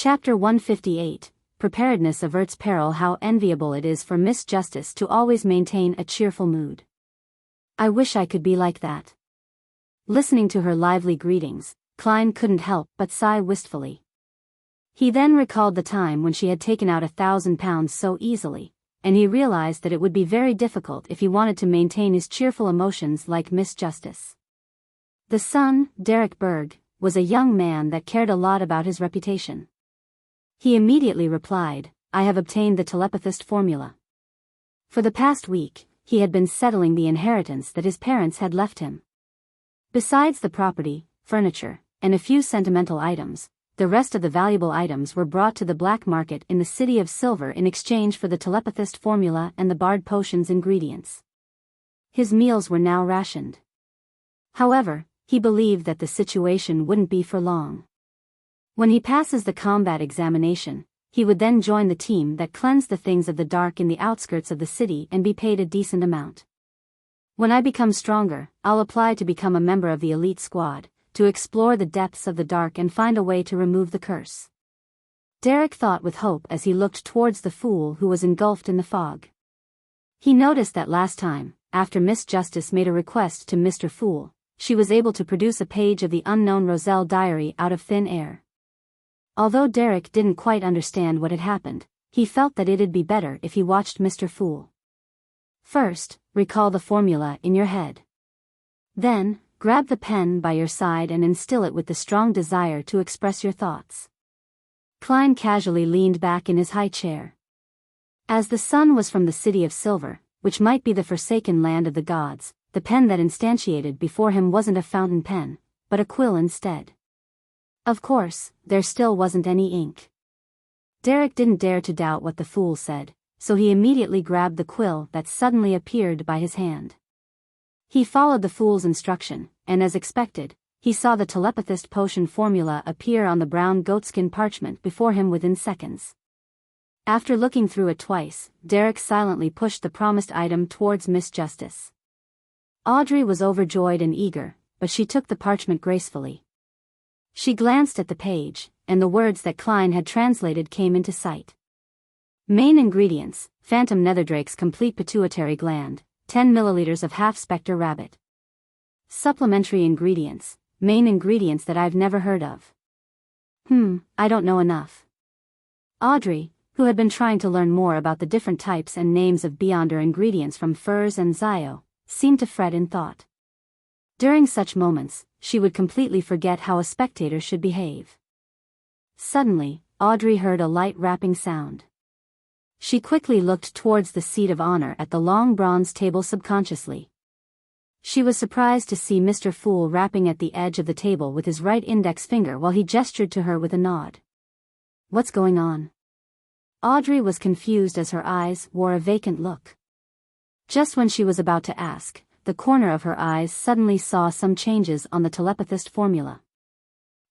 Chapter 158, Preparedness Averts Peril. How enviable it is for Miss Justice to always maintain a cheerful mood. I wish I could be like that. Listening to her lively greetings, Klein couldn't help but sigh wistfully. He then recalled the time when she had taken out £1,000 so easily, and he realized that it would be very difficult if he wanted to maintain his cheerful emotions like Miss Justice. The son, Derek Berg, was a young man that cared a lot about his reputation. He immediately replied, "I have obtained the telepathist formula." For the past week, he had been settling the inheritance that his parents had left him. Besides the property, furniture, and a few sentimental items, the rest of the valuable items were brought to the black market in the City of Silver in exchange for the telepathist formula and the barred potion's ingredients. His meals were now rationed. However, he believed that the situation wouldn't be for long. When he passes the combat examination, he would then join the team that cleansed the things of the dark in the outskirts of the city and be paid a decent amount. When I become stronger, I'll apply to become a member of the elite squad, to explore the depths of the dark and find a way to remove the curse. Derek thought with hope as he looked towards the fool who was engulfed in the fog. He noticed that last time, after Miss Justice made a request to Mr. Fool, she was able to produce a page of the unknown Roselle diary out of thin air. Although Derek didn't quite understand what had happened, he felt that it'd be better if he watched Mr. Fool. First, recall the formula in your head. Then, grab the pen by your side and instill it with the strong desire to express your thoughts. Klein casually leaned back in his high chair. As the sun was from the City of Silver, which might be the forsaken land of the gods, the pen that instantiated before him wasn't a fountain pen, but a quill instead. Of course, there still wasn't any ink. Derek didn't dare to doubt what the fool said, so he immediately grabbed the quill that suddenly appeared by his hand. He followed the fool's instruction, and as expected, he saw the telepathist potion formula appear on the brown goatskin parchment before him within seconds. After looking through it twice, Derek silently pushed the promised item towards Miss Justice. Audrey was overjoyed and eager, but she took the parchment gracefully. She glanced at the page, and the words that Klein had translated came into sight. Main ingredients: phantom netherdrake's complete pituitary gland, 10 milliliters of half-spectre rabbit. Supplementary ingredients: main ingredients that I've never heard of. I don't know enough. Audrey, who had been trying to learn more about the different types and names of Beyonder ingredients from Furs and Zio, seemed to fret in thought. During such moments, she would completely forget how a spectator should behave. Suddenly, Audrey heard a light rapping sound. She quickly looked towards the seat of honor at the long bronze table subconsciously. She was surprised to see Mr. Fool rapping at the edge of the table with his right index finger while he gestured to her with a nod. What's going on? Audrey was confused as her eyes wore a vacant look. Just when she was about to ask, the corner of her eyes suddenly saw some changes on the telepathist formula.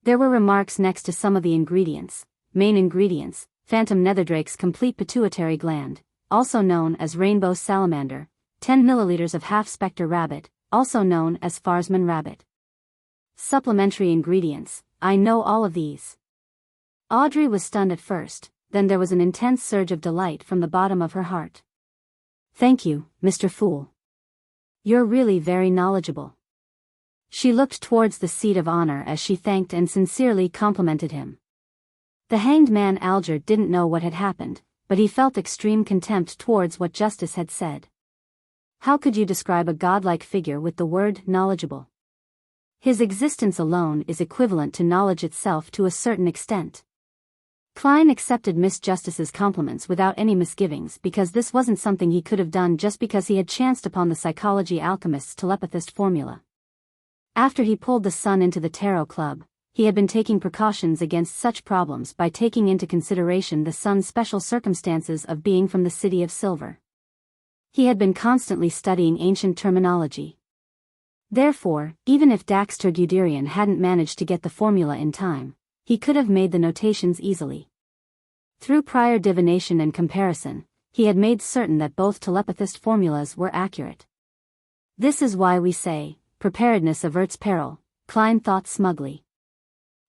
There were remarks next to some of the ingredients: main ingredients, phantom netherdrake's complete pituitary gland, also known as rainbow salamander, 10 milliliters of half-spectre rabbit, also known as Farsman rabbit. Supplementary ingredients: I know all of these. Audrey was stunned at first, then there was an intense surge of delight from the bottom of her heart. Thank you, Mr. Fool. You're really very knowledgeable. She looked towards the seat of honor as she thanked and sincerely complimented him. The hanged man Alger didn't know what had happened, but he felt extreme contempt towards what Justice had said. How could you describe a godlike figure with the word knowledgeable? His existence alone is equivalent to knowledge itself to a certain extent. Klein accepted Miss Justice's compliments without any misgivings because this wasn't something he could have done just because he had chanced upon the psychology alchemist's telepathist formula. After he pulled the son into the tarot club, he had been taking precautions against such problems by taking into consideration the son's special circumstances of being from the City of Silver. He had been constantly studying ancient terminology. Therefore, even if Daxter Guderian hadn't managed to get the formula in time, he could have made the notations easily. Through prior divination and comparison, he had made certain that both telepathist formulas were accurate. This is why we say, preparedness averts peril, Klein thought smugly.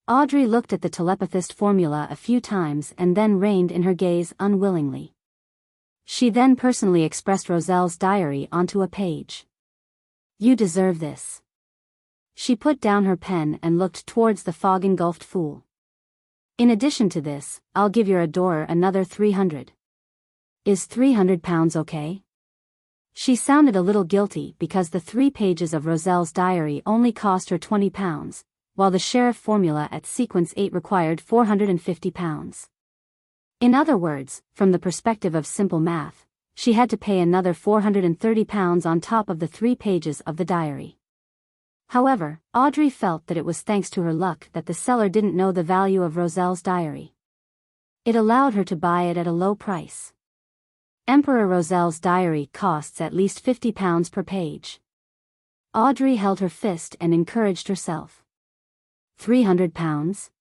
Audrey looked at the telepathist formula a few times and then reined in her gaze unwillingly. She then personally expressed Roselle's diary onto a page. "You deserve this." She put down her pen and looked towards the fog-engulfed fool. "In addition to this, I'll give your adorer another 300. Is 300 pounds okay?" She sounded a little guilty because the 3 pages of Roselle's diary only cost her 20 pounds, while the sheriff formula at sequence 8 required 450 pounds. In other words, from the perspective of simple math, she had to pay another 430 pounds on top of the 3 pages of the diary. However, Audrey felt that it was thanks to her luck that the seller didn't know the value of Roselle's diary. It allowed her to buy it at a low price. Emperor Roselle's diary costs at least 50 pounds per page. Audrey held her fist and encouraged herself. 300 pounds?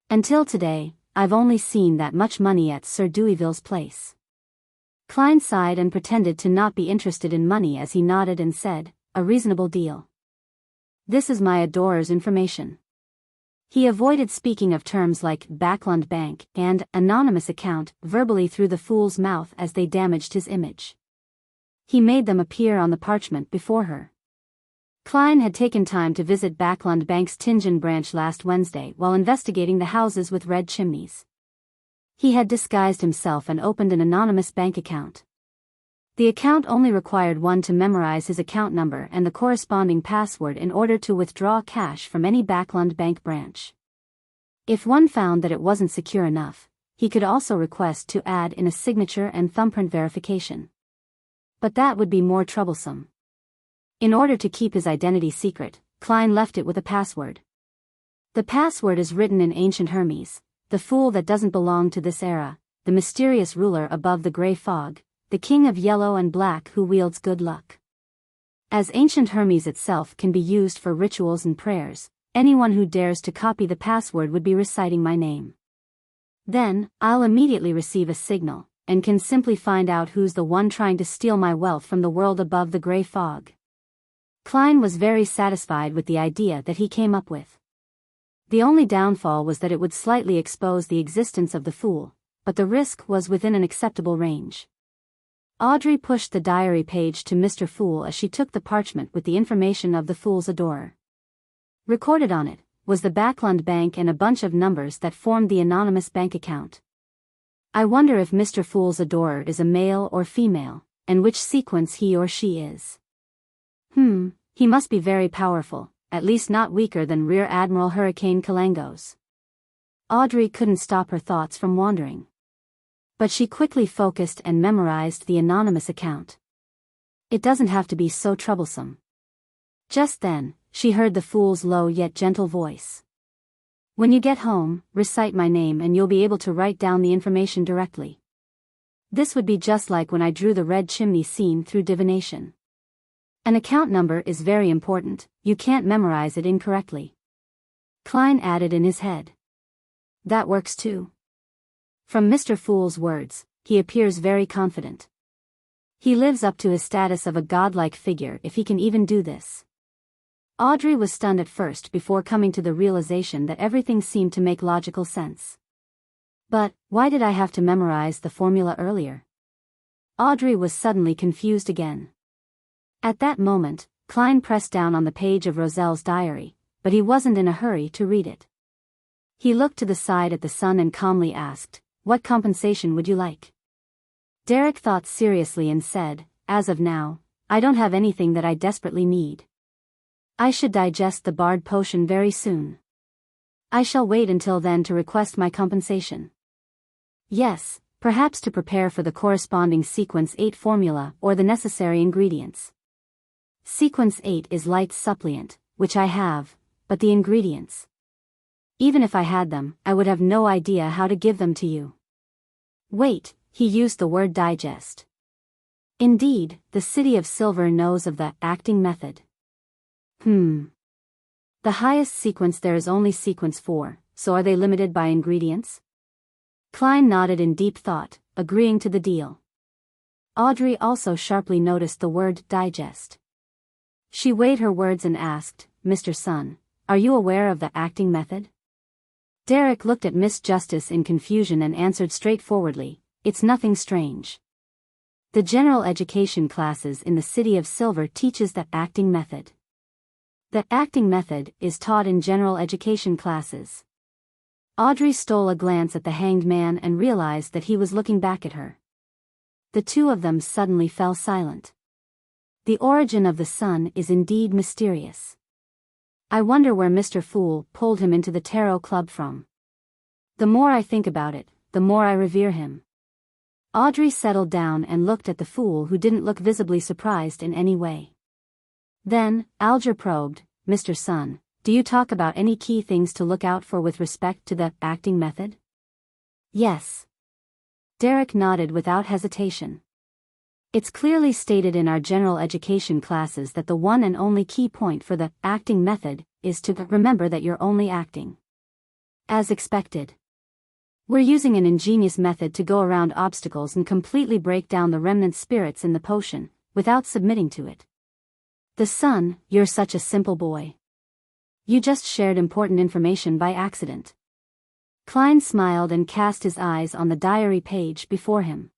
Until today, I've only seen that much money at Sir Deweyville's place. Klein sighed and pretended to not be interested in money as he nodded and said, "A reasonable deal. This is my adorer's information." He avoided speaking of terms like Backlund Bank and anonymous account verbally through the fool's mouth as they damaged his image. He made them appear on the parchment before her. Klein had taken time to visit Backlund Bank's Tingen branch last Wednesday while investigating the houses with red chimneys. He had disguised himself and opened an anonymous bank account. The account only required one to memorize his account number and the corresponding password in order to withdraw cash from any Backlund Bank branch. If one found that it wasn't secure enough, he could also request to add in a signature and thumbprint verification. But that would be more troublesome. In order to keep his identity secret, Klein left it with a password. The password is written in ancient Hermes, the fool that doesn't belong to this era, the mysterious ruler above the gray fog, the king of yellow and black who wields good luck. As ancient Hermes itself can be used for rituals and prayers, anyone who dares to copy the password would be reciting my name. Then, I'll immediately receive a signal, and can simply find out who's the one trying to steal my wealth from the world above the gray fog. Klein was very satisfied with the idea that he came up with. The only downfall was that it would slightly expose the existence of the fool, but the risk was within an acceptable range. Audrey pushed the diary page to Mr. Fool as she took the parchment with the information of the fool's adorer. Recorded on it was the Backlund Bank and a bunch of numbers that formed the anonymous bank account. I wonder if Mr. Fool's adorer is a male or female, and which sequence he or she is. He must be very powerful, at least not weaker than Rear Admiral Hurricane Kalangos. Audrey couldn't stop her thoughts from wandering. But she quickly focused and memorized the anonymous account. It doesn't have to be so troublesome. Just then, she heard the fool's low yet gentle voice. "When you get home, recite my name and you'll be able to write down the information directly." This would be just like when I drew the red chimney scene through divination. An account number is very important, you can't memorize it incorrectly. Klein added in his head. That works too. From Mr. Fool's words, he appears very confident. He lives up to his status of a godlike figure if he can even do this. Audrey was stunned at first before coming to the realization that everything seemed to make logical sense. But, why did I have to memorize the formula earlier? Audrey was suddenly confused again. At that moment, Klein pressed down on the page of Roselle's diary, but he wasn't in a hurry to read it. He looked to the side at the sun and calmly asked, "What compensation would you like?" Derek thought seriously and said, "As of now, I don't have anything that I desperately need. I should digest the barred potion very soon. I shall wait until then to request my compensation. Yes, perhaps to prepare for the corresponding Sequence 8 formula or the necessary ingredients. Sequence 8 is light suppliant, which I have, but the ingredients. Even if I had them, I would have no idea how to give them to you." Wait, he used the word digest. Indeed, the City of Silver knows of the acting method. The highest sequence there is only sequence 4, so are they limited by ingredients? Klein nodded in deep thought, agreeing to the deal. Audrey also sharply noticed the word digest. She weighed her words and asked, "Mr. Sun, are you aware of the acting method?" Derek looked at Miss Justice in confusion and answered straightforwardly, "It's nothing strange. The general education classes in the City of Silver teaches the acting method. The acting method is taught in general education classes." Audrey stole a glance at the hanged man and realized that he was looking back at her. The two of them suddenly fell silent. The origin of the sun is indeed mysterious. I wonder where Mr. Fool pulled him into the tarot club from. The more I think about it, the more I revere him. Audrey settled down and looked at the fool, who didn't look visibly surprised in any way. Then, Alger probed, "Mr. Sun, do you talk about any key things to look out for with respect to the acting method?" "Yes." Derek nodded without hesitation. "It's clearly stated in our general education classes that the one and only key point for the acting method is to remember that you're only acting. As expected. We're using an ingenious method to go around obstacles and completely break down the remnant spirits in the potion, without submitting to it. The Sun, you're such a simple boy. You just shared important information by accident." Klein smiled and cast his eyes on the diary page before him.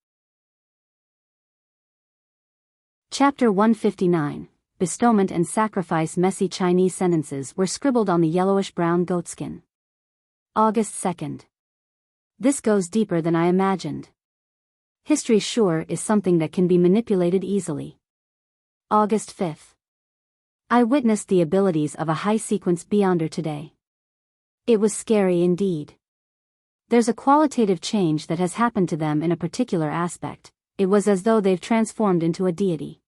Chapter 159, Bestowment and Sacrifice. Messy Chinese sentences were scribbled on the yellowish-brown goatskin. August 2nd. This goes deeper than I imagined. History sure is something that can be manipulated easily. August 5th. I witnessed the abilities of a high-sequence Beyonder today. It was scary indeed. There's a qualitative change that has happened to them in a particular aspect. It was as though they've transformed into a deity.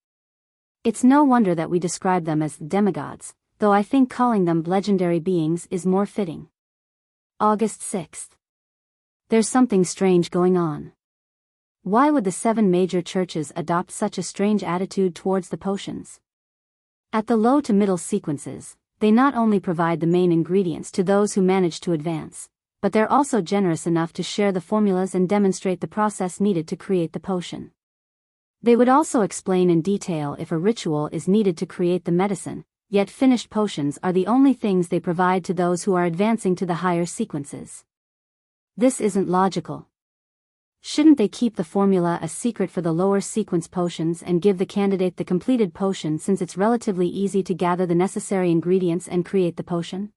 It's no wonder that we describe them as demigods, though I think calling them legendary beings is more fitting. August 6th. There's something strange going on. Why would the 7 major churches adopt such a strange attitude towards the potions? At the low to middle sequences, they not only provide the main ingredients to those who manage to advance, but they're also generous enough to share the formulas and demonstrate the process needed to create the potion. They would also explain in detail if a ritual is needed to create the medicine, yet finished potions are the only things they provide to those who are advancing to the higher sequences. This isn't logical. Shouldn't they keep the formula a secret for the lower sequence potions and give the candidate the completed potion, since it's relatively easy to gather the necessary ingredients and create the potion?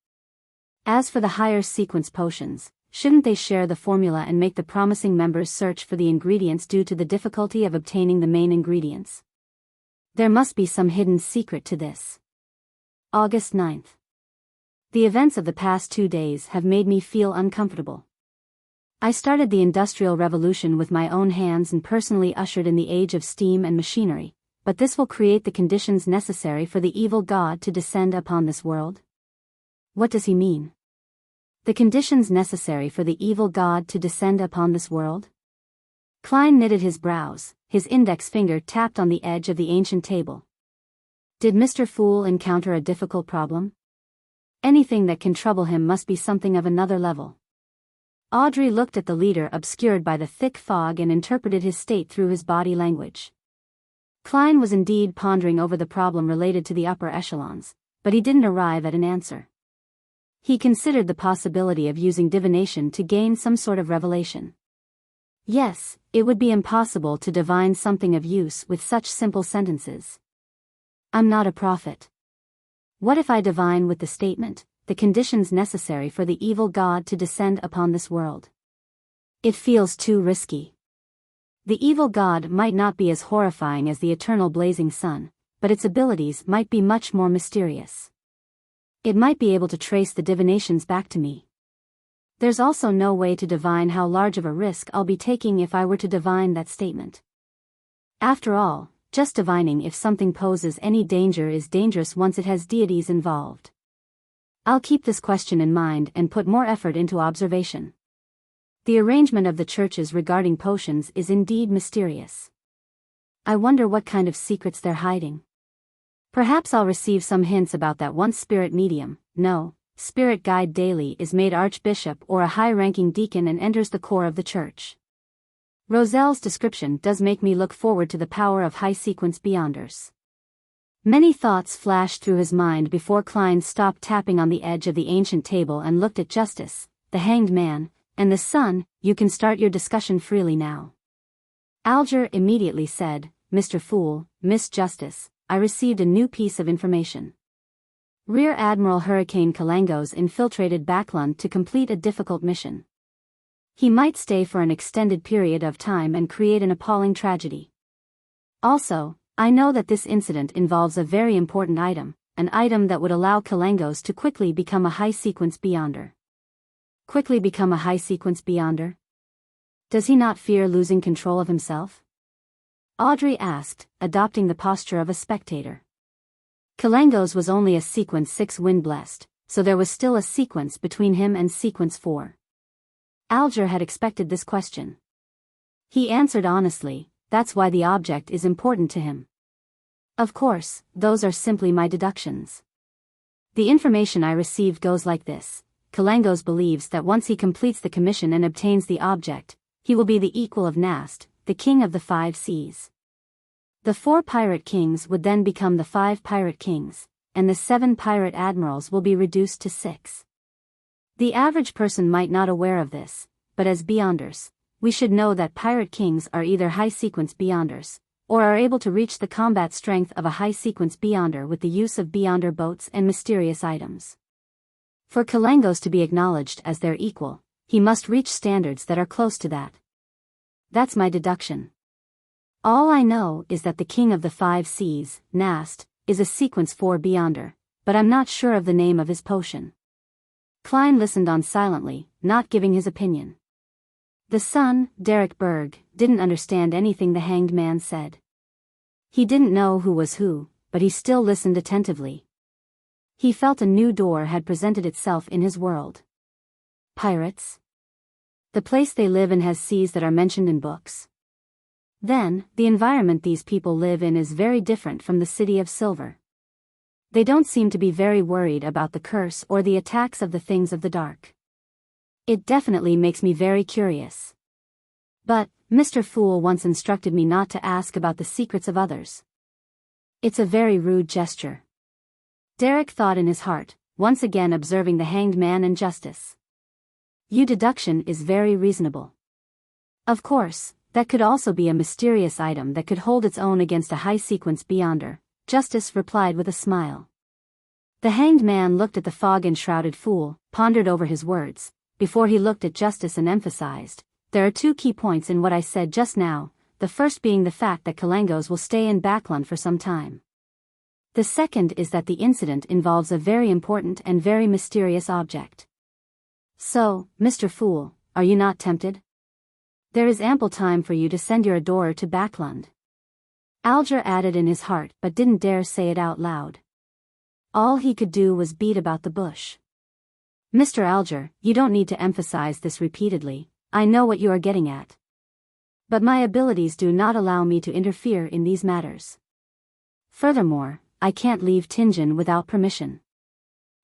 As for the higher sequence potions, shouldn't they share the formula and make the promising members search for the ingredients due to the difficulty of obtaining the main ingredients? There must be some hidden secret to this. August 9th. The events of the past 2 days have made me feel uncomfortable. I started the Industrial Revolution with my own hands and personally ushered in the age of steam and machinery, but this will create the conditions necessary for the evil god to descend upon this world? What does he mean? The conditions necessary for the evil god to descend upon this world? Klein knitted his brows, his index finger tapped on the edge of the ancient table. Did Mr. Fool encounter a difficult problem? Anything that can trouble him must be something of another level. Audrey looked at the leader obscured by the thick fog and interpreted his state through his body language. Klein was indeed pondering over the problem related to the upper echelons, but he didn't arrive at an answer. He considered the possibility of using divination to gain some sort of revelation. Yes, it would be impossible to divine something of use with such simple sentences. I'm not a prophet. What if I divine with the statement, the conditions necessary for the evil god to descend upon this world? It feels too risky. The evil god might not be as horrifying as the eternal blazing sun, but its abilities might be much more mysterious. It might be able to trace the divinations back to me. There's also no way to divine how large of a risk I'll be taking if I were to divine that statement. After all, just divining if something poses any danger is dangerous once it has deities involved. I'll keep this question in mind and put more effort into observation. The arrangement of the churches regarding potions is indeed mysterious. I wonder what kind of secrets they're hiding. Perhaps I'll receive some hints about that once spirit medium, no, spirit guide daily is made archbishop or a high-ranking deacon and enters the core of the church. Roselle's description does make me look forward to the power of high-sequence Beyonders. Many thoughts flashed through his mind before Klein stopped tapping on the edge of the ancient table and looked at Justice, the Hanged Man, and the Sun, you can start your discussion freely now. Alger immediately said, Mr. Fool, Miss Justice, I received a new piece of information. Rear Admiral Hurricane Kalangos infiltrated Backland to complete a difficult mission. He might stay for an extended period of time and create an appalling tragedy. Also, I know that this incident involves a very important item, an item that would allow Kalangos to quickly become a high-sequence Beyonder. Quickly become a high-sequence Beyonder? Does he not fear losing control of himself? Audrey asked, adopting the posture of a spectator. Kalangos was only a sequence 6 wind-blessed, so there was still a sequence between him and sequence 4. Alger had expected this question. He answered honestly, that's why the object is important to him. Of course, those are simply my deductions. The information I received goes like this. Kalangos believes that once he completes the commission and obtains the object, he will be the equal of Nast, the king of the 5 seas. The 4 pirate kings would then become the 5 pirate kings, and the 7 pirate admirals will be reduced to 6. The average person might not aware of this, but as Beyonders, we should know that pirate kings are either high-sequence Beyonders, or are able to reach the combat strength of a high-sequence Beyonder with the use of Beyonder boats and mysterious items. For Kalangos to be acknowledged as their equal, he must reach standards that are close to that. That's my deduction. All I know is that the king of the 5 seas, Nast, is a sequence 4 Beyonder, but I'm not sure of the name of his potion. Klein listened on silently, not giving his opinion. The son, Derek Berg, didn't understand anything the Hanged Man said. He didn't know who was who, but he still listened attentively. He felt a new door had presented itself in his world. Pirates? The place they live in has seas that are mentioned in books. Then, the environment these people live in is very different from the City of Silver. They don't seem to be very worried about the curse or the attacks of the things of the dark. It definitely makes me very curious. But, Mr. Fool once instructed me not to ask about the secrets of others. It's a very rude gesture. Derek thought in his heart, once again observing the Hanged Man and Justice. Your deduction is very reasonable. Of course, that could also be a mysterious item that could hold its own against a high-sequence Beyonder, Justice replied with a smile. The Hanged Man looked at the fog-enshrouded fool, pondered over his words, before he looked at Justice and emphasized, there are 2 key points in what I said just now, the first being the fact that Kalangos will stay in Backland for some time. The second is that the incident involves a very important and very mysterious object. So, Mr. Fool, are you not tempted? There is ample time for you to send your adorer to Backland. Alger added in his heart but didn't dare say it out loud. All he could do was beat about the bush. Mr. Alger, you don't need to emphasize this repeatedly, I know what you are getting at. But my abilities do not allow me to interfere in these matters. Furthermore, I can't leave Tingen without permission.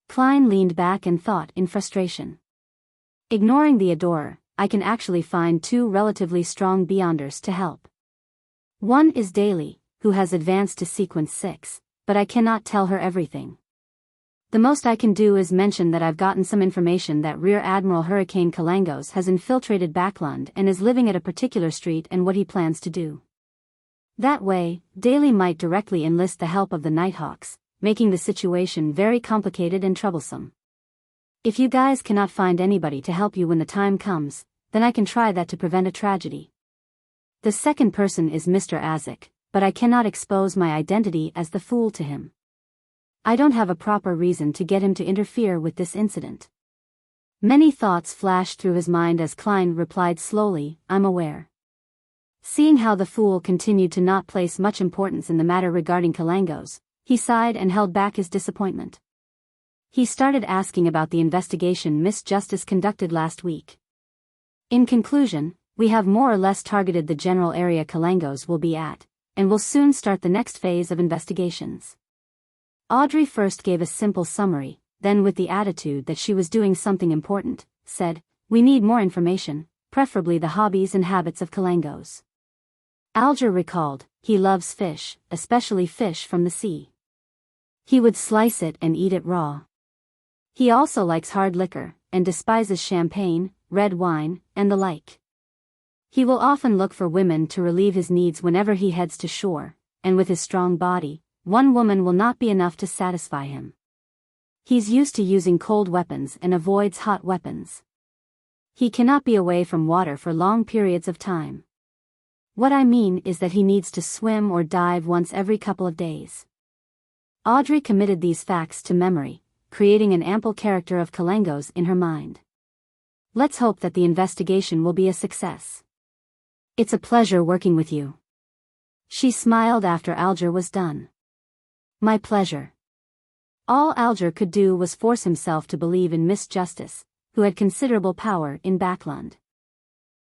Klein leaned back and thought in frustration. Ignoring the adorer, I can actually find 2 relatively strong Beyonders to help. One is Daly, who has advanced to sequence 6, but I cannot tell her everything. The most I can do is mention that I've gotten some information that Rear Admiral Hurricane Kalangos has infiltrated Backland and is living at a particular street and what he plans to do. That way, Daly might directly enlist the help of the Nighthawks, making the situation very complicated and troublesome. If you guys cannot find anybody to help you when the time comes, then I can try that to prevent a tragedy. The second person is Mr. Azek, but I cannot expose my identity as the fool to him. I don't have a proper reason to get him to interfere with this incident. Many thoughts flashed through his mind as Klein replied slowly, I'm aware. Seeing how the fool continued to not place much importance in the matter regarding Kalangos, he sighed and held back his disappointment. He started asking about the investigation Miss Justice conducted last week. In conclusion, we have more or less targeted the general area Kalangos will be at, and will soon start the next phase of investigations. Audrey first gave a simple summary, then with the attitude that she was doing something important, said, we need more information, preferably the hobbies and habits of Kalangos. Alger recalled, he loves fish, especially fish from the sea. He would slice it and eat it raw. He also likes hard liquor, and despises champagne, red wine, and the like. He will often look for women to relieve his needs whenever he heads to shore, and with his strong body, one woman will not be enough to satisfy him. He's used to using cold weapons and avoids hot weapons. He cannot be away from water for long periods of time. What I mean is that he needs to swim or dive once every couple of days. Audrey committed these facts to memory, creating an ample character of Kalengos in her mind. Let's hope that the investigation will be a success. It's a pleasure working with you. She smiled after Alger was done. My pleasure. All Alger could do was force himself to believe in Miss Justice, who had considerable power in Backland.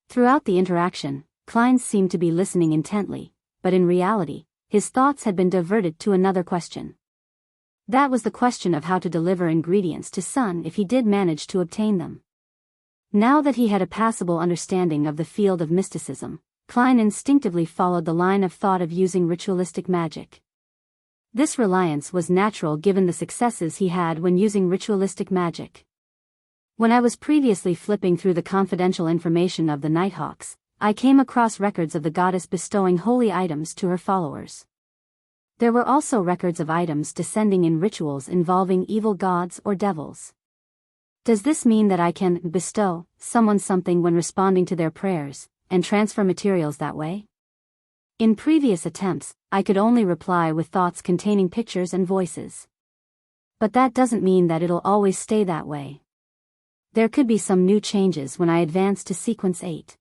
Throughout the interaction, Klein seemed to be listening intently, but in reality, his thoughts had been diverted to another question. That was the question of how to deliver ingredients to Sun if he did manage to obtain them. Now that he had a passable understanding of the field of mysticism, Klein instinctively followed the line of thought of using ritualistic magic. This reliance was natural given the successes he had when using ritualistic magic. When I was previously flipping through the confidential information of the Nighthawks, I came across records of the goddess bestowing holy items to her followers. There were also records of items descending in rituals involving evil gods or devils. Does this mean that I can bestow someone something when responding to their prayers, and transfer materials that way? In previous attempts, I could only reply with thoughts containing pictures and voices. But that doesn't mean that it'll always stay that way. There could be some new changes when I advance to Sequence 8.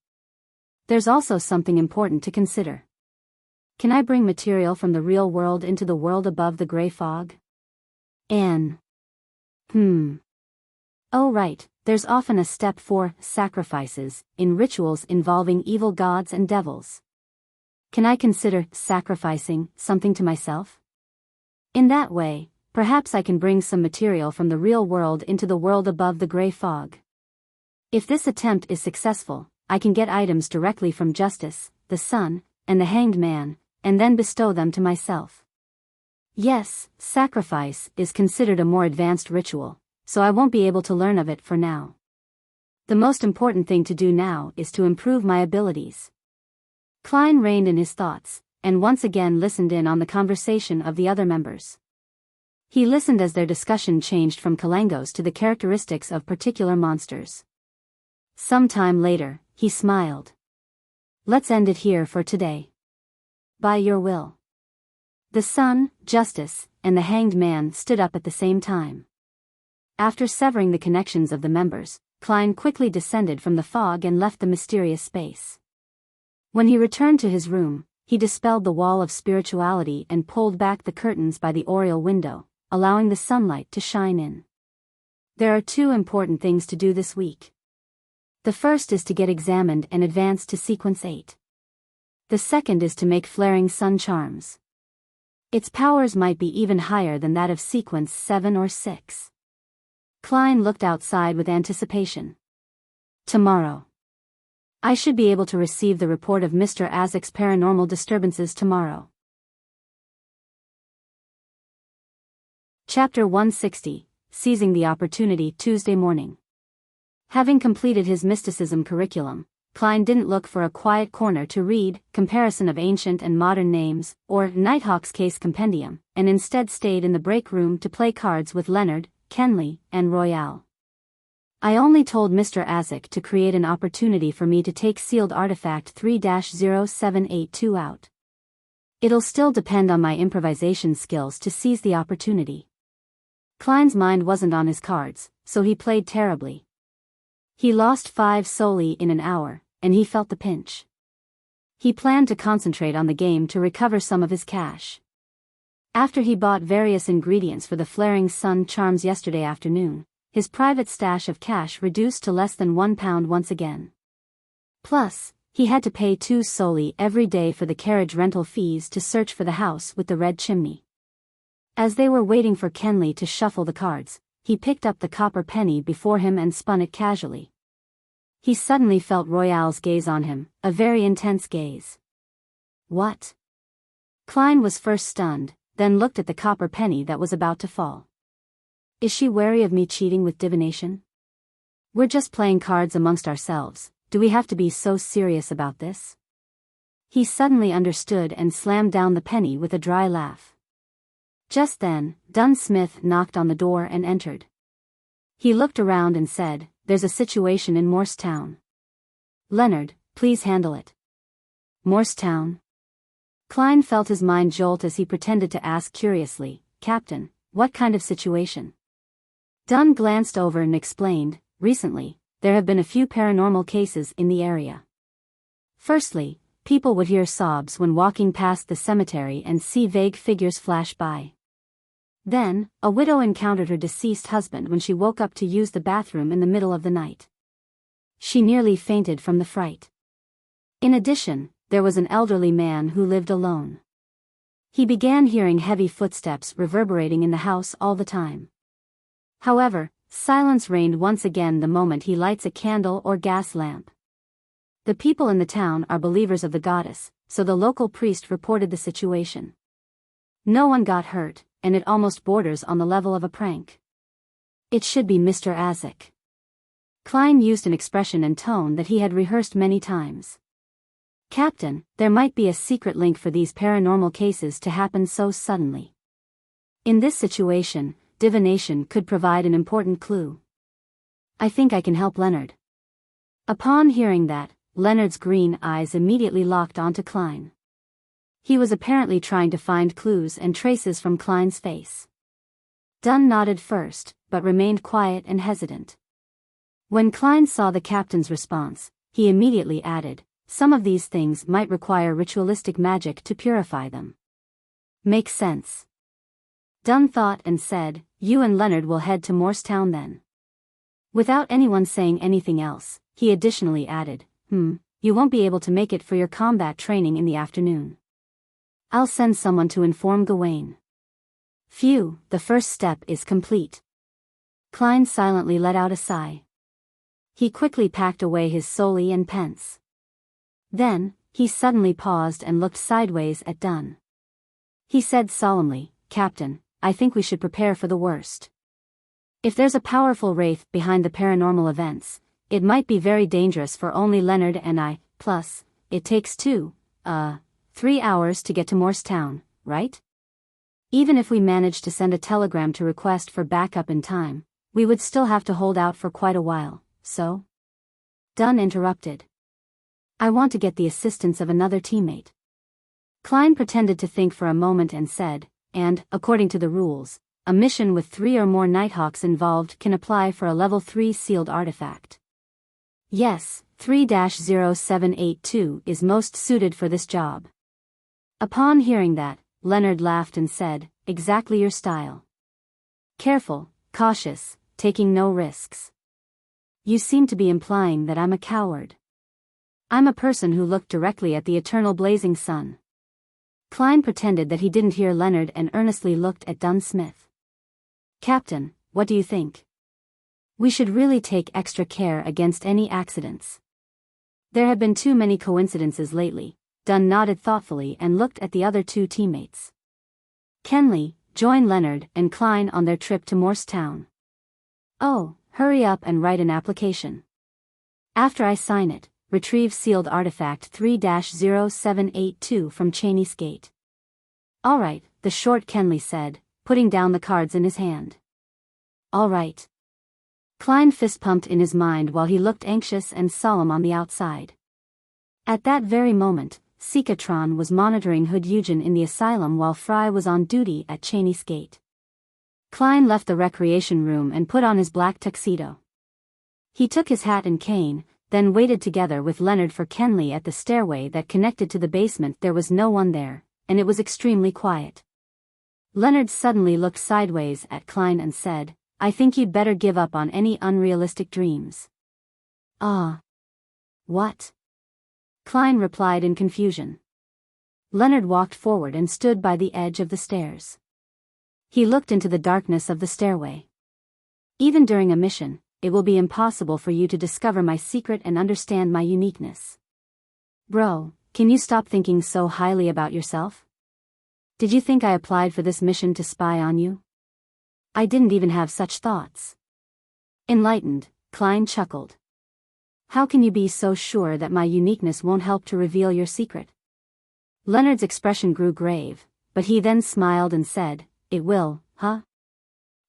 There's also something important to consider. Can I bring material from the real world into the world above the gray fog? Oh right, there's often a step for sacrifices in rituals involving evil gods and devils. Can I consider sacrificing something to myself? In that way, perhaps I can bring some material from the real world into the world above the gray fog. If this attempt is successful, I can get items directly from Justice, the Sun, and the Hanged Man, and then bestow them to myself. Yes, sacrifice is considered a more advanced ritual, so I won't be able to learn of it for now. The most important thing to do now is to improve my abilities. Klein reined in his thoughts, and once again listened in on the conversation of the other members. He listened as their discussion changed from Kalengos to the characteristics of particular monsters. Some time later, he smiled. Let's end it here for today. By your will. The Sun, Justice, and the Hanged Man stood up at the same time. After severing the connections of the members, Klein quickly descended from the fog and left the mysterious space. When he returned to his room, he dispelled the wall of spirituality and pulled back the curtains by the oriel window, allowing the sunlight to shine in. There are two important things to do this week. The first is to get examined and advance to Sequence 8. The second is to make flaring sun charms. Its powers might be even higher than that of Sequence 7 or 6. Klein looked outside with anticipation. Tomorrow. I should be able to receive the report of Mr. Azek's paranormal disturbances tomorrow. Chapter 160, Seizing the Opportunity, Tuesday morning. Having completed his mysticism curriculum, Klein didn't look for a quiet corner to read Comparison of Ancient and Modern Names, or Nighthawk's Case Compendium, and instead stayed in the break room to play cards with Leonard, Kenley, and Royale. I only told Mr. Azek to create an opportunity for me to take sealed artifact 3-0782 out. It'll still depend on my improvisation skills to seize the opportunity. Klein's mind wasn't on his cards, so he played terribly. He lost 5 solely in an hour, and he felt the pinch. He planned to concentrate on the game to recover some of his cash. After he bought various ingredients for the flaring sun charms yesterday afternoon, his private stash of cash reduced to less than £1 once again. Plus, he had to pay 2 solely every day for the carriage rental fees to search for the house with the red chimney. As they were waiting for Kenley to shuffle the cards, he picked up the copper penny before him and spun it casually. He suddenly felt Royale's gaze on him, a very intense gaze. What? Klein was first stunned, then looked at the copper penny that was about to fall. Is she wary of me cheating with divination? We're just playing cards amongst ourselves, do we have to be so serious about this? He suddenly understood and slammed down the penny with a dry laugh. Just then, Dunn Smith knocked on the door and entered. He looked around and said, "There's a situation in Morristown. Leonard, please handle it." Morristown? Klein felt his mind jolt as he pretended to ask curiously, "Captain, what kind of situation?" Dunn glanced over and explained, "Recently, there have been a few paranormal cases in the area. Firstly, people would hear sobs when walking past the cemetery and see vague figures flash by. Then, a widow encountered her deceased husband when she woke up to use the bathroom in the middle of the night. She nearly fainted from the fright. In addition, there was an elderly man who lived alone. He began hearing heavy footsteps reverberating in the house all the time. However, silence reigned once again the moment he lights a candle or gas lamp. The people in the town are believers of the goddess, so the local priest reported the situation. No one got hurt, and it almost borders on the level of a prank. It should be Mr. Azek. Klein used an expression and tone that he had rehearsed many times. "Captain, there might be a secret link for these paranormal cases to happen so suddenly. In this situation, divination could provide an important clue. I think I can help Leonard." Upon hearing that, Leonard's green eyes immediately locked onto Klein. He was apparently trying to find clues and traces from Klein's face. Dunn nodded first, but remained quiet and hesitant. When Klein saw the captain's response, he immediately added, "Some of these things might require ritualistic magic to purify them." "Makes sense." Dunn thought and said, "You and Leonard will head to Morristown then." Without anyone saying anything else, he additionally added, You won't be able to make it for your combat training in the afternoon. I'll send someone to inform Gawain." Phew, the first step is complete. Klein silently let out a sigh. He quickly packed away his solii and pence. Then, he suddenly paused and looked sideways at Dunn. He said solemnly, "Captain, I think we should prepare for the worst. If there's a powerful wraith behind the paranormal events, it might be very dangerous for only Leonard and I, plus, it takes 3 hours to get to Morristown, right? Even if we managed to send a telegram to request for backup in time, we would still have to hold out for quite a while, so?" Dunn interrupted. "I want to get the assistance of another teammate." Klein pretended to think for a moment and said, "And, according to the rules, a mission with 3 or more Nighthawks involved can apply for a level 3 sealed artifact. Yes, 3-0782 is most suited for this job." Upon hearing that, Leonard laughed and said, "Exactly your style. Careful, cautious, taking no risks." "You seem to be implying that I'm a coward." "I'm a person who looked directly at the eternal blazing sun." Klein pretended that he didn't hear Leonard and earnestly looked at Dunn Smith. "Captain, what do you think? We should really take extra care against any accidents. There have been too many coincidences lately." Dunn nodded thoughtfully and looked at the other 2 teammates. "Kenley, join Leonard and Klein on their trip to Morristown. Oh, hurry up and write an application. After I sign it, retrieve sealed artifact 3-0782 from Cheney's Gate." "All right," the short Kenley said, putting down the cards in his hand. "All right." Klein fist-pumped in his mind while he looked anxious and solemn on the outside. At that very moment, Sikatron was monitoring Hood Eugen in the asylum while Fry was on duty at Cheney's Gate. Klein left the recreation room and put on his black tuxedo. He took his hat and cane, then waited together with Leonard for Kenley at the stairway that connected to the basement. There was no one there, and it was extremely quiet. Leonard suddenly looked sideways at Klein and said, "I think you'd better give up on any unrealistic dreams." "Ah. What?" Klein replied in confusion. Leonard walked forward and stood by the edge of the stairs. He looked into the darkness of the stairway. "Even during a mission, it will be impossible for you to discover my secret and understand my uniqueness. Bro, can you stop thinking so highly about yourself? Did you think I applied for this mission to spy on you? I didn't even have such thoughts." Enlightened, Klein chuckled. How can you be so sure that my uniqueness won't help to reveal your secret? Leonard's expression grew grave, but he then smiled and said, It will, huh?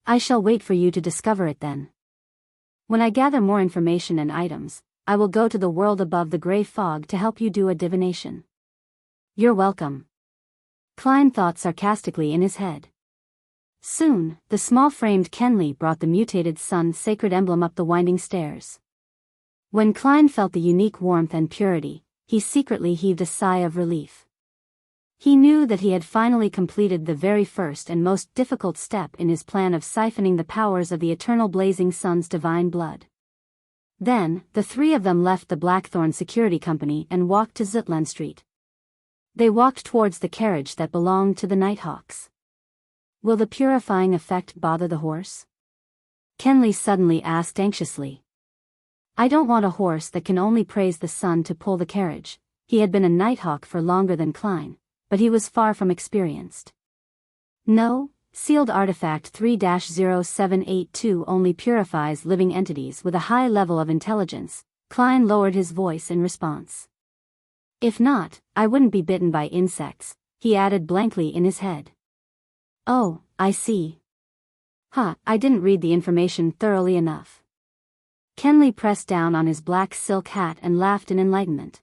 I shall wait for you to discover it then. When I gather more information and items, I will go to the world above the gray fog to help you do a divination. You're welcome. Klein thought sarcastically in his head. Soon, the small-framed Kenley brought the mutated sun's sacred emblem up the winding stairs. When Klein felt the unique warmth and purity, he secretly heaved a sigh of relief. He knew that he had finally completed the very first and most difficult step in his plan of siphoning the powers of the eternal blazing sun's divine blood. Then, the three of them left the Blackthorn Security Company and walked to Zutland Street. They walked towards the carriage that belonged to the Nighthawks. Will the purifying effect bother the horse? Kenley suddenly asked anxiously. I don't want a horse that can only praise the sun to pull the carriage. He had been a Nighthawk for longer than Klein, but he was far from experienced. No, sealed artifact 3-0782 only purifies living entities with a high level of intelligence. Klein lowered his voice in response. If not, I wouldn't be bitten by insects, he added blankly in his head. Oh, I see. I didn't read the information thoroughly enough. Kenley pressed down on his black silk hat and laughed in enlightenment.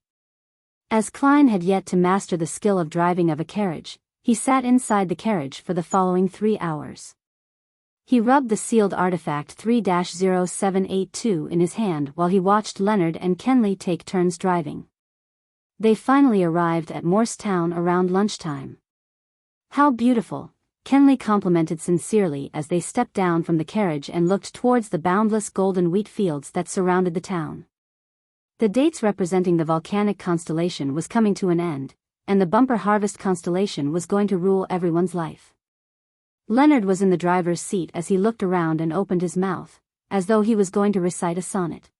As Klein had yet to master the skill of driving of a carriage, he sat inside the carriage for the following 3 hours. He rubbed the sealed artifact 3-0782 in his hand while he watched Leonard and Kenley take turns driving. They finally arrived at Morristown around lunchtime. How beautiful, Kenley complimented sincerely as they stepped down from the carriage and looked towards the boundless golden wheat fields that surrounded the town. The dates representing the volcanic constellation was coming to an end, and the bumper harvest constellation was going to rule everyone's life. Leonard was in the driver's seat as he looked around and opened his mouth, as though he was going to recite a sonnet.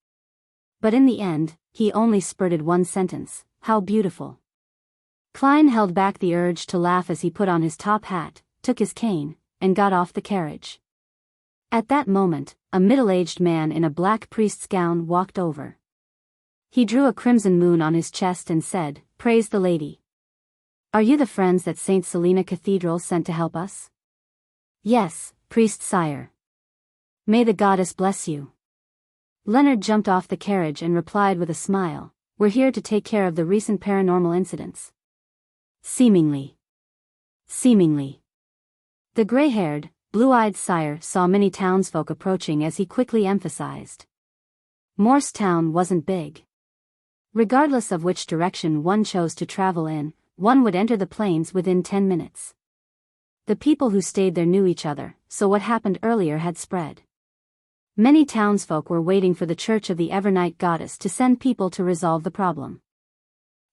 But in the end, he only spurted one sentence, how beautiful. Klein held back the urge to laugh as he put on his top hat, took his cane, and got off the carriage. At that moment, a middle-aged man in a black priest's gown walked over. He drew a crimson moon on his chest and said, Praise the Lady. Are you the friends that St. Selena Cathedral sent to help us? Yes, priest sire. May the goddess bless you. Leonard jumped off the carriage and replied with a smile, We're here to take care of the recent paranormal incidents. Seemingly. The gray-haired, blue-eyed sire saw many townsfolk approaching as he quickly emphasized. Morristown wasn't big. Regardless of which direction one chose to travel in, one would enter the plains within 10 minutes. The people who stayed there knew each other, so what happened earlier had spread. Many townsfolk were waiting for the Church of the Evernight Goddess to send people to resolve the problem.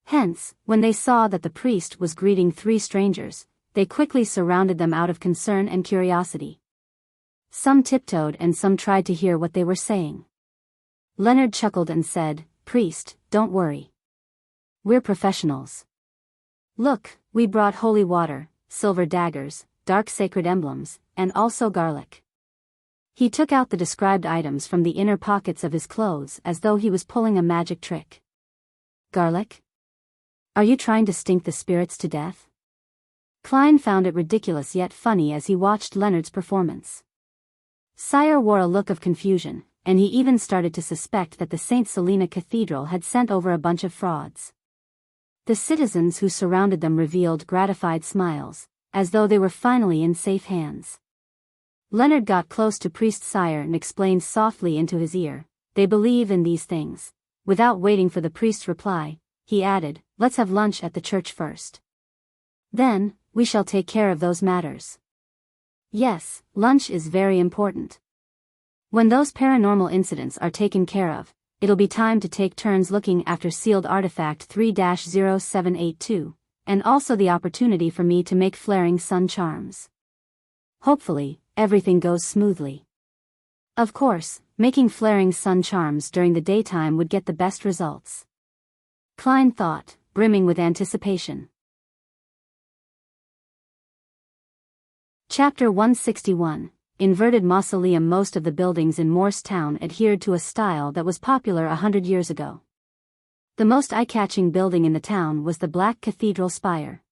Hence, when they saw that the priest was greeting 3 strangers, they quickly surrounded them out of concern and curiosity. Some tiptoed and some tried to hear what they were saying. Leonard chuckled and said, Priest, don't worry. We're professionals. Look, we brought holy water, silver daggers, dark sacred emblems, and also garlic. He took out the described items from the inner pockets of his clothes as though he was pulling a magic trick. Garlic? Are you trying to stink the spirits to death? Klein found it ridiculous yet funny as he watched Leonard's performance. Sire wore a look of confusion, and he even started to suspect that the St. Selena Cathedral had sent over a bunch of frauds. The citizens who surrounded them revealed gratified smiles, as though they were finally in safe hands. Leonard got close to Priest Sire and explained softly into his ear, They believe in these things. Without waiting for the priest's reply, he added, Let's have lunch at the church first. Then, we shall take care of those matters. Yes, lunch is very important. When those paranormal incidents are taken care of, it'll be time to take turns looking after sealed artifact 3-0782, and also the opportunity for me to make flaring sun charms. Hopefully, everything goes smoothly. Of course, making flaring sun charms during the daytime would get the best results. Klein thought, brimming with anticipation. Chapter 161, inverted mausoleum. Most of the buildings in Morristown adhered to a style that was popular 100 years ago. The most eye-catching building in the town was the black cathedral spire.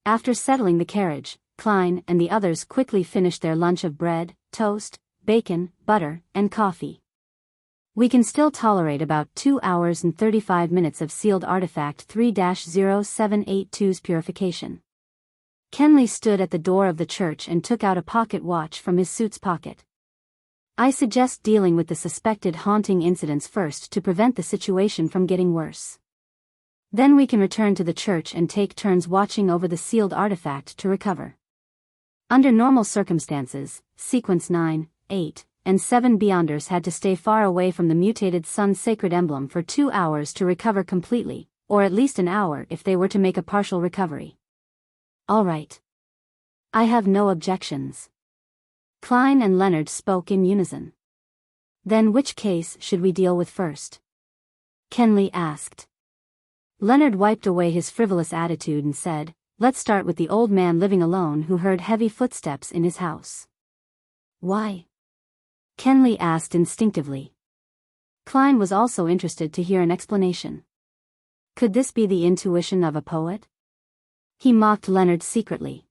After settling the carriage, Klein and the others quickly finished their lunch of bread, toast, bacon, butter, and coffee. We can still tolerate about 2 hours and 35 minutes of sealed artifact 3-0782's purification. Kenley stood at the door of the church and took out a pocket watch from his suit's pocket. I suggest dealing with the suspected haunting incidents first to prevent the situation from getting worse. Then we can return to the church and take turns watching over the sealed artifact to recover. Under normal circumstances, Sequence 9, 8, and 7 Beyonders had to stay far away from the mutated sun's sacred emblem for 2 hours to recover completely, or at least an hour if they were to make a partial recovery. All right. I have no objections. Klein and Leonard spoke in unison. Then which case should we deal with first? Kenley asked. Leonard wiped away his frivolous attitude and said, let's start with the old man living alone who heard heavy footsteps in his house. Why? Kenley asked instinctively. Klein was also interested to hear an explanation. Could this be the intuition of a poet? He mocked Leonard secretly.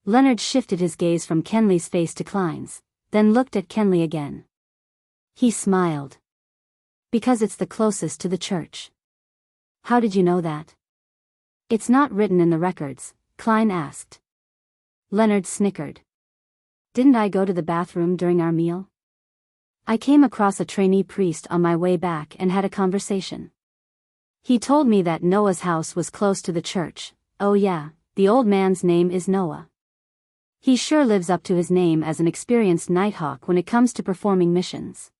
Leonard shifted his gaze from Kenley's face to Klein's, then looked at Kenley again. He smiled. Because it's the closest to the church. How did you know that? It's not written in the records, Klein asked. Leonard snickered. Didn't I go to the bathroom during our meal? I came across a trainee priest on my way back and had a conversation. He told me that Noah's house was close to the church. Oh yeah, the old man's name is Noah. He sure lives up to his name as an experienced nighthawk when it comes to performing missions.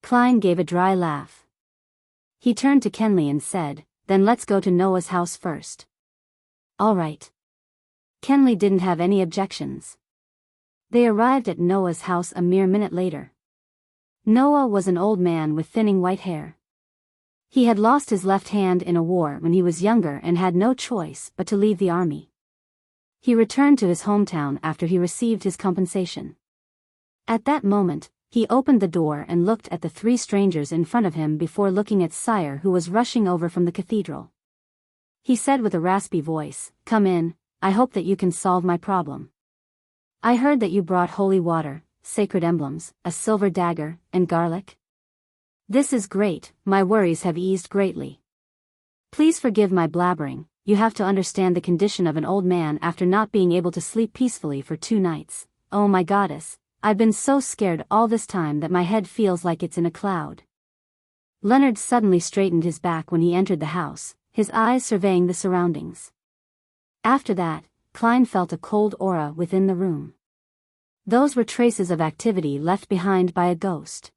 Klein gave a dry laugh. He turned to Kenley and said, then let's go to Noah's house first. All right. Kenley didn't have any objections. They arrived at Noah's house a mere minute later. Noah was an old man with thinning white hair. He had lost his left hand in a war when he was younger and had no choice but to leave the army. He returned to his hometown after he received his compensation. At that moment, he opened the door and looked at the 3 strangers in front of him before looking at Sire, who was rushing over from the cathedral. He said with a raspy voice, "Come in, I hope that you can solve my problem. I heard that you brought holy water, sacred emblems, a silver dagger, and garlic. This is great, my worries have eased greatly. Please forgive my blabbering. You have to understand the condition of an old man after not being able to sleep peacefully for 2 nights. Oh my goddess, I've been so scared all this time that my head feels like it's in a cloud." Leonard suddenly straightened his back when he entered the house, his eyes surveying the surroundings. After that, Klein felt a cold aura within the room. Those were traces of activity left behind by a ghost.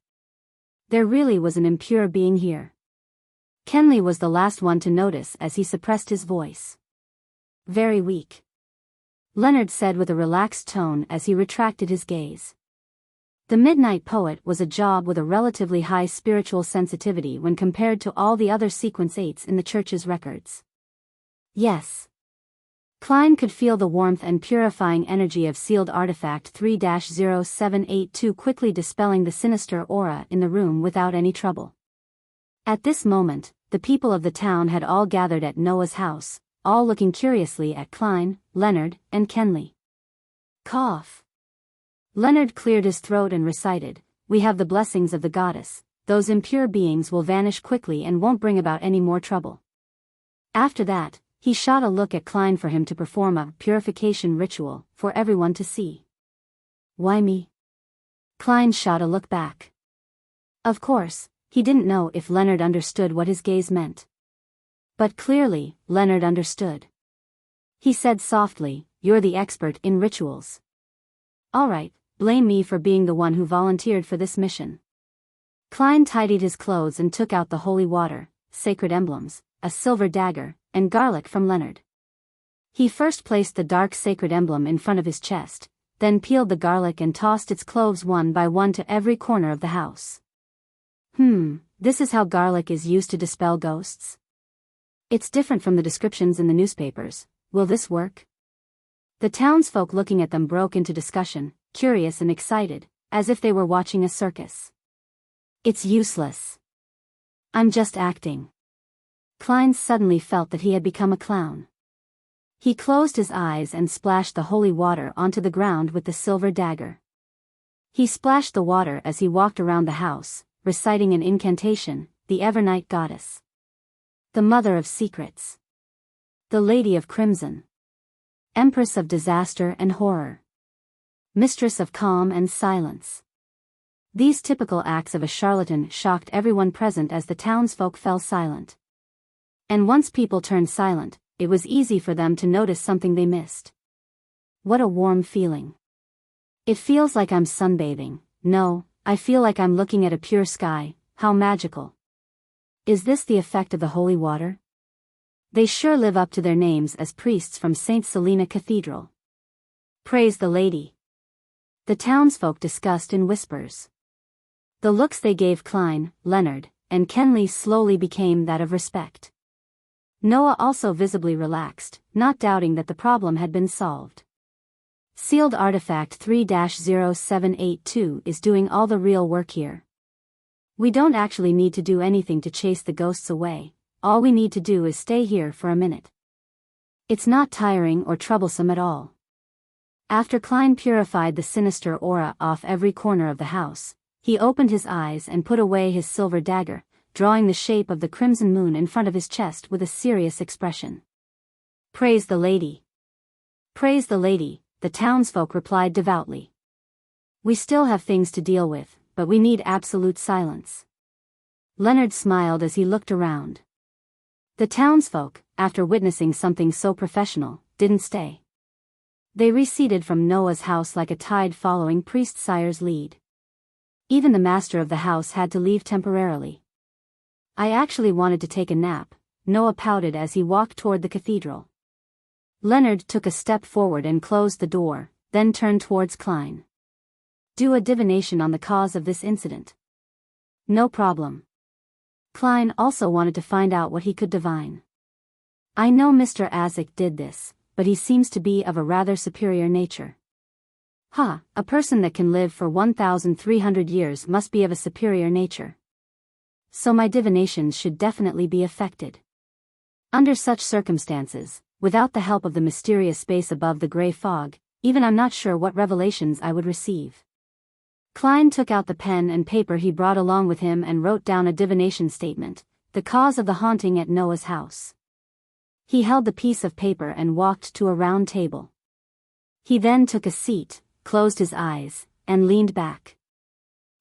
There really was an impure being here. Kenley was the last one to notice as he suppressed his voice. Very weak, Leonard said with a relaxed tone as he retracted his gaze. The Midnight Poet was a job with a relatively high spiritual sensitivity when compared to all the other sequence 8s in the church's records. Yes. Klein could feel the warmth and purifying energy of sealed artifact 3-0782 quickly dispelling the sinister aura in the room without any trouble. At this moment, the people of the town had all gathered at Noah's house, all looking curiously at Klein, Leonard, and Kenley. Cough. Leonard cleared his throat and recited, "We have the blessings of the goddess, those impure beings will vanish quickly and won't bring about any more trouble." After that, he shot a look at Klein for him to perform a purification ritual for everyone to see. "Why me?" Klein shot a look back. Of course, he didn't know if Leonard understood what his gaze meant. But clearly, Leonard understood. He said softly, "You're the expert in rituals. All right, blame me for being the one who volunteered for this mission." Klein tidied his clothes and took out the holy water, sacred emblems, a silver dagger, and garlic from Leonard. He first placed the dark sacred emblem in front of his chest, then peeled the garlic and tossed its cloves one by one to every corner of the house. This is how garlic is used to dispel ghosts? It's different from the descriptions in the newspapers. Will this work? The townsfolk looking at them broke into discussion. curious and excited, as if they were watching a circus. It's useless. I'm just acting. Klein suddenly felt that he had become a clown. He closed his eyes and splashed the holy water onto the ground with the silver dagger. He splashed the water as he walked around the house, reciting an incantation, the Evernight Goddess. The Mother of Secrets. The Lady of Crimson. Empress of Disaster and Horror. Mistress of Calm and Silence. These typical acts of a charlatan shocked everyone present as the townsfolk fell silent. And once people turned silent, it was easy for them to notice something they missed. What a warm feeling. It feels like I'm sunbathing. No, I feel like I'm looking at a pure sky. How magical. Is this the effect of the holy water? They sure live up to their names as priests from St. Selena Cathedral. Praise the lady. The townsfolk discussed in whispers. The looks they gave Klein, Leonard, and Kenley slowly became that of respect. Noah also visibly relaxed, not doubting that the problem had been solved. Sealed Artifact 3-0782 is doing all the real work here. We don't actually need to do anything to chase the ghosts away, all we need to do is stay here for a minute. It's not tiring or troublesome at all. After Klein purified the sinister aura off every corner of the house, he opened his eyes and put away his silver dagger, drawing the shape of the crimson moon in front of his chest with a serious expression. Praise the lady. Praise the lady, the townsfolk replied devoutly. We still have things to deal with, but we need absolute silence. Leonard smiled as he looked around. The townsfolk, after witnessing something so professional, didn't stay. They receded from Noah's house like a tide following Priest Sire's lead. Even the master of the house had to leave temporarily. I actually wanted to take a nap, Noah pouted as he walked toward the cathedral. Leonard took a step forward and closed the door, then turned towards Klein. Do a divination on the cause of this incident. No problem. Klein also wanted to find out what he could divine. I know Mr. Azik did this, but he seems to be of a rather superior nature. A person that can live for 1,300 years must be of a superior nature. So my divinations should definitely be affected. Under such circumstances, without the help of the mysterious space above the gray fog, even I'm not sure what revelations I would receive. Klein took out the pen and paper he brought along with him and wrote down a divination statement, the cause of the haunting at Noah's house. He held the piece of paper and walked to a round table. He then took a seat, closed his eyes, and leaned back.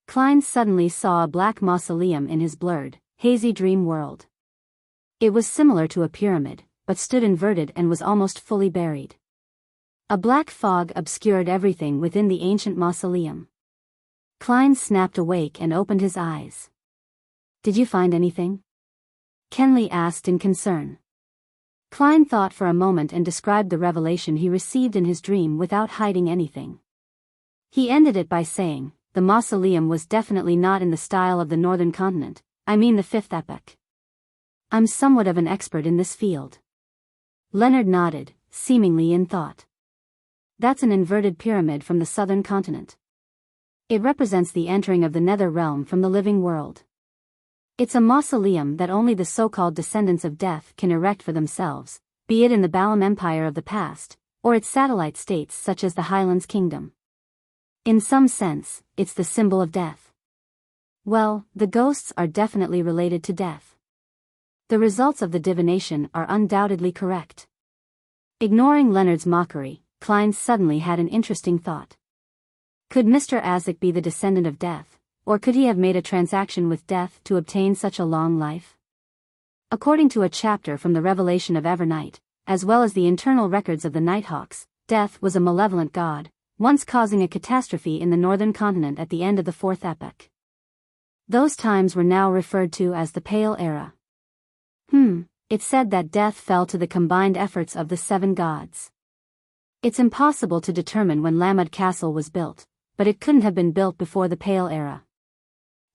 Klein suddenly saw a black mausoleum in his blurred, hazy dream world. It was similar to a pyramid, but stood inverted and was almost fully buried. A black fog obscured everything within the ancient mausoleum. Klein snapped awake and opened his eyes. Did you find anything? Kenley asked in concern. Klein thought for a moment and described the revelation he received in his dream without hiding anything. He ended it by saying, the mausoleum was definitely not in the style of the northern continent, I mean the fifth epoch. I'm somewhat of an expert in this field. Leonard nodded, seemingly in thought. That's an inverted pyramid from the southern continent. It represents the entering of the nether realm from the living world. It's a mausoleum that only the so-called descendants of death can erect for themselves, be it in the Balam Empire of the past, or its satellite states such as the Highlands Kingdom. In some sense, it's the symbol of death. Well, the ghosts are definitely related to death. The results of the divination are undoubtedly correct. Ignoring Leonard's mockery, Klein suddenly had an interesting thought. Could Mr. Azik be the descendant of death, or could he have made a transaction with death to obtain such a long life? According to a chapter from the Revelation of Evernight, as well as the internal records of the Nighthawks, death was a malevolent god, once causing a catastrophe in the northern continent at the end of the fourth epoch. Those times were now referred to as the Pale Era. It said that death fell to the combined efforts of the seven gods. It's impossible to determine when Lamad Castle was built, but it couldn't have been built before the Pale Era.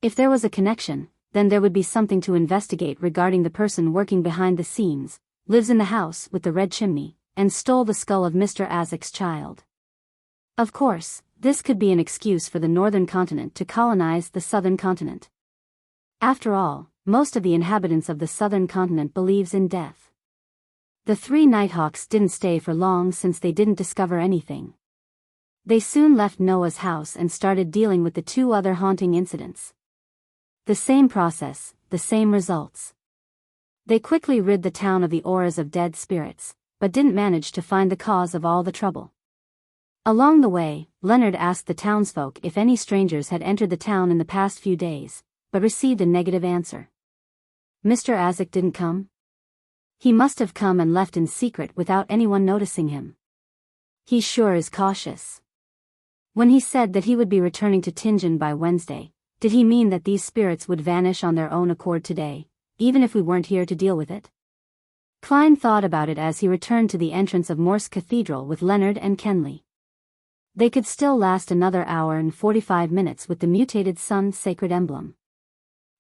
If there was a connection, then there would be something to investigate regarding the person working behind the scenes, lives in the house with the red chimney, and stole the skull of Mr. Azik's child. Of course, This could be an excuse for the northern continent to colonize the southern continent. After all, most of the inhabitants of the southern continent believes in death. The three Nighthawks didn't stay for long since they didn't discover anything. They soon left Noah's house and started dealing with the two other haunting incidents. The same process, the same results. They quickly rid the town of the auras of dead spirits, but didn't manage to find the cause of all the trouble. Along the way, Leonard asked the townsfolk if any strangers had entered the town in the past few days, but received a negative answer. Mr. Azek didn't come? He must have come and left in secret without anyone noticing him. He sure is cautious. When he said that he would be returning to Tingen by Wednesday, did he mean that these spirits would vanish on their own accord today, even if we weren't here to deal with it? Klein thought about it as he returned to the entrance of Morse Cathedral with Leonard and Kenley. They could still last another hour and 45 minutes with the mutated sun sacred emblem.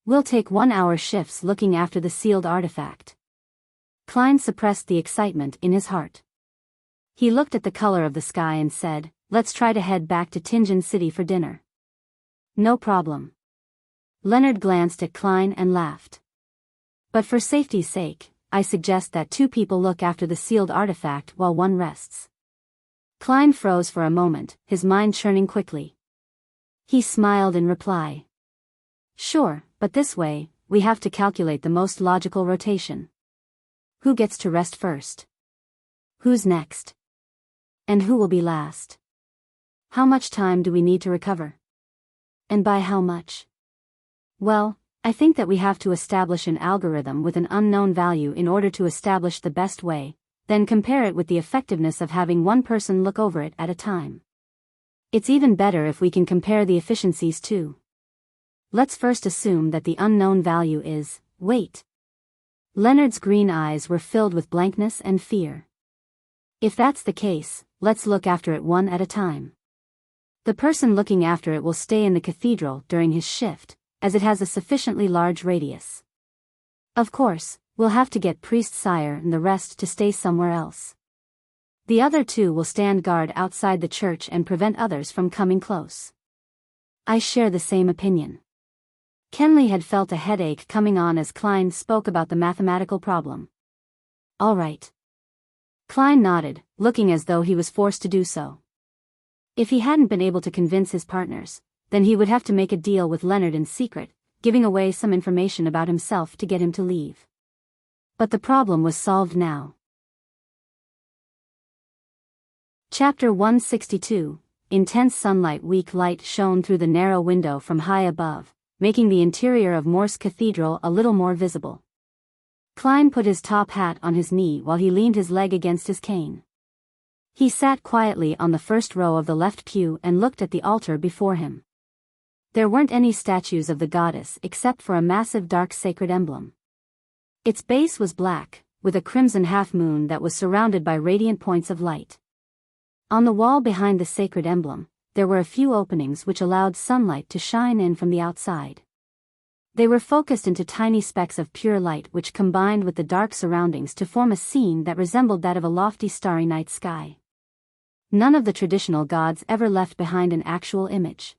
We'll take 1-hour shifts looking after the sealed artifact. Klein suppressed the excitement in his heart. He looked at the color of the sky and said, "Let's try to head back to Tingen City for dinner." "No problem." Leonard glanced at Klein and laughed. "But for safety's sake, I suggest that 2 people look after the sealed artifact while one rests." Klein froze for a moment, his mind churning quickly. He smiled in reply. "Sure, but this way, we have to calculate the most logical rotation. Who gets to rest first? Who's next? And who will be last? How much time do we need to recover? And by how much? Well, I think that we have to establish an algorithm with an unknown value in order to establish the best way, then compare it with the effectiveness of having one person look over it at a time. It's even better if we can compare the efficiencies too. Let's first assume that the unknown value is weight." Leonard's green eyes were filled with blankness and fear. "If that's the case, let's look after it one at a time. The person looking after it will stay in the cathedral during his shift, as it has a sufficiently large radius. Of course, we'll have to get Priest Sire and the rest to stay somewhere else. The other 2 will stand guard outside the church and prevent others from coming close." "I share the same opinion." Kenley had felt a headache coming on as Klein spoke about the mathematical problem. "All right." Klein nodded, looking as though he was forced to do so. If he hadn't been able to convince his partners, then he would have to make a deal with Leonard in secret, giving away some information about himself to get him to leave. But the problem was solved now. Chapter 162. Intense sunlight. Weak light shone through the narrow window from high above, making the interior of Morse Cathedral a little more visible. Klein put his top hat on his knee while he leaned his leg against his cane. He sat quietly on the first row of the left pew and looked at the altar before him. There weren't any statues of the goddess except for a massive dark sacred emblem. Its base was black, with a crimson half-moon that was surrounded by radiant points of light. On the wall behind the sacred emblem, there were a few openings which allowed sunlight to shine in from the outside. They were focused into tiny specks of pure light which combined with the dark surroundings to form a scene that resembled that of a lofty starry night sky. None of the traditional gods ever left behind an actual image.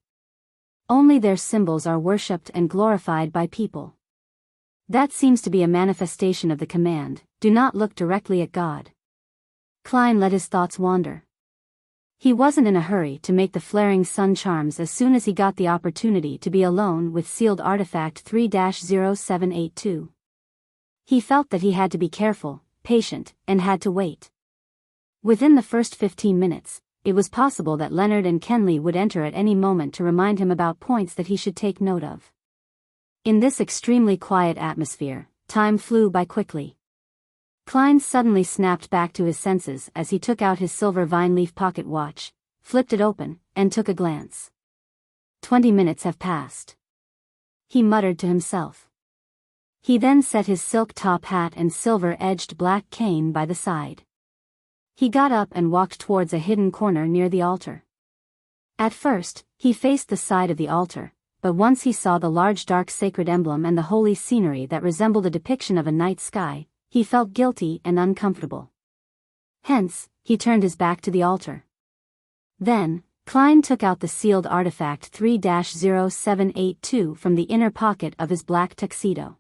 Only their symbols are worshipped and glorified by people. That seems to be a manifestation of the command, "Do not look directly at God." Klein let his thoughts wander. He wasn't in a hurry to make the flaring sun charms as soon as he got the opportunity to be alone with sealed artifact 3-0782. He felt that he had to be careful, patient, and had to wait. Within the first 15 minutes, it was possible that Leonard and Kenley would enter at any moment to remind him about points that he should take note of. In this extremely quiet atmosphere, time flew by quickly. Klein suddenly snapped back to his senses as he took out his silver vine-leaf pocket watch, flipped it open, and took a glance. 20 minutes have passed. He muttered to himself. He then set his silk top hat and silver-edged black cane by the side. He got up and walked towards a hidden corner near the altar. At first, he faced the side of the altar, but once he saw the large dark sacred emblem and the holy scenery that resembled a depiction of a night sky, he felt guilty and uncomfortable. Hence, he turned his back to the altar. Then, Klein took out the sealed artifact 3-0782 from the inner pocket of his black tuxedo.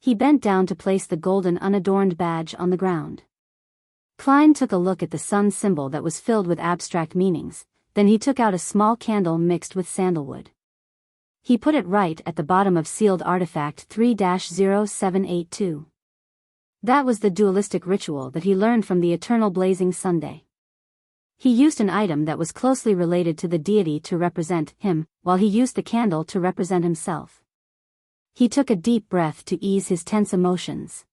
He bent down to place the golden unadorned badge on the ground. Klein took a look at the sun symbol that was filled with abstract meanings, then he took out a small candle mixed with sandalwood. He put it right at the bottom of sealed artifact 3-0782. That was the dualistic ritual that he learned from the Eternal Blazing Sunday. He used an item that was closely related to the deity to represent him, while he used the candle to represent himself. He took a deep breath to ease his tense emotions.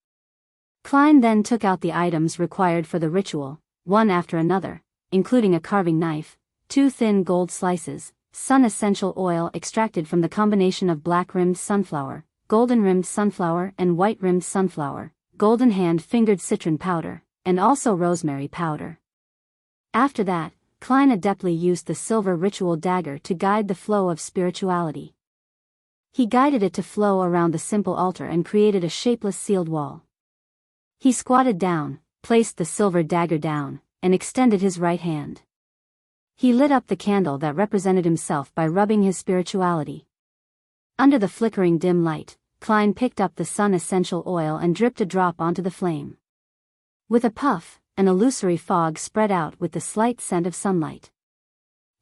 Klein then took out the items required for the ritual, one after another, including a carving knife, 2 thin gold slices, sun essential oil extracted from the combination of black-rimmed sunflower, golden-rimmed sunflower and white-rimmed sunflower, golden hand-fingered citron powder, and also rosemary powder. After that, Klein adeptly used the silver ritual dagger to guide the flow of spirituality. He guided it to flow around the simple altar and created a shapeless sealed wall. He squatted down, placed the silver dagger down, and extended his right hand. He lit up the candle that represented himself by rubbing his spirituality. Under the flickering dim light, Klein picked up the sun essential oil and dripped a drop onto the flame. With a puff, an illusory fog spread out with the slight scent of sunlight.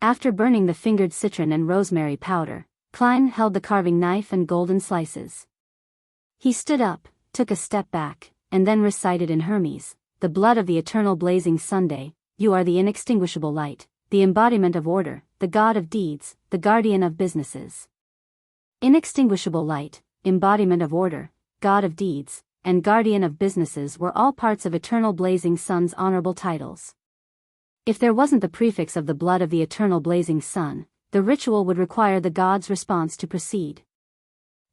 After burning the fingered citron and rosemary powder, Klein held the carving knife and golden slices. He stood up, took a step back, and then recited in Hermes, "The blood of the eternal blazing Sunday, you are the inextinguishable light, the embodiment of order, the god of deeds, the guardian of businesses." Inextinguishable light, embodiment of order, god of deeds, and guardian of businesses were all parts of Eternal Blazing Sun's honorable titles. If there wasn't the prefix of the blood of the Eternal Blazing Sun, the ritual would require the god's response to proceed.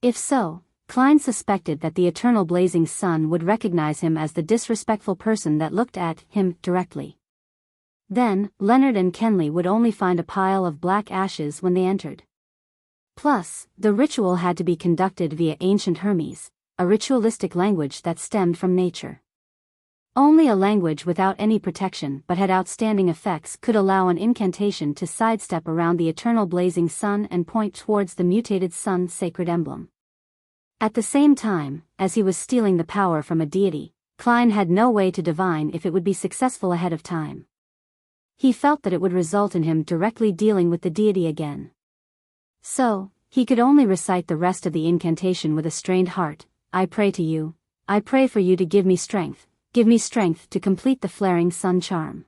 If so, Klein suspected that the Eternal Blazing Sun would recognize him as the disrespectful person that looked at him directly. Then, Leonard and Kenley would only find a pile of black ashes when they entered. Plus, the ritual had to be conducted via ancient Hermes, a ritualistic language that stemmed from nature. Only a language without any protection but had outstanding effects could allow an incantation to sidestep around the eternal blazing sun and point towards the mutated sun's sacred emblem. At the same time, as he was stealing the power from a deity, Klein had no way to divine if it would be successful ahead of time. He felt that it would result in him directly dealing with the deity again. So, he could only recite the rest of the incantation with a strained heart. "I pray to you, I pray for you to give me strength to complete the flaring sun charm.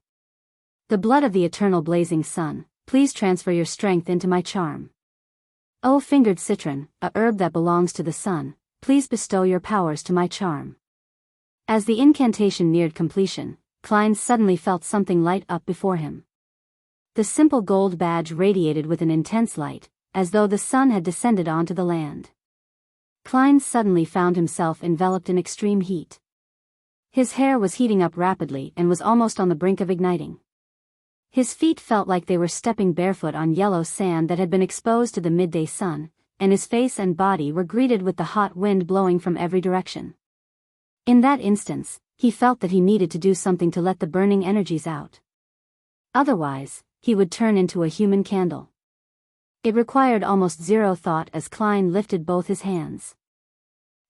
The blood of the eternal blazing sun, please transfer your strength into my charm. O fingered citron, a herb that belongs to the sun, please bestow your powers to my charm." As the incantation neared completion, Klein suddenly felt something light up before him. The simple gold badge radiated with an intense light, as though the sun had descended onto the land. Klein suddenly found himself enveloped in extreme heat. His hair was heating up rapidly and was almost on the brink of igniting. His feet felt like they were stepping barefoot on yellow sand that had been exposed to the midday sun, and his face and body were greeted with the hot wind blowing from every direction. In that instance, he felt that he needed to do something to let the burning energies out. Otherwise, he would turn into a human candle. It required almost zero thought as Klein lifted both his hands.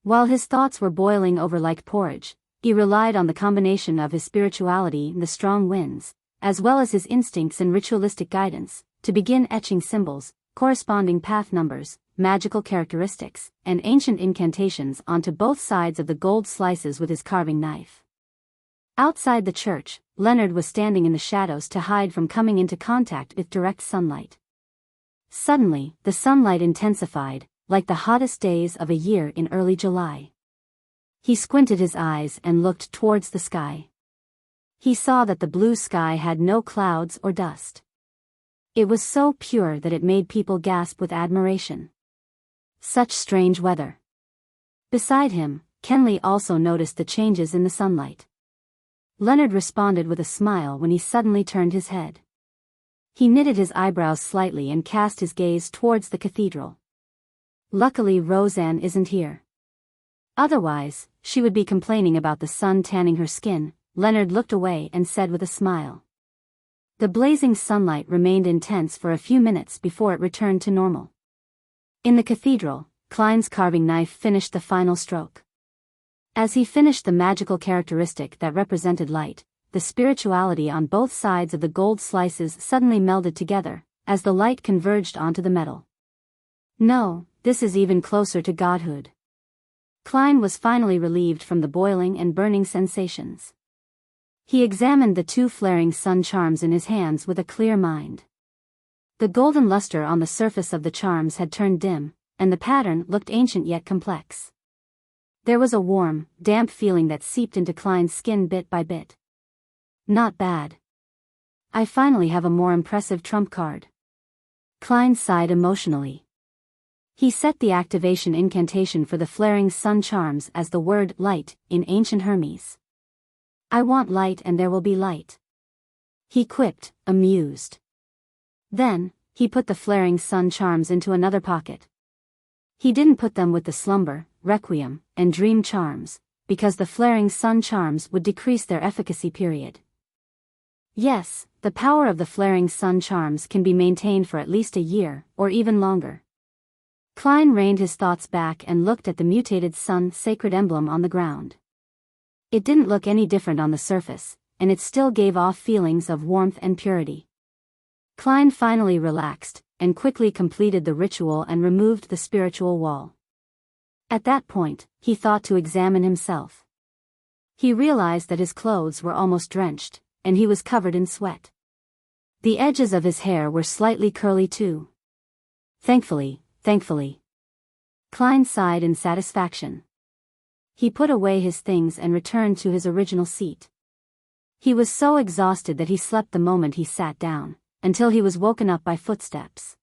While his thoughts were boiling over like porridge, he relied on the combination of his spirituality and the strong winds, as well as his instincts and ritualistic guidance, to begin etching symbols, corresponding path numbers, magical characteristics, and ancient incantations onto both sides of the gold slices with his carving knife. Outside the church, Leonard was standing in the shadows to hide from coming into contact with direct sunlight. Suddenly, the sunlight intensified, like the hottest days of a year in early July. He squinted his eyes and looked towards the sky. He saw that the blue sky had no clouds or dust. It was so pure that it made people gasp with admiration. Such strange weather. Beside him, Kenley also noticed the changes in the sunlight. Leonard responded with a smile when he suddenly turned his head. He knitted his eyebrows slightly and cast his gaze towards the cathedral. Luckily Roseanne isn't here. Otherwise, she would be complaining about the sun tanning her skin. Leonard looked away and said with a smile. The blazing sunlight remained intense for a few minutes before it returned to normal. In the cathedral, Klein's carving knife finished the final stroke. As he finished the magical characteristic that represented light, the spirituality on both sides of the gold slices suddenly melded together, as the light converged onto the metal. No, this is even closer to godhood. Klein was finally relieved from the boiling and burning sensations. He examined the two flaring sun charms in his hands with a clear mind. The golden luster on the surface of the charms had turned dim, and the pattern looked ancient yet complex. There was a warm, damp feeling that seeped into Klein's skin bit by bit. Not bad. I finally have a more impressive trump card. Klein sighed emotionally. He set the activation incantation for the flaring sun charms as the word light in ancient Hermes. I want light and there will be light. He quipped, amused. Then, he put the flaring sun charms into another pocket. He didn't put them with the slumber, requiem, and dream charms, because the flaring sun charms would decrease their efficacy period. Yes, the power of the flaring sun charms can be maintained for at least a year, or even longer. Klein reined his thoughts back and looked at the mutated sun sacred emblem on the ground. It didn't look any different on the surface, and it still gave off feelings of warmth and purity. Klein finally relaxed, and quickly completed the ritual and removed the spiritual wall. At that point, he thought to examine himself. He realized that his clothes were almost drenched, and he was covered in sweat. The edges of his hair were slightly curly too. Thankfully. Klein sighed in satisfaction. He put away his things and returned to his original seat. He was so exhausted that he slept the moment he sat down, until he was woken up by footsteps.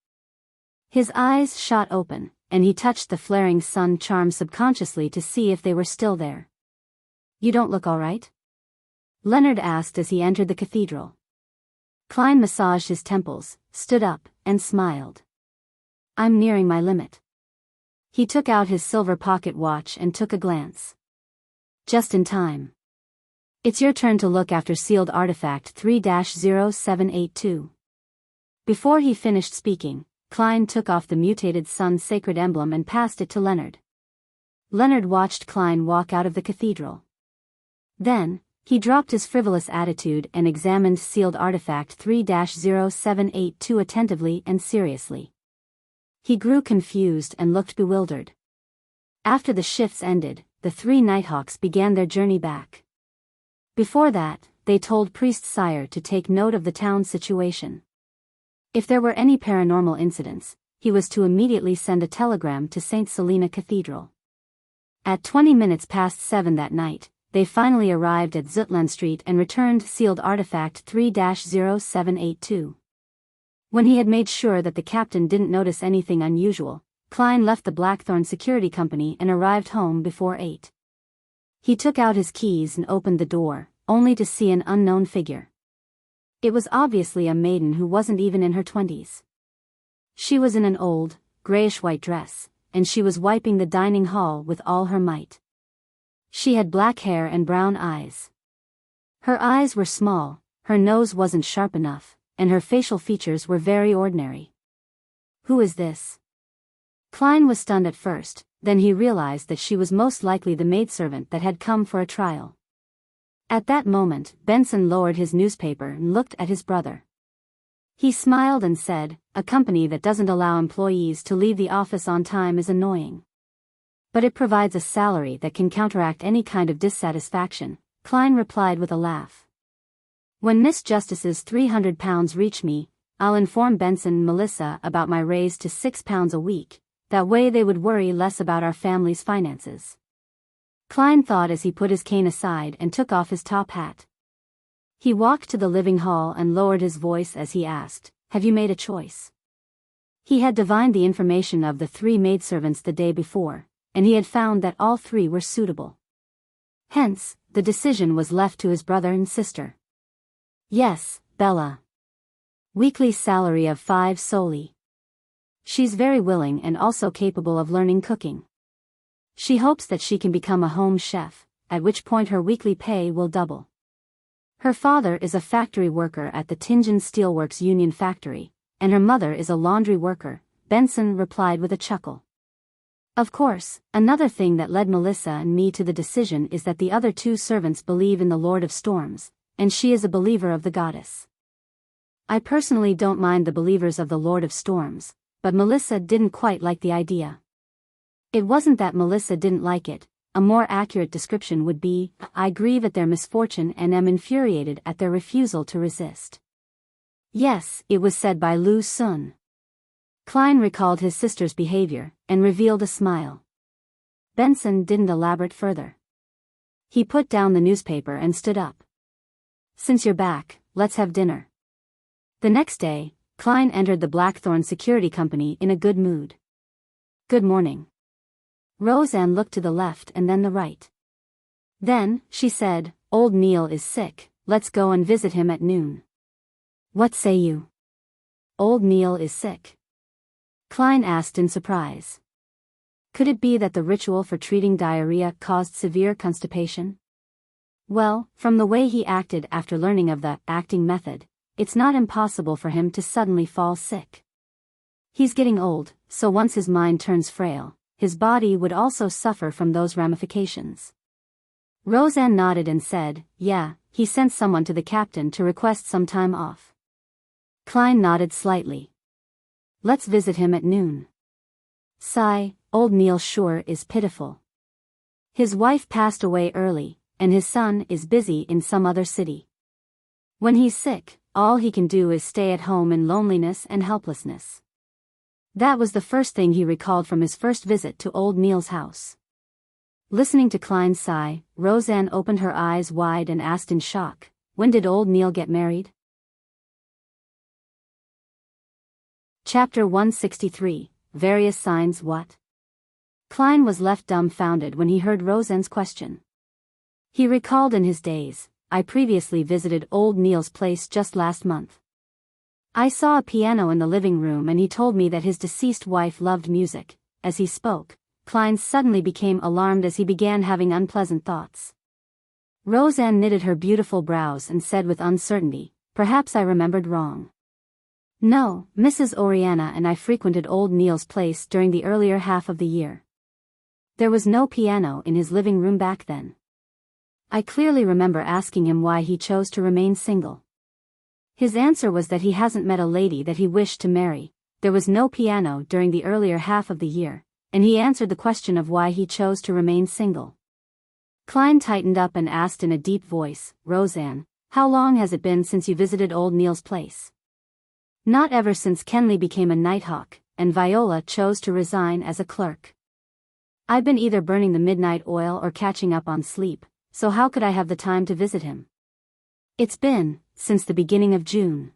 His eyes shot open, and he touched the flaring sun charm subconsciously to see if they were still there. You don't look all right? Leonard asked as he entered the cathedral. Klein massaged his temples, stood up, and smiled. I'm nearing my limit. He took out his silver pocket watch and took a glance. Just in time. It's your turn to look after sealed artifact 3-0782. Before he finished speaking, Klein took off the mutated sun sacred emblem and passed it to Leonard. Leonard watched Klein walk out of the cathedral. Then, he dropped his frivolous attitude and examined sealed artifact 3-0782 attentively and seriously. He grew confused and looked bewildered. After the shifts ended, the three Nighthawks began their journey back. Before that, they told Priest Sire to take note of the town's situation. If there were any paranormal incidents, he was to immediately send a telegram to St. Selena Cathedral. At 7:20 that night, they finally arrived at Zutland Street and returned sealed artifact 3-0782. When he had made sure that the captain didn't notice anything unusual, Klein left the Blackthorn Security Company and arrived home before 8. He took out his keys and opened the door, only to see an unknown figure. It was obviously a maiden who wasn't even in her 20s. She was in an old, grayish-white dress, and she was wiping the dining hall with all her might. She had black hair and brown eyes. Her eyes were small, her nose wasn't sharp enough, and her facial features were very ordinary. Who is this? Klein was stunned at first, then he realized that she was most likely the maidservant that had come for a trial. At that moment, Benson lowered his newspaper and looked at his brother. He smiled and said, "A company that doesn't allow employees to leave the office on time is annoying. But it provides a salary that can counteract any kind of dissatisfaction," Klein replied with a laugh. "When Miss Justice's £300 reach me, I'll inform Benson and Melissa about my raise to £6 a week, that way they would worry less about our family's finances." Klein thought as he put his cane aside and took off his top hat. He walked to the living hall and lowered his voice as he asked, "Have you made a choice?" He had divined the information of the three maidservants the day before, and he had found that all three were suitable. Hence, the decision was left to his brother and sister. "Yes, Bella. Weekly salary of 5 soldi. She's very willing and also capable of learning cooking. She hopes that she can become a home chef, at which point her weekly pay will double. Her father is a factory worker at the Tianjin Steelworks Union factory, and her mother is a laundry worker, Benson replied with a chuckle. Of course, another thing that led Melissa and me to the decision is that the other two servants believe in the Lord of Storms, and she is a believer of the goddess. I personally don't mind the believers of the Lord of Storms, but Melissa didn't quite like the idea. It wasn't that Melissa didn't like it, a more accurate description would be, I grieve at their misfortune and am infuriated at their refusal to resist. Yes, it was said by Lu Sun. Klein recalled his sister's behavior, and revealed a smile. Benson didn't elaborate further. He put down the newspaper and stood up. Since you're back, let's have dinner. The next day, Klein entered the Blackthorn Security Company in a good mood. Good morning. Roseanne looked to the left and then the right. Then, she said, Old Neil is sick, let's go and visit him at noon. What say you? Old Neil is sick? Klein asked in surprise. Could it be that the ritual for treating diarrhea caused severe constipation? Well, from the way he acted after learning of the acting method, it's not impossible for him to suddenly fall sick. He's getting old, so once his mind turns frail, his body would also suffer from those ramifications. Roseanne nodded and said, yeah, he sent someone to the captain to request some time off. Klein nodded slightly. Let's visit him at noon. Sigh, Old Neil sure is pitiful. His wife passed away early, and his son is busy in some other city. When he's sick, all he can do is stay at home in loneliness and helplessness. That was the first thing he recalled from his first visit to Old Neil's house. Listening to Klein's sigh, Roseanne opened her eyes wide and asked in shock, when did Old Neil get married? Chapter 163, Various Signs What? Klein was left dumbfounded when he heard Roseanne's question. He recalled in his daze, I previously visited Old Neil's place just last month. I saw a piano in the living room and he told me that his deceased wife loved music. As he spoke, Klein suddenly became alarmed as he began having unpleasant thoughts. Roseanne knitted her beautiful brows and said with uncertainty, perhaps I remembered wrong. No, Mrs. Oriana and I frequented Old Neil's place during the earlier half of the year. There was no piano in his living room back then. I clearly remember asking him why he chose to remain single. His answer was that he hasn't met a lady that he wished to marry. There was no piano during the earlier half of the year, and he answered the question of why he chose to remain single. Klein tightened up and asked in a deep voice, Roseanne, how long has it been since you visited Old Neil's place? Not ever since Kenley became a Nighthawk, and Viola chose to resign as a clerk. I've been either burning the midnight oil or catching up on sleep, so how could I have the time to visit him? It's been, since the beginning of June.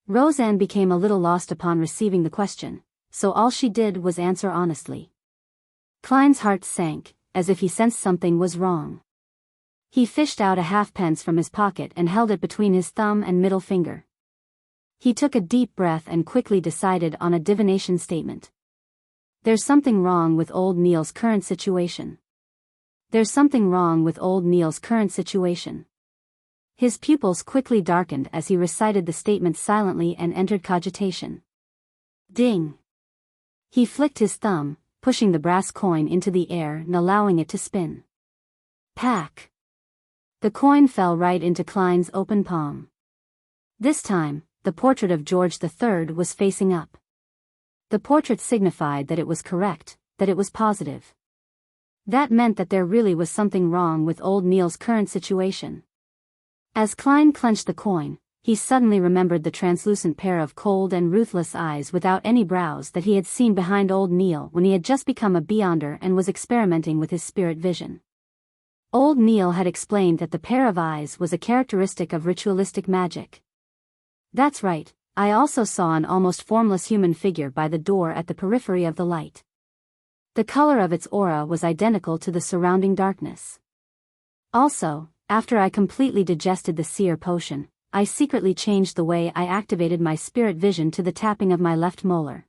Roseanne became a little lost upon receiving the question, so all she did was answer honestly. Klein's heart sank, as if he sensed something was wrong. He fished out a halfpence from his pocket and held it between his thumb and middle finger. He took a deep breath and quickly decided on a divination statement. There's something wrong with Old Neil's current situation. There's something wrong with Old Neil's current situation. His pupils quickly darkened as he recited the statement silently and entered cogitation. Ding! He flicked his thumb, pushing the brass coin into the air and allowing it to spin. Pack! The coin fell right into Klein's open palm. This time, the portrait of George III was facing up. The portrait signified that it was correct, that it was positive. That meant that there really was something wrong with Old Neil's current situation. As Klein clenched the coin, he suddenly remembered the translucent pair of cold and ruthless eyes without any brows that he had seen behind Old Neil when he had just become a Beyonder and was experimenting with his spirit vision. Old Neil had explained that the pair of eyes was a characteristic of ritualistic magic. That's right, I also saw an almost formless human figure by the door at the periphery of the light. The color of its aura was identical to the surrounding darkness. Also, after I completely digested the seer potion, I secretly changed the way I activated my spirit vision to the tapping of my left molar.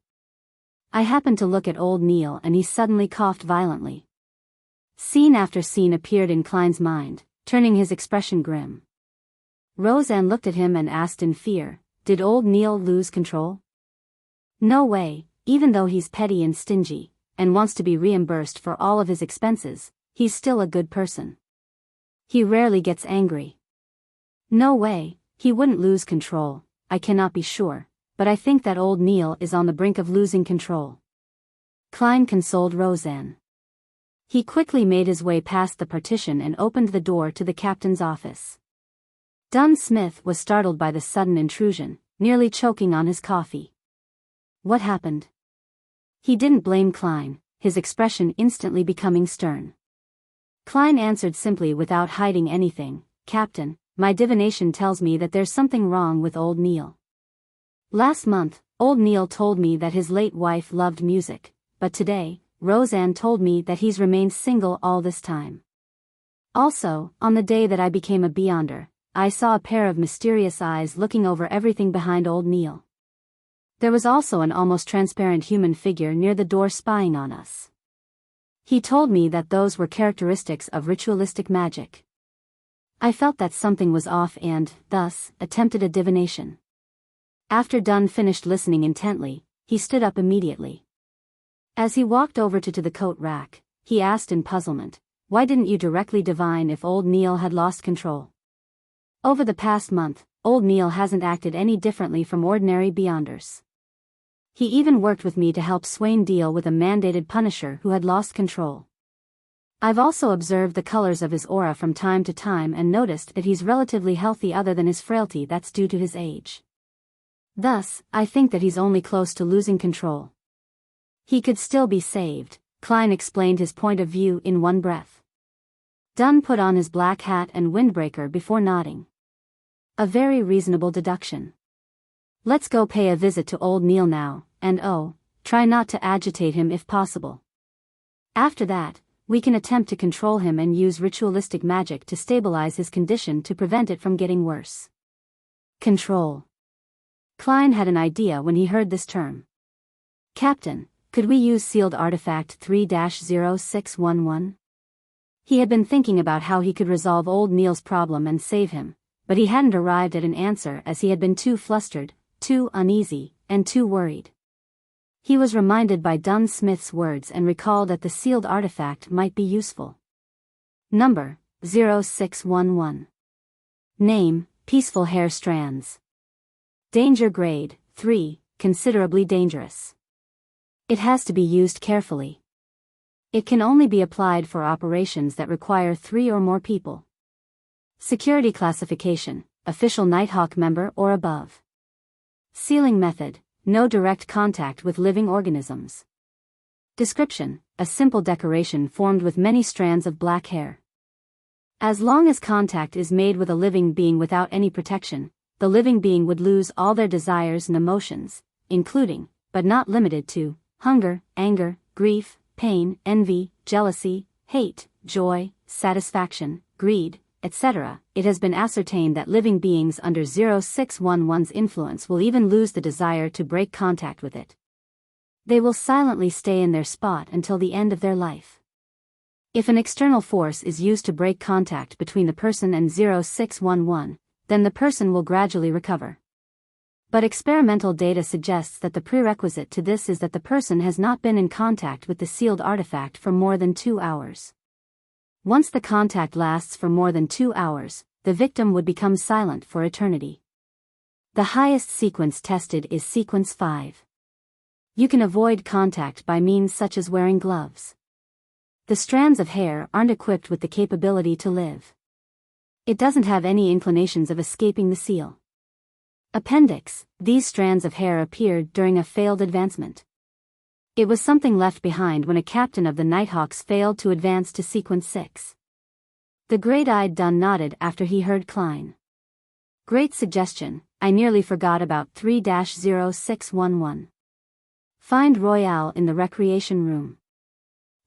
I happened to look at Old Neil and he suddenly coughed violently. Scene after scene appeared in Klein's mind, turning his expression grim. Roseanne looked at him and asked in fear, "Did old Neil lose control?" "No way, even though he's petty and stingy, and wants to be reimbursed for all of his expenses, he's still a good person. He rarely gets angry." "No way, he wouldn't lose control, I cannot be sure, but I think that old Neil is on the brink of losing control." Klein consoled Roseanne. He quickly made his way past the partition and opened the door to the captain's office. Dunn Smith was startled by the sudden intrusion, nearly choking on his coffee. What happened? He didn't blame Klein, his expression instantly becoming stern. Klein answered simply without hiding anything, "Captain, my divination tells me that there's something wrong with old Neil. Last month, old Neil told me that his late wife loved music, but today, Roseanne told me that he's remained single all this time. Also, on the day that I became a Beyonder, I saw a pair of mysterious eyes looking over everything behind old Neil. There was also an almost transparent human figure near the door spying on us. He told me that those were characteristics of ritualistic magic. I felt that something was off and, thus, attempted a divination." After Dunn finished listening intently, he stood up immediately. As he walked over to the coat rack, he asked in puzzlement, "Why didn't you directly divine if old Neil had lost control? Over the past month, old Neil hasn't acted any differently from ordinary Beyonders. He even worked with me to help Swain deal with a mandated Punisher who had lost control. I've also observed the colors of his aura from time to time and noticed that he's relatively healthy other than his frailty that's due to his age. Thus, I think that he's only close to losing control. He could still be saved." Klein explained his point of view in one breath. Dunn put on his black hat and windbreaker before nodding. "A very reasonable deduction. Let's go pay a visit to old Neil now, and try not to agitate him if possible. After that, we can attempt to control him and use ritualistic magic to stabilize his condition to prevent it from getting worse." Control. Klein had an idea when he heard this term. "Captain, could we use sealed artifact 3-0611? He had been thinking about how he could resolve old Neil's problem and save him, but he hadn't arrived at an answer as he had been too flustered, too uneasy, and too worried. He was reminded by Dunn Smith's words and recalled that the sealed artifact might be useful. Number, 0611. Name, Peaceful Hair Strands. Danger grade, 3, considerably dangerous. It has to be used carefully. It can only be applied for operations that require 3 or more people. Security classification, official Nighthawk member or above. Sealing method, no direct contact with living organisms. Description, a simple decoration formed with many strands of black hair. As long as contact is made with a living being without any protection, the living being would lose all their desires and emotions, including, but not limited to, hunger, anger, grief, pain, envy, jealousy, hate, joy, satisfaction, greed, etc. It has been ascertained that living beings under 0611's influence will even lose the desire to break contact with it. They will silently stay in their spot until the end of their life. If an external force is used to break contact between the person and 0611, then the person will gradually recover. But experimental data suggests that the prerequisite to this is that the person has not been in contact with the sealed artifact for more than 2 hours. Once the contact lasts for more than 2 hours, the victim would become silent for eternity. The highest sequence tested is sequence 5. You can avoid contact by means such as wearing gloves. The strands of hair aren't equipped with the capability to live. It doesn't have any inclinations of escaping the seal. Appendix, these strands of hair appeared during a failed advancement. It was something left behind when a captain of the Nighthawks failed to advance to sequence 6. The great-eyed Dunn nodded after he heard Klein. Great suggestion, I nearly forgot about 3-0611. Find Royale in the recreation room.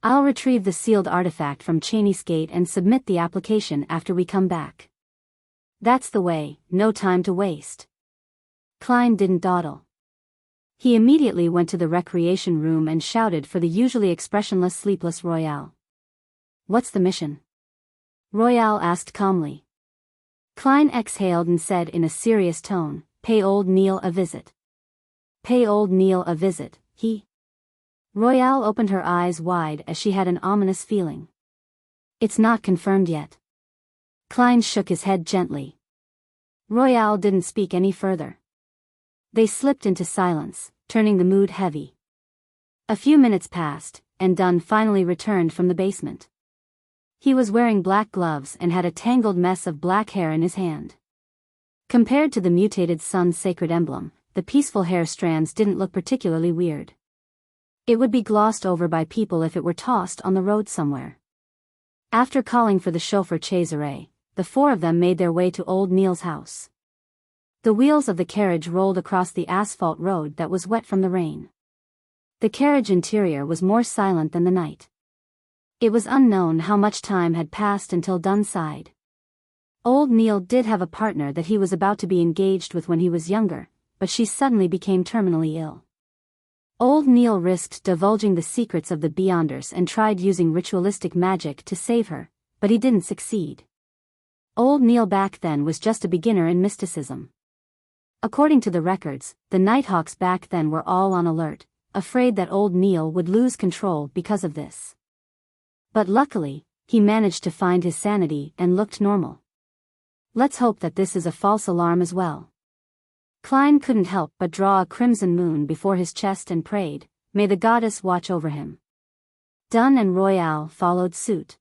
I'll retrieve the sealed artifact from Cheney's Gate and submit the application after we come back. That's the way, no time to waste. Klein didn't dawdle. He immediately went to the recreation room and shouted for the usually expressionless sleepless Royale. What's the mission? Royale asked calmly. Klein exhaled and said in a serious tone, "Pay old Neil a visit." "Pay old Neil a visit, he?" Royale opened her eyes wide as she had an ominous feeling. "It's not confirmed yet." Klein shook his head gently. Royale didn't speak any further. They slipped into silence, turning the mood heavy. A few minutes passed, and Dunn finally returned from the basement. He was wearing black gloves and had a tangled mess of black hair in his hand. Compared to the mutated sun's sacred emblem, the peaceful hair strands didn't look particularly weird. It would be glossed over by people if it were tossed on the road somewhere. After calling for the chauffeur Cesare, the four of them made their way to old Neil's house. The wheels of the carriage rolled across the asphalt road that was wet from the rain. The carriage interior was more silent than the night. It was unknown how much time had passed until Dunn sighed. Old Neil did have a partner that he was about to be engaged with when he was younger, but she suddenly became terminally ill. Old Neil risked divulging the secrets of the Beyonders and tried using ritualistic magic to save her, but he didn't succeed. Old Neil back then was just a beginner in mysticism. According to the records, the Nighthawks back then were all on alert, afraid that old Neil would lose control because of this. But luckily, he managed to find his sanity and looked normal. Let's hope that this is a false alarm as well. Klein couldn't help but draw a crimson moon before his chest and prayed, "May the goddess watch over him." Dunn and Royale followed suit.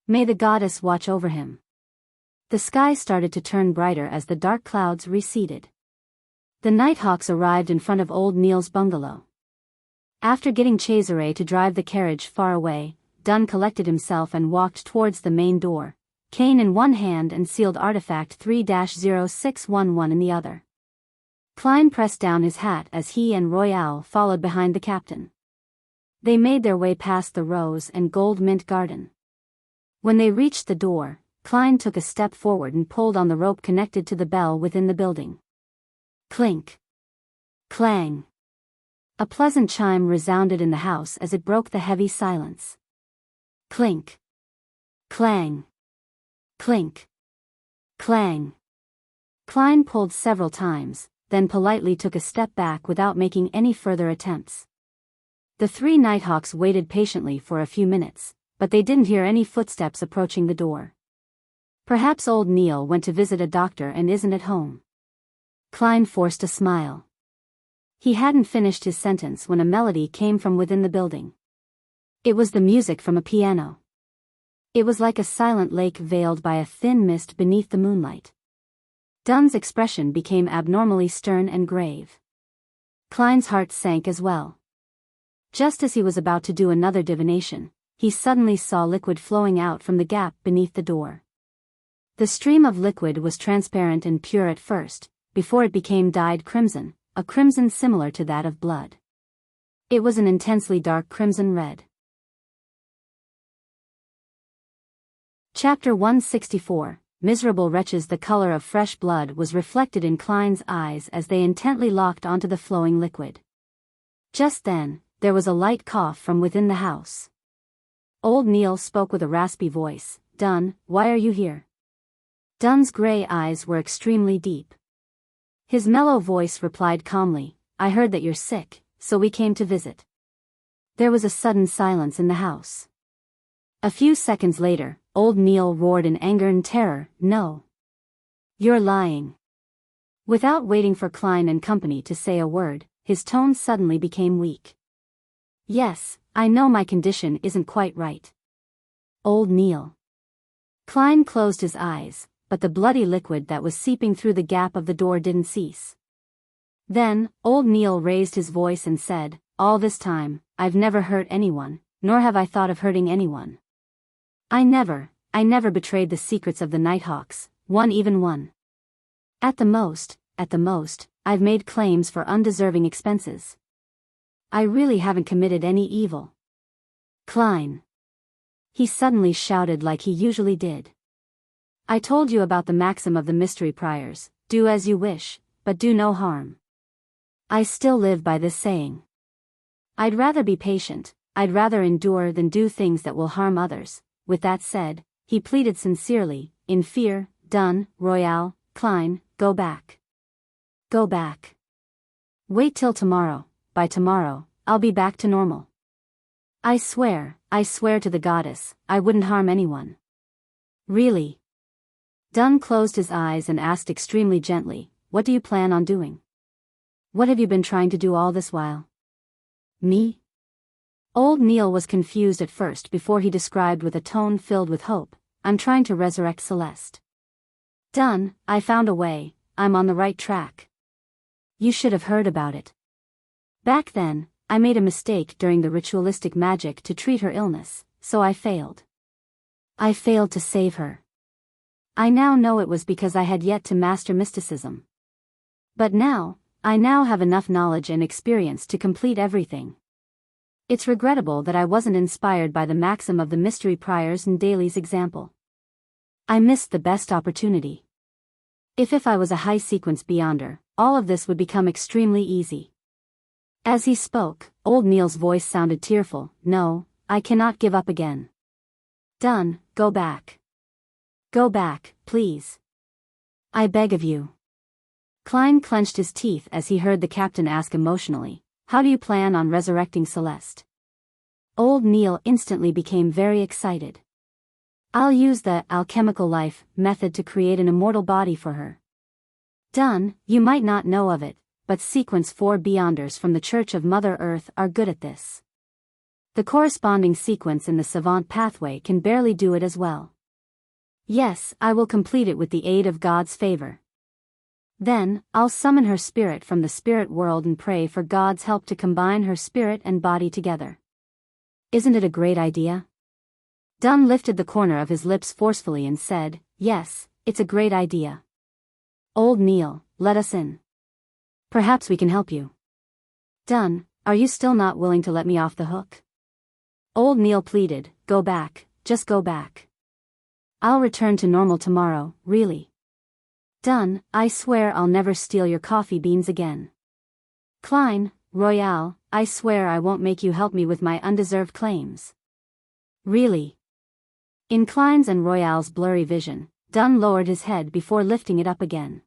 "May the goddess watch over him." The sky started to turn brighter as the dark clouds receded. The Nighthawks arrived in front of old Neil's bungalow. After getting Cesare to drive the carriage far away, Dunn collected himself and walked towards the main door, cane in one hand and sealed artifact 3-0611 in the other. Klein pressed down his hat as he and Royale followed behind the captain. They made their way past the rose and gold mint garden. When they reached the door, Klein took a step forward and pulled on the rope connected to the bell within the building. Clink. Clang. A pleasant chime resounded in the house as it broke the heavy silence. Clink. Clang. Clink. Clang. Klein pulled several times, then politely took a step back without making any further attempts. The three Nighthawks waited patiently for a few minutes, but they didn't hear any footsteps approaching the door. Perhaps old Neil went to visit a doctor and isn't at home. Klein forced a smile. He hadn't finished his sentence when a melody came from within the building. It was the music from a piano. It was like a silent lake veiled by a thin mist beneath the moonlight. Dunn's expression became abnormally stern and grave. Klein's heart sank as well. Just as he was about to do another divination, he suddenly saw liquid flowing out from the gap beneath the door. The stream of liquid was transparent and pure at first, before it became dyed crimson, a crimson similar to that of blood. It was an intensely dark crimson red. Chapter 164, Miserable Wretches. The color of fresh blood was reflected in Klein's eyes as they intently locked onto the flowing liquid. Just then, there was a light cough from within the house. Old Neil spoke with a raspy voice, "Dunn, why are you here?" Dunn's gray eyes were extremely deep. His mellow voice replied calmly, "I heard that you're sick, so we came to visit." There was a sudden silence in the house. A few seconds later, old Neil roared in anger and terror, "No. You're lying." Without waiting for Klein and company to say a word, his tone suddenly became weak. "Yes, I know my condition isn't quite right. Old Neil." Klein closed his eyes, but the bloody liquid that was seeping through the gap of the door didn't cease. Then, old Neil raised his voice and said, "All this time, I've never hurt anyone, nor have I thought of hurting anyone. I never betrayed the secrets of the Nighthawks, even one. At the most, I've made claims for undeserving expenses. I really haven't committed any evil." "Klein!" he suddenly shouted like he usually did. "I told you about the maxim of the mystery priors, do as you wish, but do no harm. I still live by this saying. I'd rather be patient, I'd rather endure than do things that will harm others." With that said, he pleaded sincerely, "In fear, Done, Royale, Klein, go back. Go back. Wait till tomorrow, by tomorrow, I'll be back to normal. I swear to the goddess, I wouldn't harm anyone. Really? Dunn closed his eyes and asked extremely gently, what do you plan on doing? What have you been trying to do all this while? Me? Old Neil was confused at first before he described with a tone filled with hope, I'm trying to resurrect Celeste. Dunn, I found a way, I'm on the right track. You should have heard about it. Back then, I made a mistake during the ritualistic magic to treat her illness, so I failed. I failed to save her. I now know it was because I had yet to master mysticism. But now, I have enough knowledge and experience to complete everything. It's regrettable that I wasn't inspired by the maxim of the mystery priors and Daly's example. I missed the best opportunity. If I was a high-sequence Beyonder, all of this would become extremely easy. As he spoke, old Neil's voice sounded tearful. No, I cannot give up again. Dunn, go back. Go back, please. I beg of you. Klein clenched his teeth as he heard the captain ask emotionally, how do you plan on resurrecting Celeste? Old Neil instantly became very excited. I'll use the alchemical life method to create an immortal body for her. Dunn, you might not know of it, but Sequence 4 Beyonders from the Church of Mother Earth are good at this. The corresponding sequence in the Savant pathway can barely do it as well. Yes, I will complete it with the aid of God's favor. Then, I'll summon her spirit from the spirit world and pray for God's help to combine her spirit and body together. Isn't it a great idea? Dunn lifted the corner of his lips forcefully and said, yes, it's a great idea. Old Neil, let us in. Perhaps we can help you. Dunn, are you still not willing to let me off the hook? Old Neil pleaded, go back, just go back. I'll return to normal tomorrow, really. Dunn, I swear I'll never steal your coffee beans again. Klein, Royale, I swear I won't make you help me with my undeserved claims. Really? In Klein's and Royale's blurry vision, Dunn lowered his head before lifting it up again.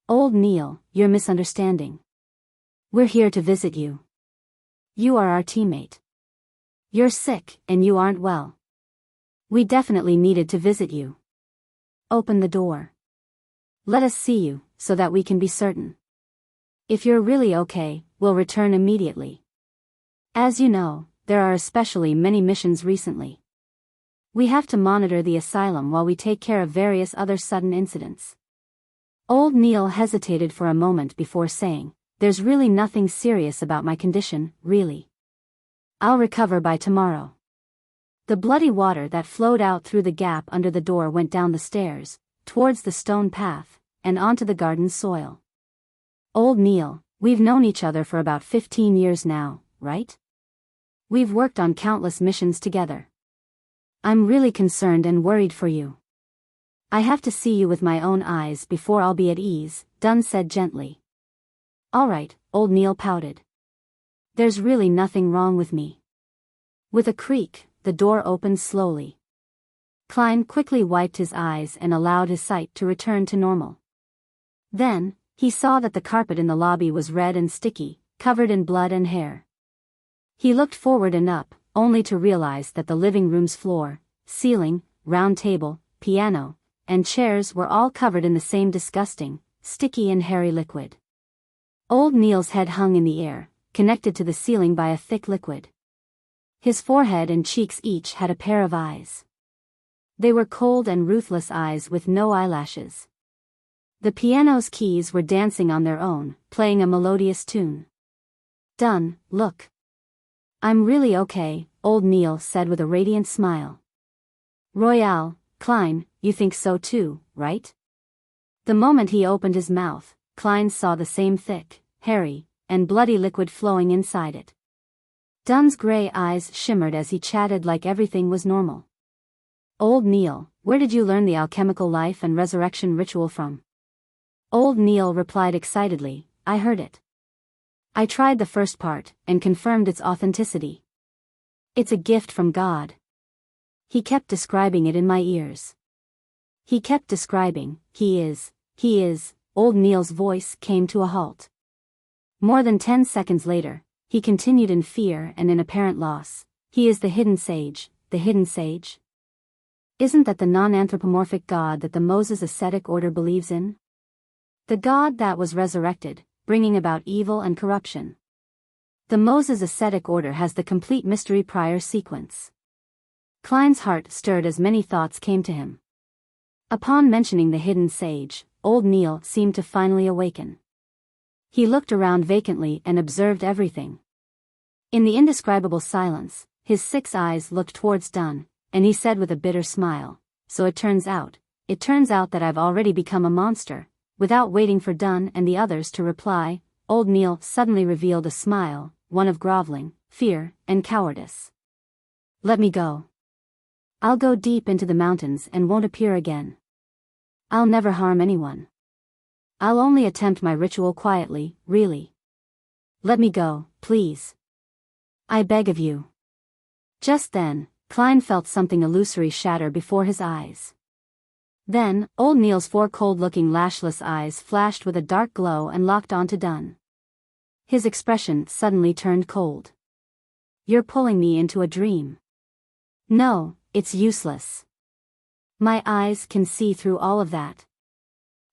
Old Neil, you're misunderstanding. We're here to visit you. You are our teammate. You're sick, and you aren't well. We definitely needed to visit you. Open the door. Let us see you, so that we can be certain. If you're really okay, we'll return immediately. As you know, there are especially many missions recently. We have to monitor the asylum while we take care of various other sudden incidents. Old Neil hesitated for a moment before saying, there's really nothing serious about my condition, really. I'll recover by tomorrow. The bloody water that flowed out through the gap under the door went down the stairs, towards the stone path, and onto the garden soil. Old Neil, we've known each other for about 15 years now, right? We've worked on countless missions together. I'm really concerned and worried for you. I have to see you with my own eyes before I'll be at ease, Dunn said gently. All right, Old Neil pouted. There's really nothing wrong with me. With a creak, the door opened slowly. Klein quickly wiped his eyes and allowed his sight to return to normal. Then, he saw that the carpet in the lobby was red and sticky, covered in blood and hair. He looked forward and up, only to realize that the living room's floor, ceiling, round table, piano, and chairs were all covered in the same disgusting, sticky and hairy liquid. Old Neil's head hung in the air, connected to the ceiling by a thick liquid. His forehead and cheeks each had a pair of eyes. They were cold and ruthless eyes with no eyelashes. The piano's keys were dancing on their own, playing a melodious tune. Dunn, look. I'm really okay, Old Neil said with a radiant smile. Royale, Klein, you think so too, right? The moment he opened his mouth, Klein saw the same thick, hairy, and bloody liquid flowing inside it. Dunn's gray eyes shimmered as he chatted like everything was normal. Old Neil, where did you learn the alchemical life and resurrection ritual from? Old Neil replied excitedly, I heard it. I tried the first part, and confirmed its authenticity. It's a gift from God. He kept describing it in my ears. He kept describing, he is, Old Neil's voice came to a halt. More than 10 seconds later, he continued in fear and in apparent loss. He is the hidden sage, the hidden sage? Isn't that the non-anthropomorphic god that the Moses ascetic order believes in? The god that was resurrected, bringing about evil and corruption. The Moses ascetic order has the complete mystery prior sequence. Klein's heart stirred as many thoughts came to him. Upon mentioning the hidden sage, Old Neil seemed to finally awaken. He looked around vacantly and observed everything. In the indescribable silence, his 6 eyes looked towards Dunn, and he said with a bitter smile, "So it turns out that I've already become a monster." Without waiting for Dunn and the others to reply, Old Neil suddenly revealed a smile, one of groveling, fear, and cowardice. "Let me go. I'll go deep into the mountains and won't appear again. I'll never harm anyone. I'll only attempt my ritual quietly, really. Let me go, please. I beg of you." Just then, Klein felt something illusory shatter before his eyes. Then, Old Neil's 4 cold-looking lashless eyes flashed with a dark glow and locked onto Dunn. His expression suddenly turned cold. "You're pulling me into a dream." "No, it's useless. My eyes can see through all of that."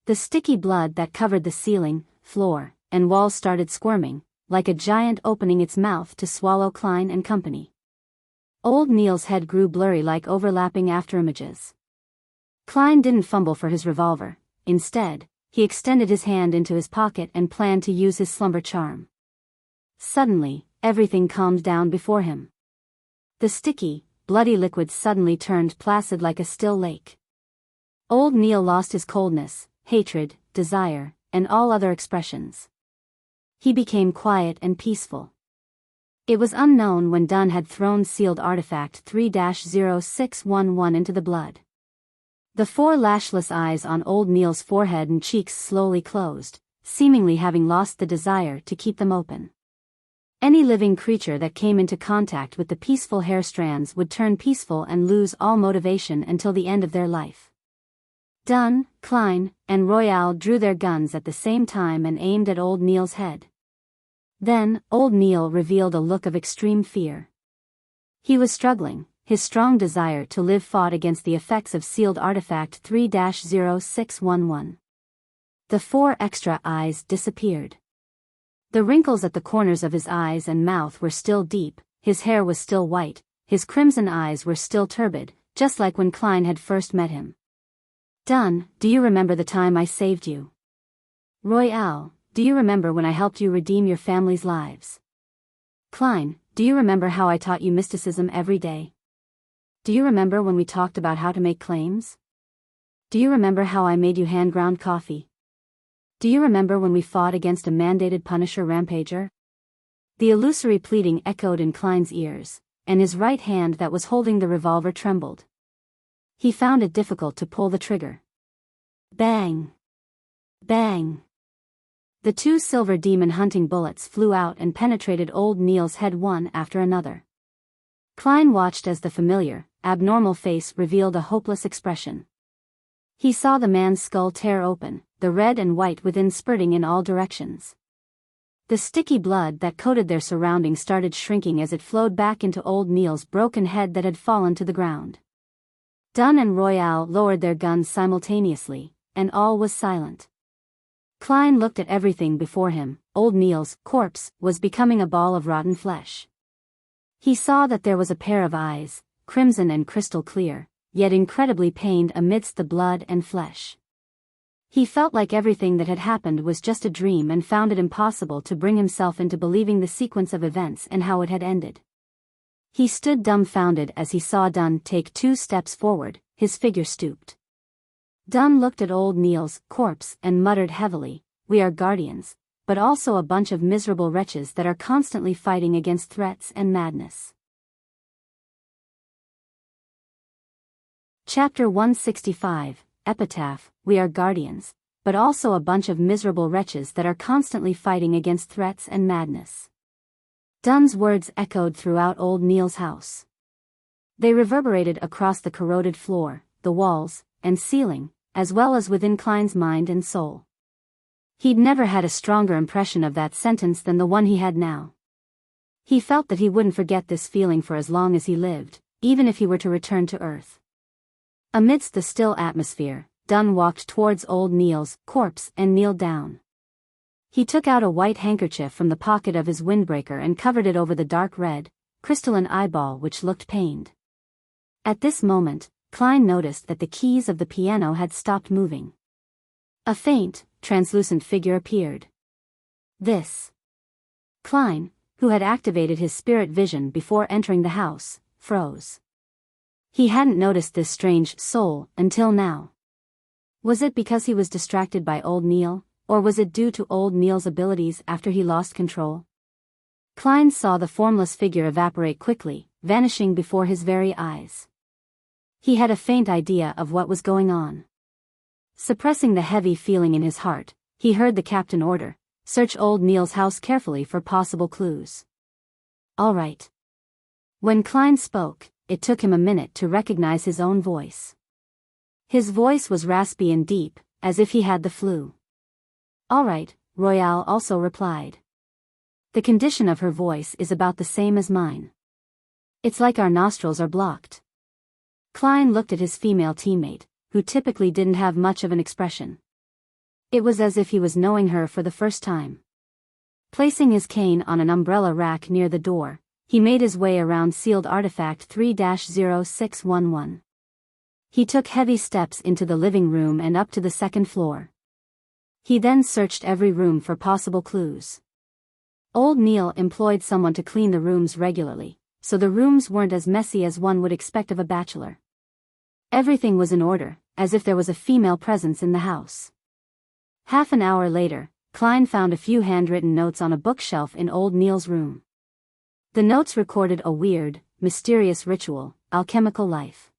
The sticky blood that covered the ceiling, floor, and walls started squirming, like a giant opening its mouth to swallow Klein and company. Old Neil's head grew blurry like overlapping afterimages. Klein didn't fumble for his revolver. Instead, he extended his hand into his pocket and planned to use his slumber charm. Suddenly, everything calmed down before him. The sticky, bloody liquid suddenly turned placid like a still lake. Old Neil lost his coldness, hatred, desire, and all other expressions. He became quiet and peaceful. It was unknown when Dunn had thrown sealed artifact 3-0611 into the blood. The 4 lashless eyes on Old Neil's forehead and cheeks slowly closed, seemingly having lost the desire to keep them open. Any living creature that came into contact with the peaceful hair strands would turn peaceful and lose all motivation until the end of their life. Dunn, Klein, and Royale drew their guns at the same time and aimed at Old Neil's head. Then, Old Neil revealed a look of extreme fear. He was struggling. His strong desire to live fought against the effects of sealed artifact 3-0611. The 4 extra eyes disappeared. The wrinkles at the corners of his eyes and mouth were still deep, his hair was still white, his crimson eyes were still turbid, just like when Klein had first met him. "Dunn, do you remember the time I saved you? Royale, do you remember when I helped you redeem your family's lives? Klein, do you remember how I taught you mysticism every day? Do you remember when we talked about how to make claims? Do you remember how I made you hand-ground coffee? Do you remember when we fought against a mandated Punisher rampager?" The illusory pleading echoed in Klein's ears, and his right hand that was holding the revolver trembled. He found it difficult to pull the trigger. Bang! Bang! The 2 silver demon hunting bullets flew out and penetrated Old Neil's head one after another. Klein watched as the familiar, abnormal face revealed a hopeless expression. He saw the man's skull tear open, the red and white within spurting in all directions. The sticky blood that coated their surroundings started shrinking as it flowed back into Old Neil's broken head that had fallen to the ground. Dunn and Royale lowered their guns simultaneously, and all was silent. Klein looked at everything before him. Old Neil's corpse was becoming a ball of rotten flesh. He saw that there was a pair of eyes, crimson and crystal clear, yet incredibly pained amidst the blood and flesh. He felt like everything that had happened was just a dream and found it impossible to bring himself into believing the sequence of events and how it had ended. He stood dumbfounded as he saw Dunn take 2 steps forward, his figure stooped. Dunn looked at Old Neil's corpse and muttered heavily, "We are guardians, but also a bunch of miserable wretches that are constantly fighting against threats and madness." Chapter 165, Epitaph, "We are guardians, but also a bunch of miserable wretches that are constantly fighting against threats and madness." Dunn's words echoed throughout Old Neil's house. They reverberated across the corroded floor, the walls, and ceiling, as well as within Klein's mind and soul. He'd never had a stronger impression of that sentence than the one he had now. He felt that he wouldn't forget this feeling for as long as he lived, even if he were to return to Earth. Amidst the still atmosphere, Dunn walked towards old Neil's corpse and kneeled down. He took out a white handkerchief from the pocket of his windbreaker and covered it over the dark red, crystalline eyeball which looked pained. At this moment, Klein noticed that the keys of the piano had stopped moving. A faint, translucent figure appeared. This. Klein, who had activated his spirit vision before entering the house, froze. He hadn't noticed this strange soul until now. Was it because he was distracted by old Neil, or was it due to old Neil's abilities after he lost control? Klein saw the formless figure evaporate quickly, vanishing before his very eyes. He had a faint idea of what was going on. Suppressing the heavy feeling in his heart, he heard the captain order, "Search old Neil's house carefully for possible clues." "All right." When Klein spoke, it took him a minute to recognize his own voice. His voice was raspy and deep, as if he had the flu. "All right," Royale also replied. The condition of her voice is about the same as mine. It's like our nostrils are blocked. Klein looked at his female teammate, who typically didn't have much of an expression. It was as if he was knowing her for the first time. Placing his cane on an umbrella rack near the door, he made his way around sealed artifact 3-0611. He took heavy steps into the living room and up to the second floor. He then searched every room for possible clues. Old Neil employed someone to clean the rooms regularly, so the rooms weren't as messy as one would expect of a bachelor. Everything was in order, as if there was a female presence in the house. Half an hour later, Klein found a few handwritten notes on a bookshelf in old Neil's room. The notes recorded a weird, mysterious ritual, alchemical life.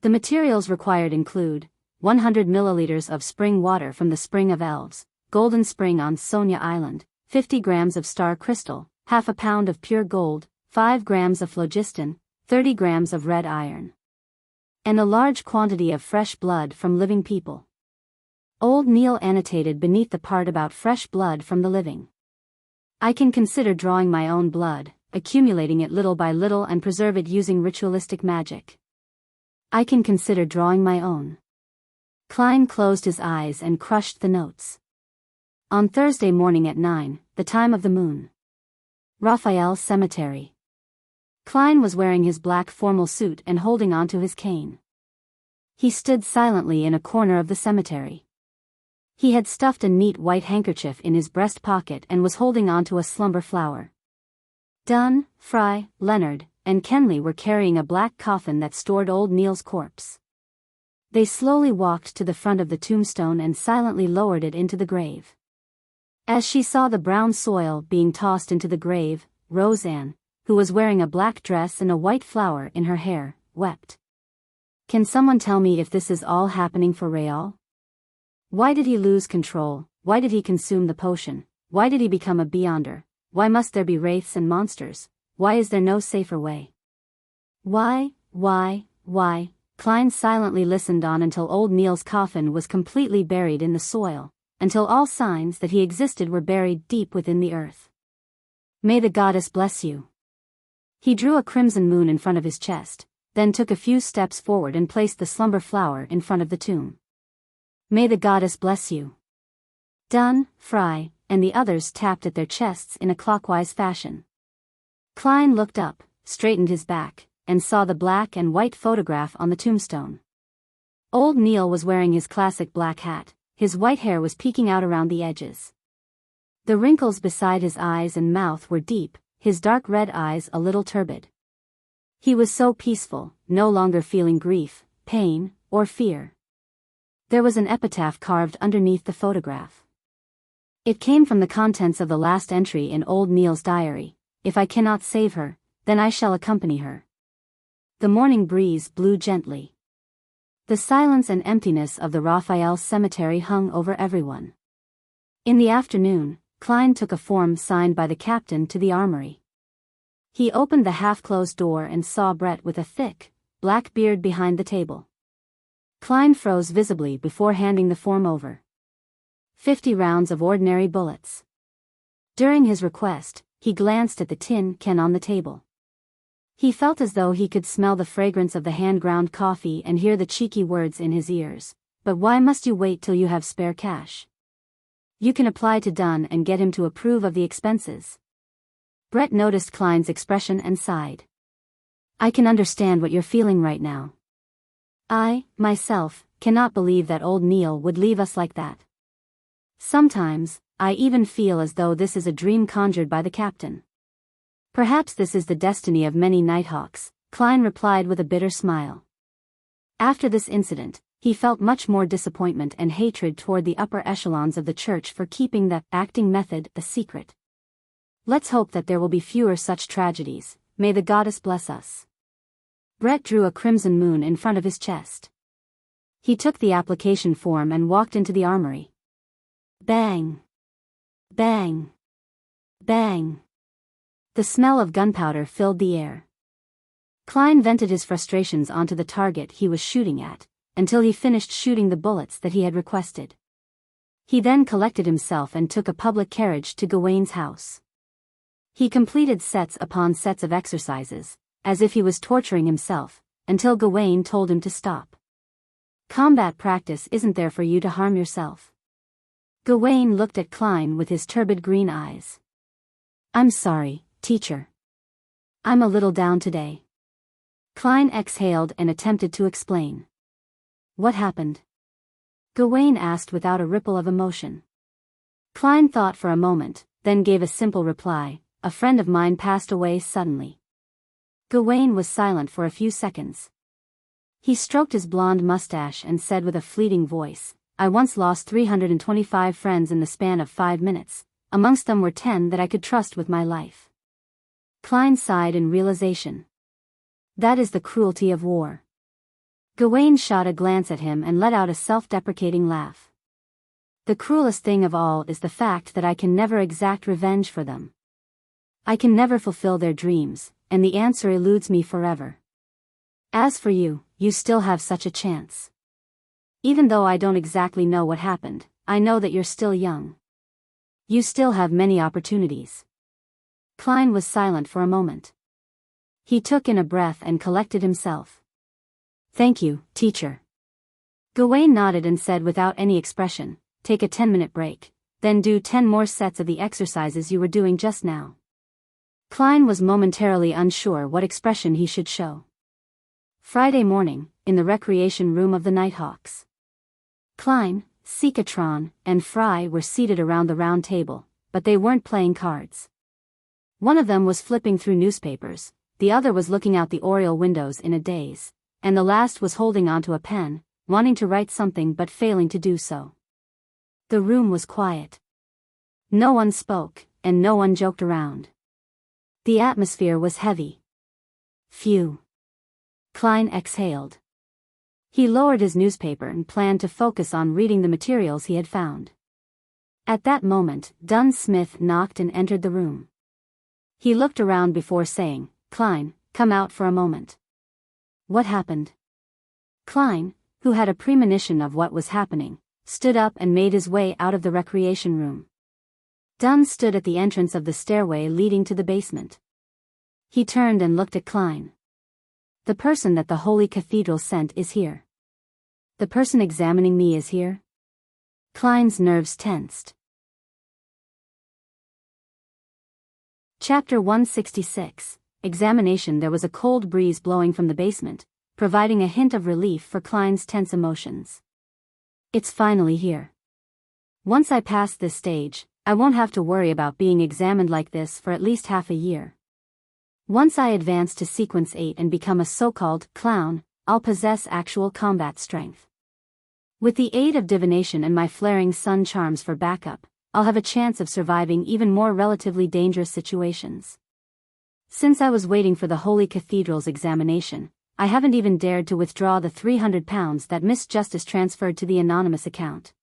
The materials required include 100 milliliters of spring water from the Spring of Elves, Golden Spring on Sonia Island, 50 grams of star crystal, half a pound of pure gold, 5 grams of phlogiston, 30 grams of red iron, and a large quantity of fresh blood from living people. Old Neil annotated beneath the part about fresh blood from the living. "I can consider drawing my own blood, accumulating it little by little and preserve it using ritualistic magic. I can consider drawing my own." Klein closed his eyes and crushed the notes. On Thursday morning at 9, the time of the moon. Raphael Cemetery. Klein was wearing his black formal suit and holding onto his cane. He stood silently in a corner of the cemetery. He had stuffed a neat white handkerchief in his breast pocket and was holding onto a slumber flower. Dunn, Fry, Leonard, and Kenley were carrying a black coffin that stored old Neil's corpse. They slowly walked to the front of the tombstone and silently lowered it into the grave. As she saw the brown soil being tossed into the grave, Roseanne, who was wearing a black dress and a white flower in her hair, wept. "Can someone tell me if this is all happening for Rael? Why did he lose control? Why did he consume the potion? Why did he become a Beyonder? Why must there be wraiths and monsters? Why is there no safer way? Why? Klein silently listened on until old Neil's coffin was completely buried in the soil, until all signs that he existed were buried deep within the earth. "May the goddess bless you." He drew a crimson moon in front of his chest, then took a few steps forward and placed the slumber flower in front of the tomb. "May the goddess bless you." Dunn, Fry, and the others tapped at their chests in a clockwise fashion. Klein looked up, straightened his back, and saw the black and white photograph on the tombstone. Old Neil was wearing his classic black hat, his white hair was peeking out around the edges. The wrinkles beside his eyes and mouth were deep, his dark red eyes a little turbid. He was so peaceful, no longer feeling grief, pain, or fear. There was an epitaph carved underneath the photograph. It came from the contents of the last entry in old Neil's diary: "If I cannot save her, then I shall accompany her." The morning breeze blew gently. The silence and emptiness of the Raphael cemetery hung over everyone. In the afternoon, Klein took a form signed by the captain to the armory. He opened the half-closed door and saw Brett with a thick, black beard behind the table. Klein froze visibly before handing the form over. 50 rounds of ordinary bullets. During his request, he glanced at the tin can on the table. He felt as though he could smell the fragrance of the hand-ground coffee and hear the cheeky words in his ears. But why must you wait till you have spare cash? You can apply to Dunn and get him to approve of the expenses. Brett noticed Klein's expression and sighed. I can understand what you're feeling right now. I, myself, cannot believe that old Neil would leave us like that. Sometimes, I even feel as though this is a dream conjured by the captain. Perhaps this is the destiny of many Nighthawks, Klein replied with a bitter smile. After this incident, he felt much more disappointment and hatred toward the upper echelons of the church for keeping the acting method a secret. Let's hope that there will be fewer such tragedies. May the goddess bless us. Brett drew a crimson moon in front of his chest. He took the application form and walked into the armory. Bang! Bang! Bang! The smell of gunpowder filled the air. Klein vented his frustrations onto the target he was shooting at, until he finished shooting the bullets that he had requested. He then collected himself and took a public carriage to Gawain's house. He completed sets upon sets of exercises, as if he was torturing himself, until Gawain told him to stop. Combat practice isn't there for you to harm yourself. Gawain looked at Klein with his turbid green eyes. I'm sorry, teacher. I'm a little down today. Klein exhaled and attempted to explain. What happened? Gawain asked without a ripple of emotion. Klein thought for a moment, then gave a simple reply. A friend of mine passed away suddenly. Gawain was silent for a few seconds. He stroked his blonde mustache and said with a fleeting voice, I once lost 325 friends in the span of 5 minutes, amongst them were 10 that I could trust with my life. Klein sighed in realization. That is the cruelty of war. Gawain shot a glance at him and let out a self-deprecating laugh. The cruelest thing of all is the fact that I can never exact revenge for them. I can never fulfill their dreams, and the answer eludes me forever. As for you, you still have such a chance. Even though I don't exactly know what happened, I know that you're still young. You still have many opportunities. Klein was silent for a moment. He took in a breath and collected himself. Thank you, teacher. Gawain nodded and said without any expression, take a 10-minute break, then do 10 more sets of the exercises you were doing just now. Klein was momentarily unsure what expression he should show. Friday morning, in the recreation room of the Nighthawks. Klein, Seekatron, and Fry were seated around the round table, but they weren't playing cards. One of them was flipping through newspapers, the other was looking out the oriel windows in a daze, and the last was holding onto a pen, wanting to write something but failing to do so. The room was quiet. No one spoke, and no one joked around. The atmosphere was heavy. Phew. Klein exhaled. He lowered his newspaper and planned to focus on reading the materials he had found. At that moment, Dunn Smith knocked and entered the room. He looked around before saying, Klein, come out for a moment. What happened? Klein, who had a premonition of what was happening, stood up and made his way out of the recreation room. Dunn stood at the entrance of the stairway leading to the basement. He turned and looked at Klein. The person that the Holy Cathedral sent is here. The person examining me is here? Klein's nerves tensed. Chapter 166, Examination. There was a cold breeze blowing from the basement, providing a hint of relief for Klein's tense emotions. It's finally here. Once I pass this stage, I won't have to worry about being examined like this for at least half a year. Once I advance to Sequence 8 and become a so-called clown, I'll possess actual combat strength. With the aid of divination and my flaring sun charms for backup, I'll have a chance of surviving even more relatively dangerous situations. Since I was waiting for the Holy Cathedral's examination, I haven't even dared to withdraw the £300 that Miss Justice transferred to the anonymous account.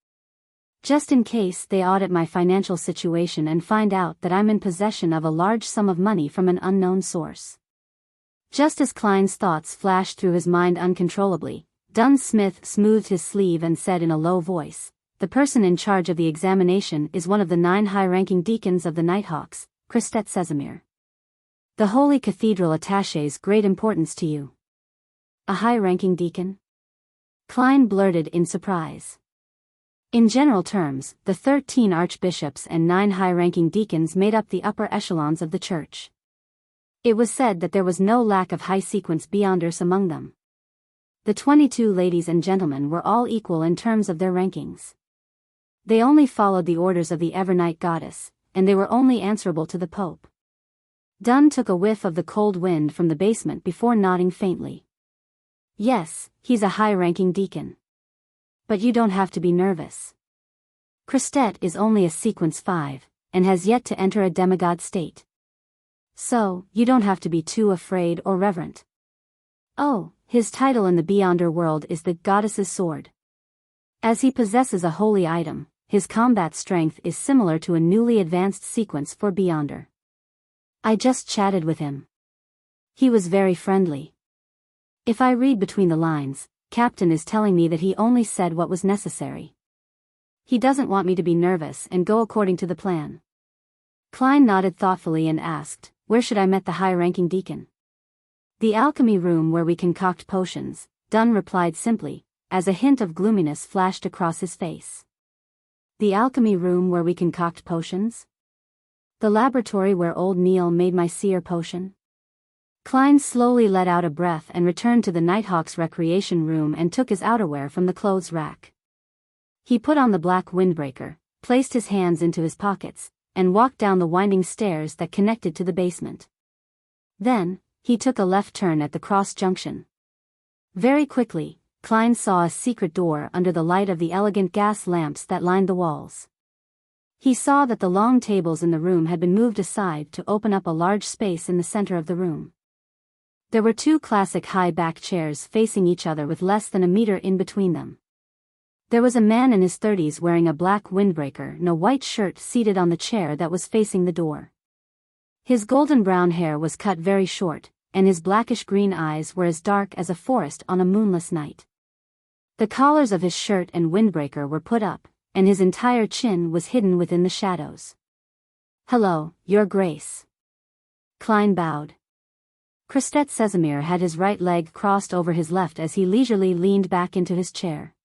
Just in case they audit my financial situation and find out that I'm in possession of a large sum of money from an unknown source. Just as Klein's thoughts flashed through his mind uncontrollably, Dunn Smith smoothed his sleeve and said in a low voice, "The person in charge of the examination is one of the 9 high-ranking deacons of the Nighthawks, Christette Sesamir. The Holy Cathedral attaches great importance to you." "A high-ranking deacon?" Klein blurted in surprise. In general terms, the 13 archbishops and 9 high-ranking deacons made up the upper echelons of the church. It was said that there was no lack of high-sequence Beyonders among them. The 22 ladies and gentlemen were all equal in terms of their rankings. They only followed the orders of the Evernight goddess, and they were only answerable to the Pope. Dunn took a whiff of the cold wind from the basement before nodding faintly. "Yes, he's a high-ranking deacon. But you don't have to be nervous. Christette is only a sequence 5, and has yet to enter a demigod state. So, you don't have to be too afraid or reverent. Oh, his title in the Beyonder world is the Goddess's Sword. As he possesses a holy item, his combat strength is similar to a newly advanced sequence for Beyonder. I just chatted with him. He was very friendly. If I read between the lines, Captain is telling me that he only said what was necessary. He doesn't want me to be nervous and go according to the plan." Klein nodded thoughtfully and asked, "Where should I meet the high-ranking deacon?" "The alchemy room where we concoct potions," Dunn replied simply, as a hint of gloominess flashed across his face. "The alchemy room where we concoct potions? The laboratory where old Neil made my seer potion?" Klein slowly let out a breath and returned to the Nighthawk's recreation room and took his outerwear from the clothes rack. He put on the black windbreaker, placed his hands into his pockets, and walked down the winding stairs that connected to the basement. Then, he took a left turn at the cross junction. Very quickly, Klein saw a secret door under the light of the elegant gas lamps that lined the walls. He saw that the long tables in the room had been moved aside to open up a large space in the center of the room. There were 2 classic high-back chairs facing each other with less than a meter in between them. There was a man in his 30s wearing a black windbreaker and a white shirt seated on the chair that was facing the door. His golden-brown hair was cut very short, and his blackish-green eyes were as dark as a forest on a moonless night. The collars of his shirt and windbreaker were put up, and his entire chin was hidden within the shadows. "Hello, Your Grace." Klein bowed. Christette Sesamir had his right leg crossed over his left as he leisurely leaned back into his chair.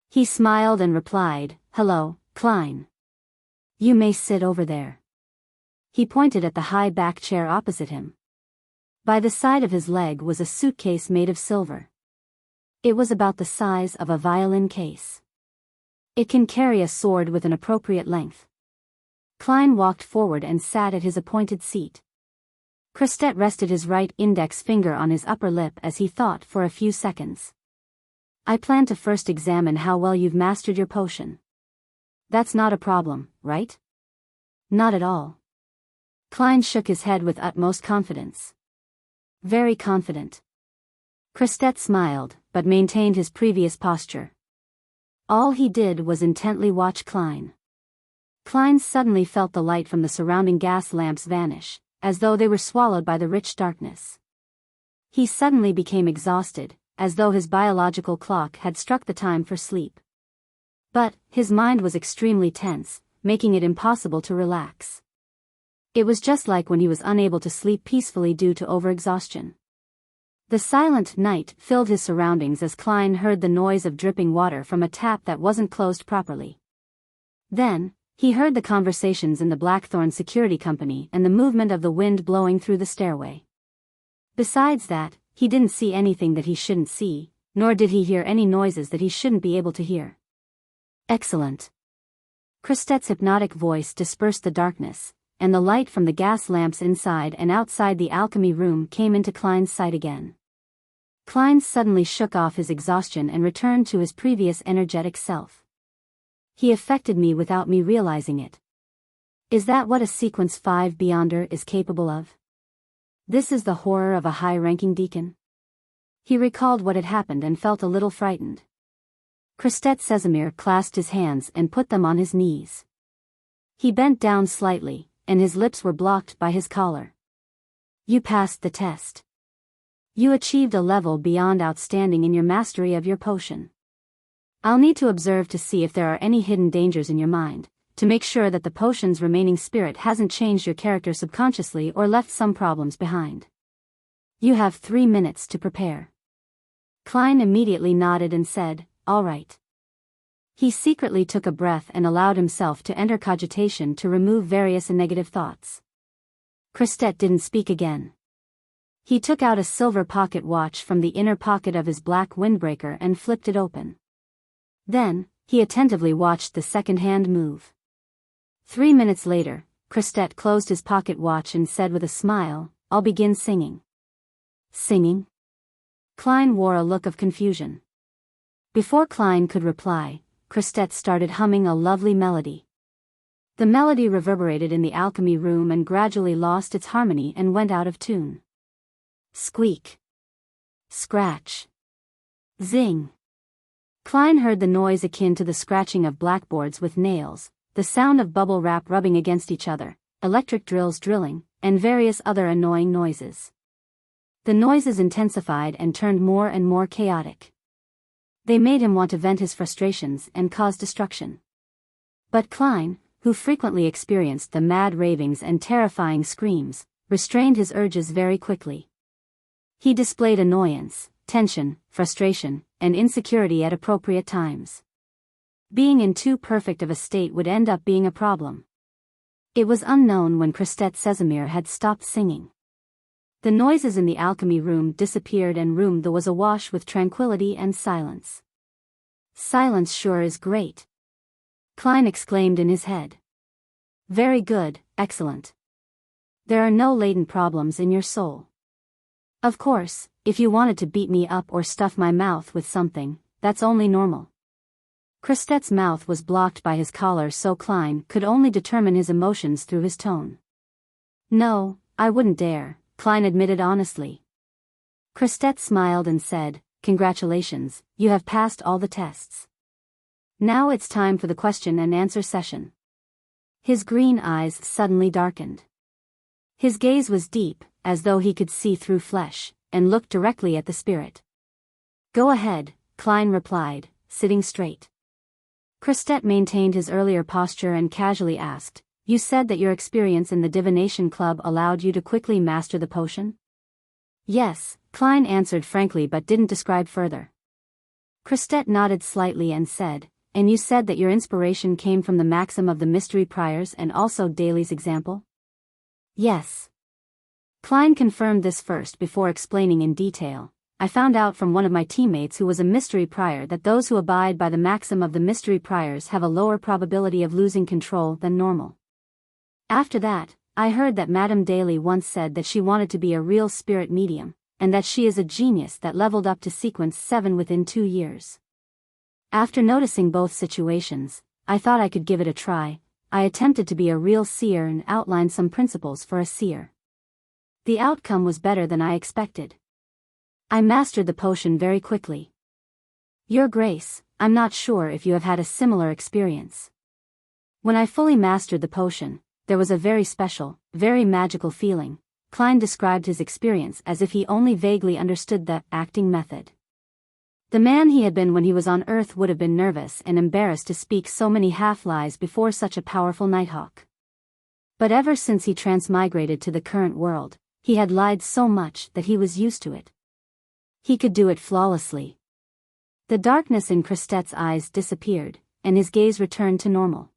He smiled and replied, "Hello, Klein. You may sit over there." He pointed at the high back chair opposite him. By the side of his leg was a suitcase made of silver. It was about the size of a violin case. It can carry a sword with an appropriate length. Klein walked forward and sat at his appointed seat. Christette rested his right index finger on his upper lip as he thought for a few seconds. "I plan to first examine how well you've mastered your potion. That's not a problem, right?" "Not at all." Klein shook his head with utmost confidence. "Very confident." Christette smiled, but maintained his previous posture. All he did was intently watch Klein. Klein suddenly felt the light from the surrounding gas lamps vanish, as though they were swallowed by the rich darkness. He suddenly became exhausted, as though his biological clock had struck the time for sleep. But, his mind was extremely tense, making it impossible to relax. It was just like when he was unable to sleep peacefully due to overexhaustion. The silent night filled his surroundings as Klein heard the noise of dripping water from a tap that wasn't closed properly. Then, he heard the conversations in the Blackthorn Security Company and the movement of the wind blowing through the stairway. Besides that, he didn't see anything that he shouldn't see, nor did he hear any noises that he shouldn't be able to hear. "Excellent." Christette's hypnotic voice dispersed the darkness, and the light from the gas lamps inside and outside the alchemy room came into Klein's sight again. Klein suddenly shook off his exhaustion and returned to his previous energetic self. "He affected me without me realizing it. Is that what a Sequence 5 Beyonder is capable of? This is the horror of a high-ranking deacon?" He recalled what had happened and felt a little frightened. Christette Sesamir clasped his hands and put them on his knees. He bent down slightly, and his lips were blocked by his collar. "You passed the test. You achieved a level beyond outstanding in your mastery of your potion. I'll need to observe to see if there are any hidden dangers in your mind, to make sure that the potion's remaining spirit hasn't changed your character subconsciously or left some problems behind. You have 3 minutes to prepare. Klein immediately nodded and said, all right. He secretly took a breath and allowed himself to enter cogitation to remove various negative thoughts. Christette didn't speak again. He took out a silver pocket watch from the inner pocket of his black windbreaker and flipped it open. Then, he attentively watched the second-hand move. 3 minutes later, Christette closed his pocket watch and said with a smile, I'll begin singing. Singing? Klein wore a look of confusion. Before Klein could reply, Christette started humming a lovely melody. The melody reverberated in the alchemy room and gradually lost its harmony and went out of tune. Squeak. Scratch. Zing. Klein heard the noise akin to the scratching of blackboards with nails, the sound of bubble wrap rubbing against each other, electric drills drilling, and various other annoying noises. The noises intensified and turned more and more chaotic. They made him want to vent his frustrations and cause destruction. But Klein, who frequently experienced the mad ravings and terrifying screams, restrained his urges very quickly. He displayed annoyance, tension, frustration, and insecurity at appropriate times. Being in too perfect of a state would end up being a problem. It was unknown when Christette Casimir had stopped singing. The noises in the alchemy room disappeared and room was awash with tranquility and silence. Silence sure is great. Klein exclaimed in his head. Very good, excellent. There are no latent problems in your soul. Of course, if you wanted to beat me up or stuff my mouth with something, that's only normal. Christette's mouth was blocked by his collar, so Klein could only determine his emotions through his tone. No, I wouldn't dare, Klein admitted honestly. Christette smiled and said, Congratulations, you have passed all the tests. Now it's time for the question and answer session. His green eyes suddenly darkened. His gaze was deep, as though he could see through flesh, and looked directly at the spirit. Go ahead, Klein replied, sitting straight. Christette maintained his earlier posture and casually asked, You said that your experience in the divination club allowed you to quickly master the potion? Yes, Klein answered frankly but didn't describe further. Christette nodded slightly and said, And you said that your inspiration came from the maxim of the mystery priors and also Daly's example? Yes. Klein confirmed this first before explaining in detail. I found out from one of my teammates who was a mystery prior that those who abide by the maxim of the mystery priors have a lower probability of losing control than normal. After that, I heard that Madame Daly once said that she wanted to be a real spirit medium, and that she is a genius that leveled up to sequence 7 within 2 years. After noticing both situations, I thought I could give it a try. I attempted to be a real seer and outlined some principles for a seer. The outcome was better than I expected. I mastered the potion very quickly. Your Grace, I'm not sure if you have had a similar experience. When I fully mastered the potion, there was a very special, very magical feeling. Klein described his experience as if he only vaguely understood the acting method. The man he had been when he was on Earth would have been nervous and embarrassed to speak so many half-lies before such a powerful Nighthawk. But ever since he transmigrated to the current world, he had lied so much that he was used to it. He could do it flawlessly. The darkness in Christette's eyes disappeared, and his gaze returned to normal.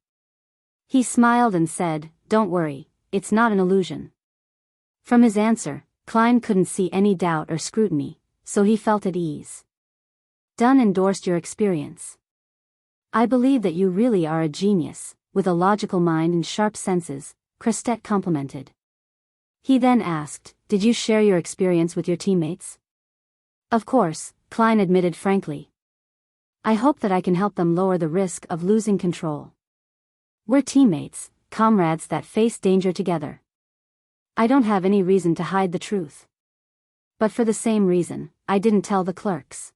He smiled and said, Don't worry, it's not an illusion. From his answer, Klein couldn't see any doubt or scrutiny, so he felt at ease. Dunn endorsed your experience. I believe that you really are a genius, with a logical mind and sharp senses, Christette complimented. He then asked, Did you share your experience with your teammates? Of course, Klein admitted frankly. I hope that I can help them lower the risk of losing control. We're teammates, comrades that face danger together. I don't have any reason to hide the truth. But for the same reason, I didn't tell the clerks.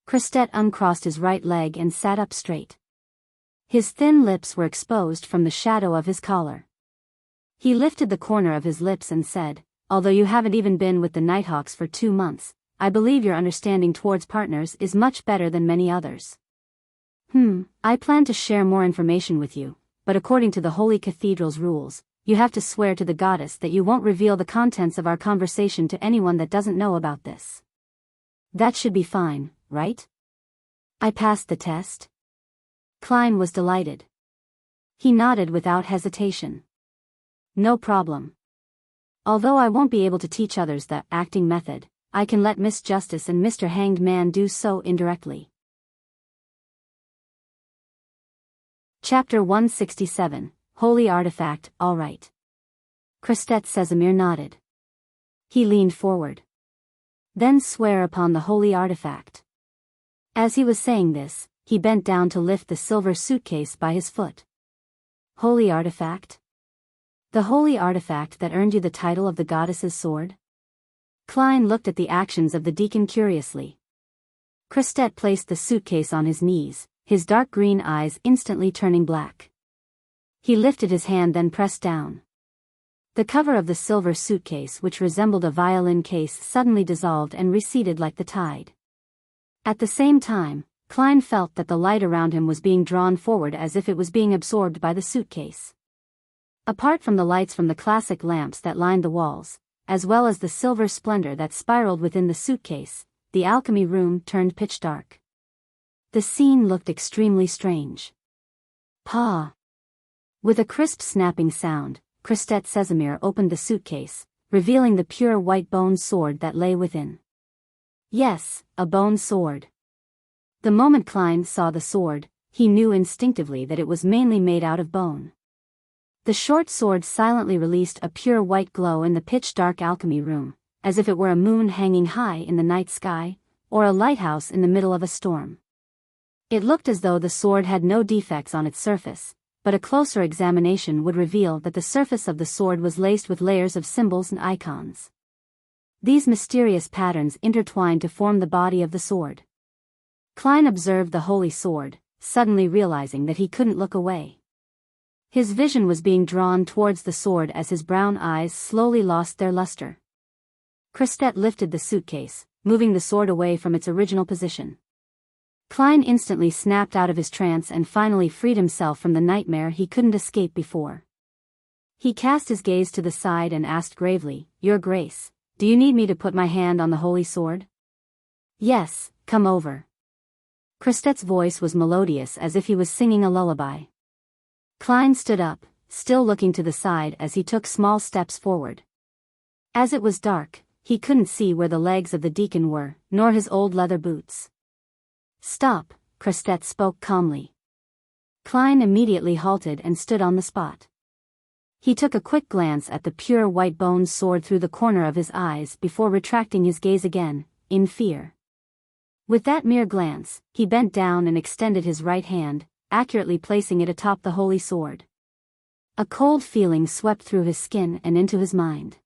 Christette uncrossed his right leg and sat up straight. His thin lips were exposed from the shadow of his collar. He lifted the corner of his lips and said, although you haven't even been with the Nighthawks for 2 months, I believe your understanding towards partners is much better than many others. I plan to share more information with you, but according to the Holy Cathedral's rules, you have to swear to the goddess that you won't reveal the contents of our conversation to anyone that doesn't know about this. That should be fine, right? I passed the test? Klein was delighted. He nodded without hesitation. No problem. Although I won't be able to teach others the acting method, I can let Miss Justice and Mr. Hanged Man do so indirectly. Chapter 167, Holy Artifact, all right. Christette Casimir nodded. He leaned forward. Then swear upon the holy artifact. As he was saying this, he bent down to lift the silver suitcase by his foot. Holy artifact? The holy artifact that earned you the title of the goddess's sword? Klein looked at the actions of the deacon curiously. Christette placed the suitcase on his knees, his dark green eyes instantly turning black. He lifted his hand then pressed down. The cover of the silver suitcase, which resembled a violin case, suddenly dissolved and receded like the tide. At the same time, Klein felt that the light around him was being drawn forward as if it was being absorbed by the suitcase. Apart from the lights from the classic lamps that lined the walls, as well as the silver splendor that spiraled within the suitcase, the alchemy room turned pitch dark. The scene looked extremely strange. Pa! With a crisp snapping sound, Christette Casimir opened the suitcase, revealing the pure white bone sword that lay within. Yes, a bone sword. The moment Klein saw the sword, he knew instinctively that it was mainly made out of bone. The short sword silently released a pure white glow in the pitch-dark alchemy room, as if it were a moon hanging high in the night sky, or a lighthouse in the middle of a storm. It looked as though the sword had no defects on its surface, but a closer examination would reveal that the surface of the sword was laced with layers of symbols and icons. These mysterious patterns intertwined to form the body of the sword. Klein observed the holy sword, suddenly realizing that he couldn't look away. His vision was being drawn towards the sword as his brown eyes slowly lost their luster. Christette lifted the suitcase, moving the sword away from its original position. Klein instantly snapped out of his trance and finally freed himself from the nightmare he couldn't escape before. He cast his gaze to the side and asked gravely, "Your Grace, do you need me to put my hand on the holy sword?" "Yes, come over." Christette's voice was melodious as if he was singing a lullaby. Klein stood up, still looking to the side as he took small steps forward. As it was dark, he couldn't see where the legs of the deacon were, nor his old leather boots. "Stop," Christette spoke calmly. Klein immediately halted and stood on the spot. He took a quick glance at the pure white bone sword through the corner of his eyes before retracting his gaze again, in fear. With that mere glance, he bent down and extended his right hand, accurately placing it atop the holy sword. A cold feeling swept through his skin and into his mind.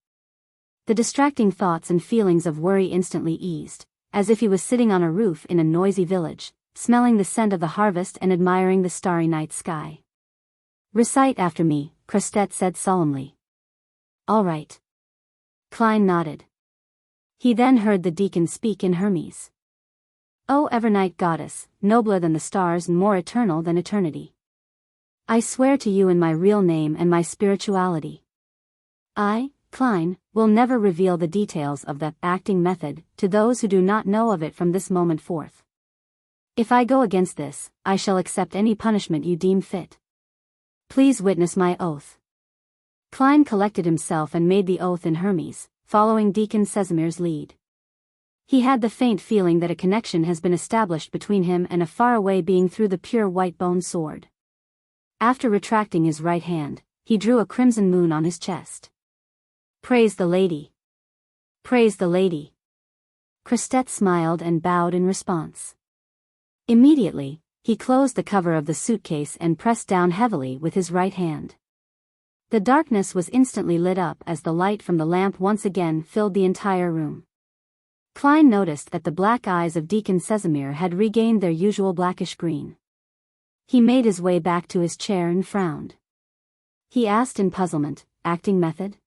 The distracting thoughts and feelings of worry instantly eased, as if he was sitting on a roof in a noisy village, smelling the scent of the harvest and admiring the starry night sky. "Recite after me," Christette said solemnly. "All right." Klein nodded. He then heard the deacon speak in Hermes. "O Evernight goddess, nobler than the stars and more eternal than eternity. I swear to you in my real name and my spirituality. I, Klein, will never reveal the details of the acting method to those who do not know of it from this moment forth. If I go against this, I shall accept any punishment you deem fit. Please witness my oath." Klein collected himself and made the oath in Hermes, following Deacon Casimir's lead. He had the faint feeling that a connection has been established between him and a faraway being through the pure white bone sword. After retracting his right hand, he drew a crimson moon on his chest. "Praise the Lady! Praise the Lady!" Christette smiled and bowed in response. Immediately, he closed the cover of the suitcase and pressed down heavily with his right hand. The darkness was instantly lit up as the light from the lamp once again filled the entire room. Klein noticed that the black eyes of Deacon Casimir had regained their usual blackish green. He made his way back to his chair and frowned. He asked in puzzlement, "Acting method?"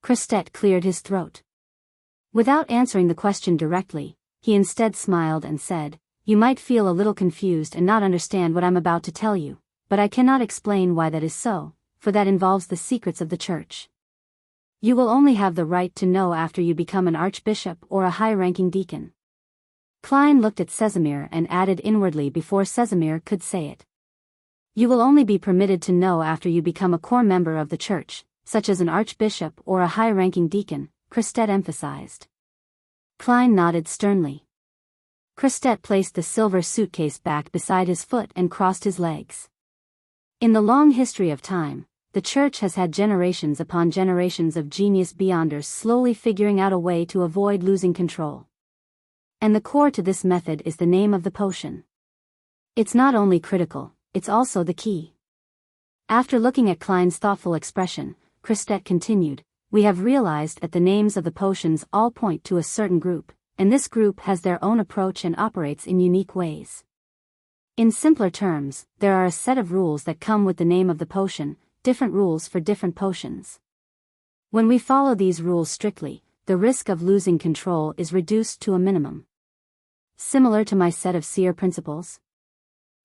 Christet cleared his throat. Without answering the question directly, he instead smiled and said, "You might feel a little confused and not understand what I'm about to tell you, but I cannot explain why that is so, for that involves the secrets of the church. You will only have the right to know after you become an archbishop or a high-ranking deacon." Klein looked at Casimir and added inwardly before Casimir could say it. "You will only be permitted to know after you become a core member of the church, such as an archbishop or a high-ranking deacon," Christet emphasized. Klein nodded sternly. Christet placed the silver suitcase back beside his foot and crossed his legs. In the long history of time, the church has had generations upon generations of genius beyonders slowly figuring out a way to avoid losing control. And the core to this method is the name of the potion. It's not only critical, it's also the key. After looking at Klein's thoughtful expression, Christet continued, "We have realized that the names of the potions all point to a certain group, and this group has their own approach and operates in unique ways. In simpler terms, there are a set of rules that come with the name of the potion, different rules for different potions. When we follow these rules strictly, the risk of losing control is reduced to a minimum. Similar to my set of seer principles?"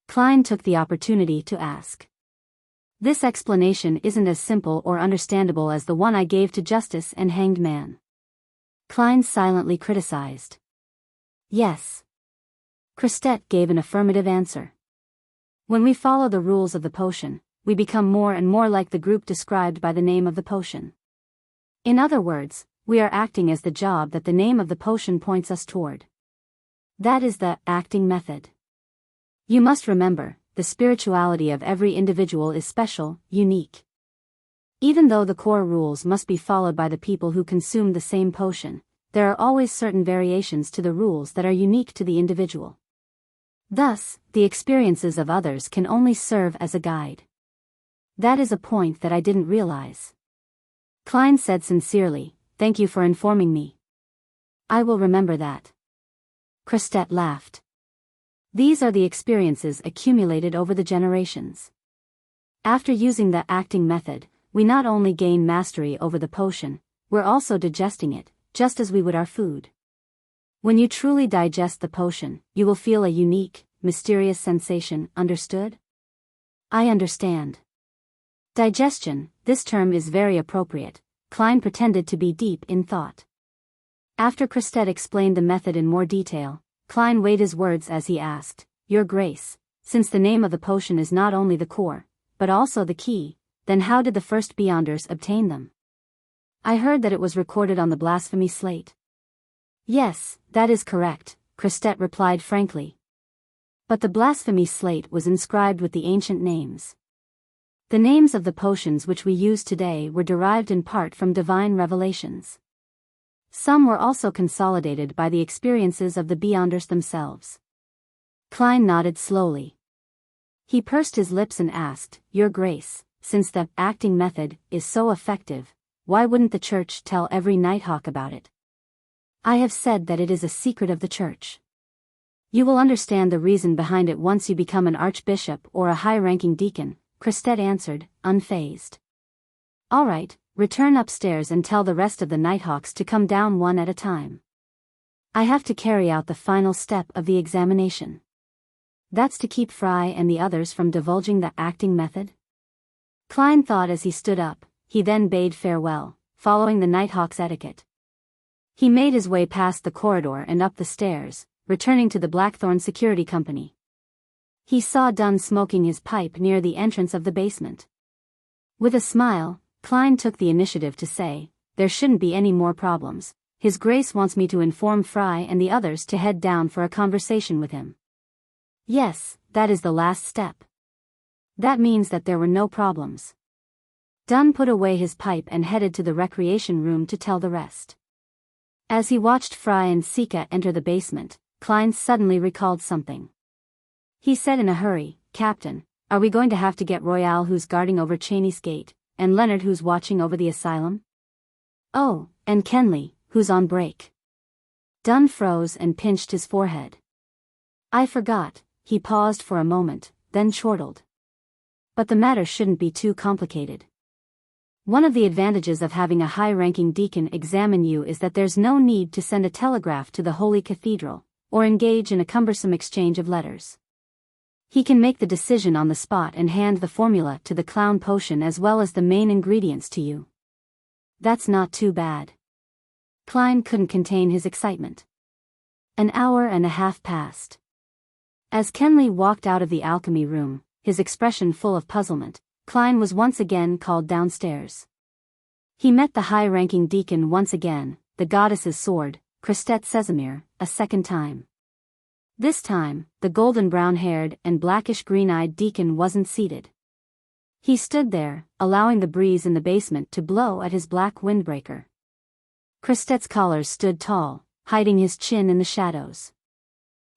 Klein took the opportunity to ask. "This explanation isn't as simple or understandable as the one I gave to Justice and Hanged Man." Klein silently criticized. "Yes." Christet gave an affirmative answer. "When we follow the rules of the potion, we become more and more like the group described by the name of the potion. In other words, we are acting as the job that the name of the potion points us toward. That is the acting method. You must remember, the spirituality of every individual is special, unique. Even though the core rules must be followed by the people who consume the same potion, there are always certain variations to the rules that are unique to the individual. Thus, the experiences of others can only serve as a guide. That is a point that I didn't realize." Klein said sincerely, "Thank you for informing me. I will remember that." Christet laughed. "These are the experiences accumulated over the generations. After using the acting method, we not only gain mastery over the potion, we're also digesting it, just as we would our food. When you truly digest the potion, you will feel a unique, mysterious sensation, understood?" "I understand." Digestion, this term is very appropriate. Klein pretended to be deep in thought. After Christet explained the method in more detail, Klein weighed his words as he asked, "Your Grace, since the name of the potion is not only the core, but also the key, then how did the first Beyonders obtain them?" "I heard that it was recorded on the blasphemy slate." "Yes, that is correct," Christet replied frankly. "But the blasphemy slate was inscribed with the ancient names. The names of the potions which we use today were derived in part from divine revelations. Some were also consolidated by the experiences of the Beyonders themselves." Klein nodded slowly. He pursed his lips and asked, "Your Grace, since the acting method is so effective, why wouldn't the church tell every Nighthawk about it?" "I have said that it is a secret of the church. You will understand the reason behind it once you become an archbishop or a high-ranking deacon," Christet answered, unfazed. "All right, return upstairs and tell the rest of the Nighthawks to come down one at a time. I have to carry out the final step of the examination." "That's to keep Fry and the others from divulging the acting method?" Klein thought as he stood up. He then bade farewell, following the Nighthawk's etiquette. He made his way past the corridor and up the stairs, returning to the Blackthorn Security Company. He saw Dunn smoking his pipe near the entrance of the basement. With a smile, Klein took the initiative to say, "There shouldn't be any more problems. His Grace wants me to inform Fry and the others to head down for a conversation with him." "Yes, that is the last step." "That means that there were no problems." Dunn put away his pipe and headed to the recreation room to tell the rest. As he watched Fry and Sika enter the basement, Klein suddenly recalled something. He said in a hurry, "Captain, are we going to have to get Royale who's guarding over Cheney's gate, and Leonard who's watching over the asylum? Oh, and Kenley, who's on break?" Dunn froze and pinched his forehead. "I forgot." He paused for a moment, then chortled. "But the matter shouldn't be too complicated. One of the advantages of having a high-ranking deacon examine you is that there's no need to send a telegraph to the Holy Cathedral, or engage in a cumbersome exchange of letters. He can make the decision on the spot and hand the formula to the clown potion as well as the main ingredients to you. That's not too bad. Klein couldn't contain his excitement. An hour and a half passed. As Kenley walked out of the alchemy room, his expression full of puzzlement, Klein was once again called downstairs. He met the high-ranking deacon once again, the goddess's sword, Christette Sesamir, a second time. This time, the golden brown-haired and blackish-green-eyed deacon wasn't seated. He stood there, allowing the breeze in the basement to blow at his black windbreaker. Christette's collar stood tall, hiding his chin in the shadows.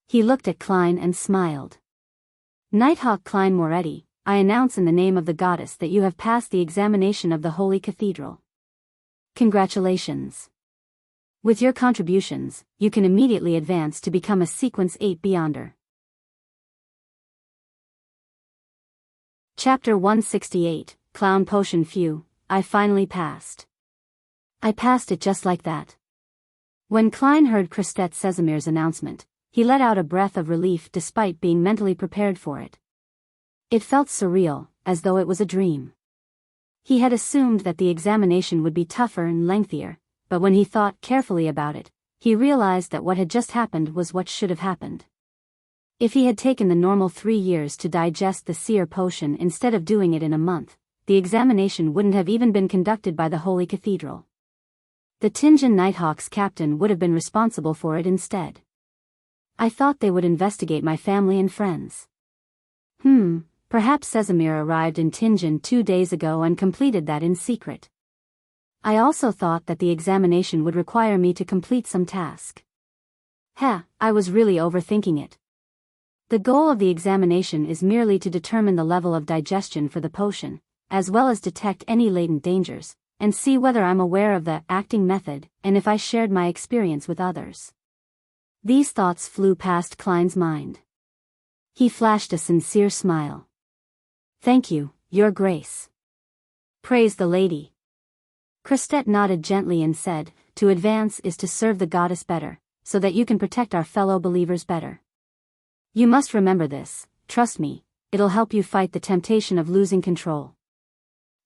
He looked at Klein and smiled. Nighthawk Klein Moretti, I announce in the name of the goddess that you have passed the examination of the Holy Cathedral. Congratulations. With your contributions, you can immediately advance to become a Sequence 8 Beyonder. Chapter 168, Clown Potion. Phew, I finally passed. I passed it just like that. When Klein heard Christette Sesamir's announcement, he let out a breath of relief despite being mentally prepared for it. It felt surreal, as though it was a dream. He had assumed that the examination would be tougher and lengthier, but when he thought carefully about it, he realized that what had just happened was what should have happened. If he had taken the normal 3 years to digest the seer potion instead of doing it in a month, the examination wouldn't have even been conducted by the Holy Cathedral. The Tinjin Nighthawks captain would have been responsible for it instead. I thought they would investigate my family and friends. Perhaps Sesamir arrived in Tinjin 2 days ago and completed that in secret. I also thought that the examination would require me to complete some task. I was really overthinking it. The goal of the examination is merely to determine the level of digestion for the potion, as well as detect any latent dangers, and see whether I'm aware of the acting method and if I shared my experience with others. These thoughts flew past Klein's mind. He flashed a sincere smile. Thank you, Your Grace. Praise the lady. Christette nodded gently and said, to advance is to serve the goddess better, so that you can protect our fellow believers better. You must remember this, trust me, it'll help you fight the temptation of losing control.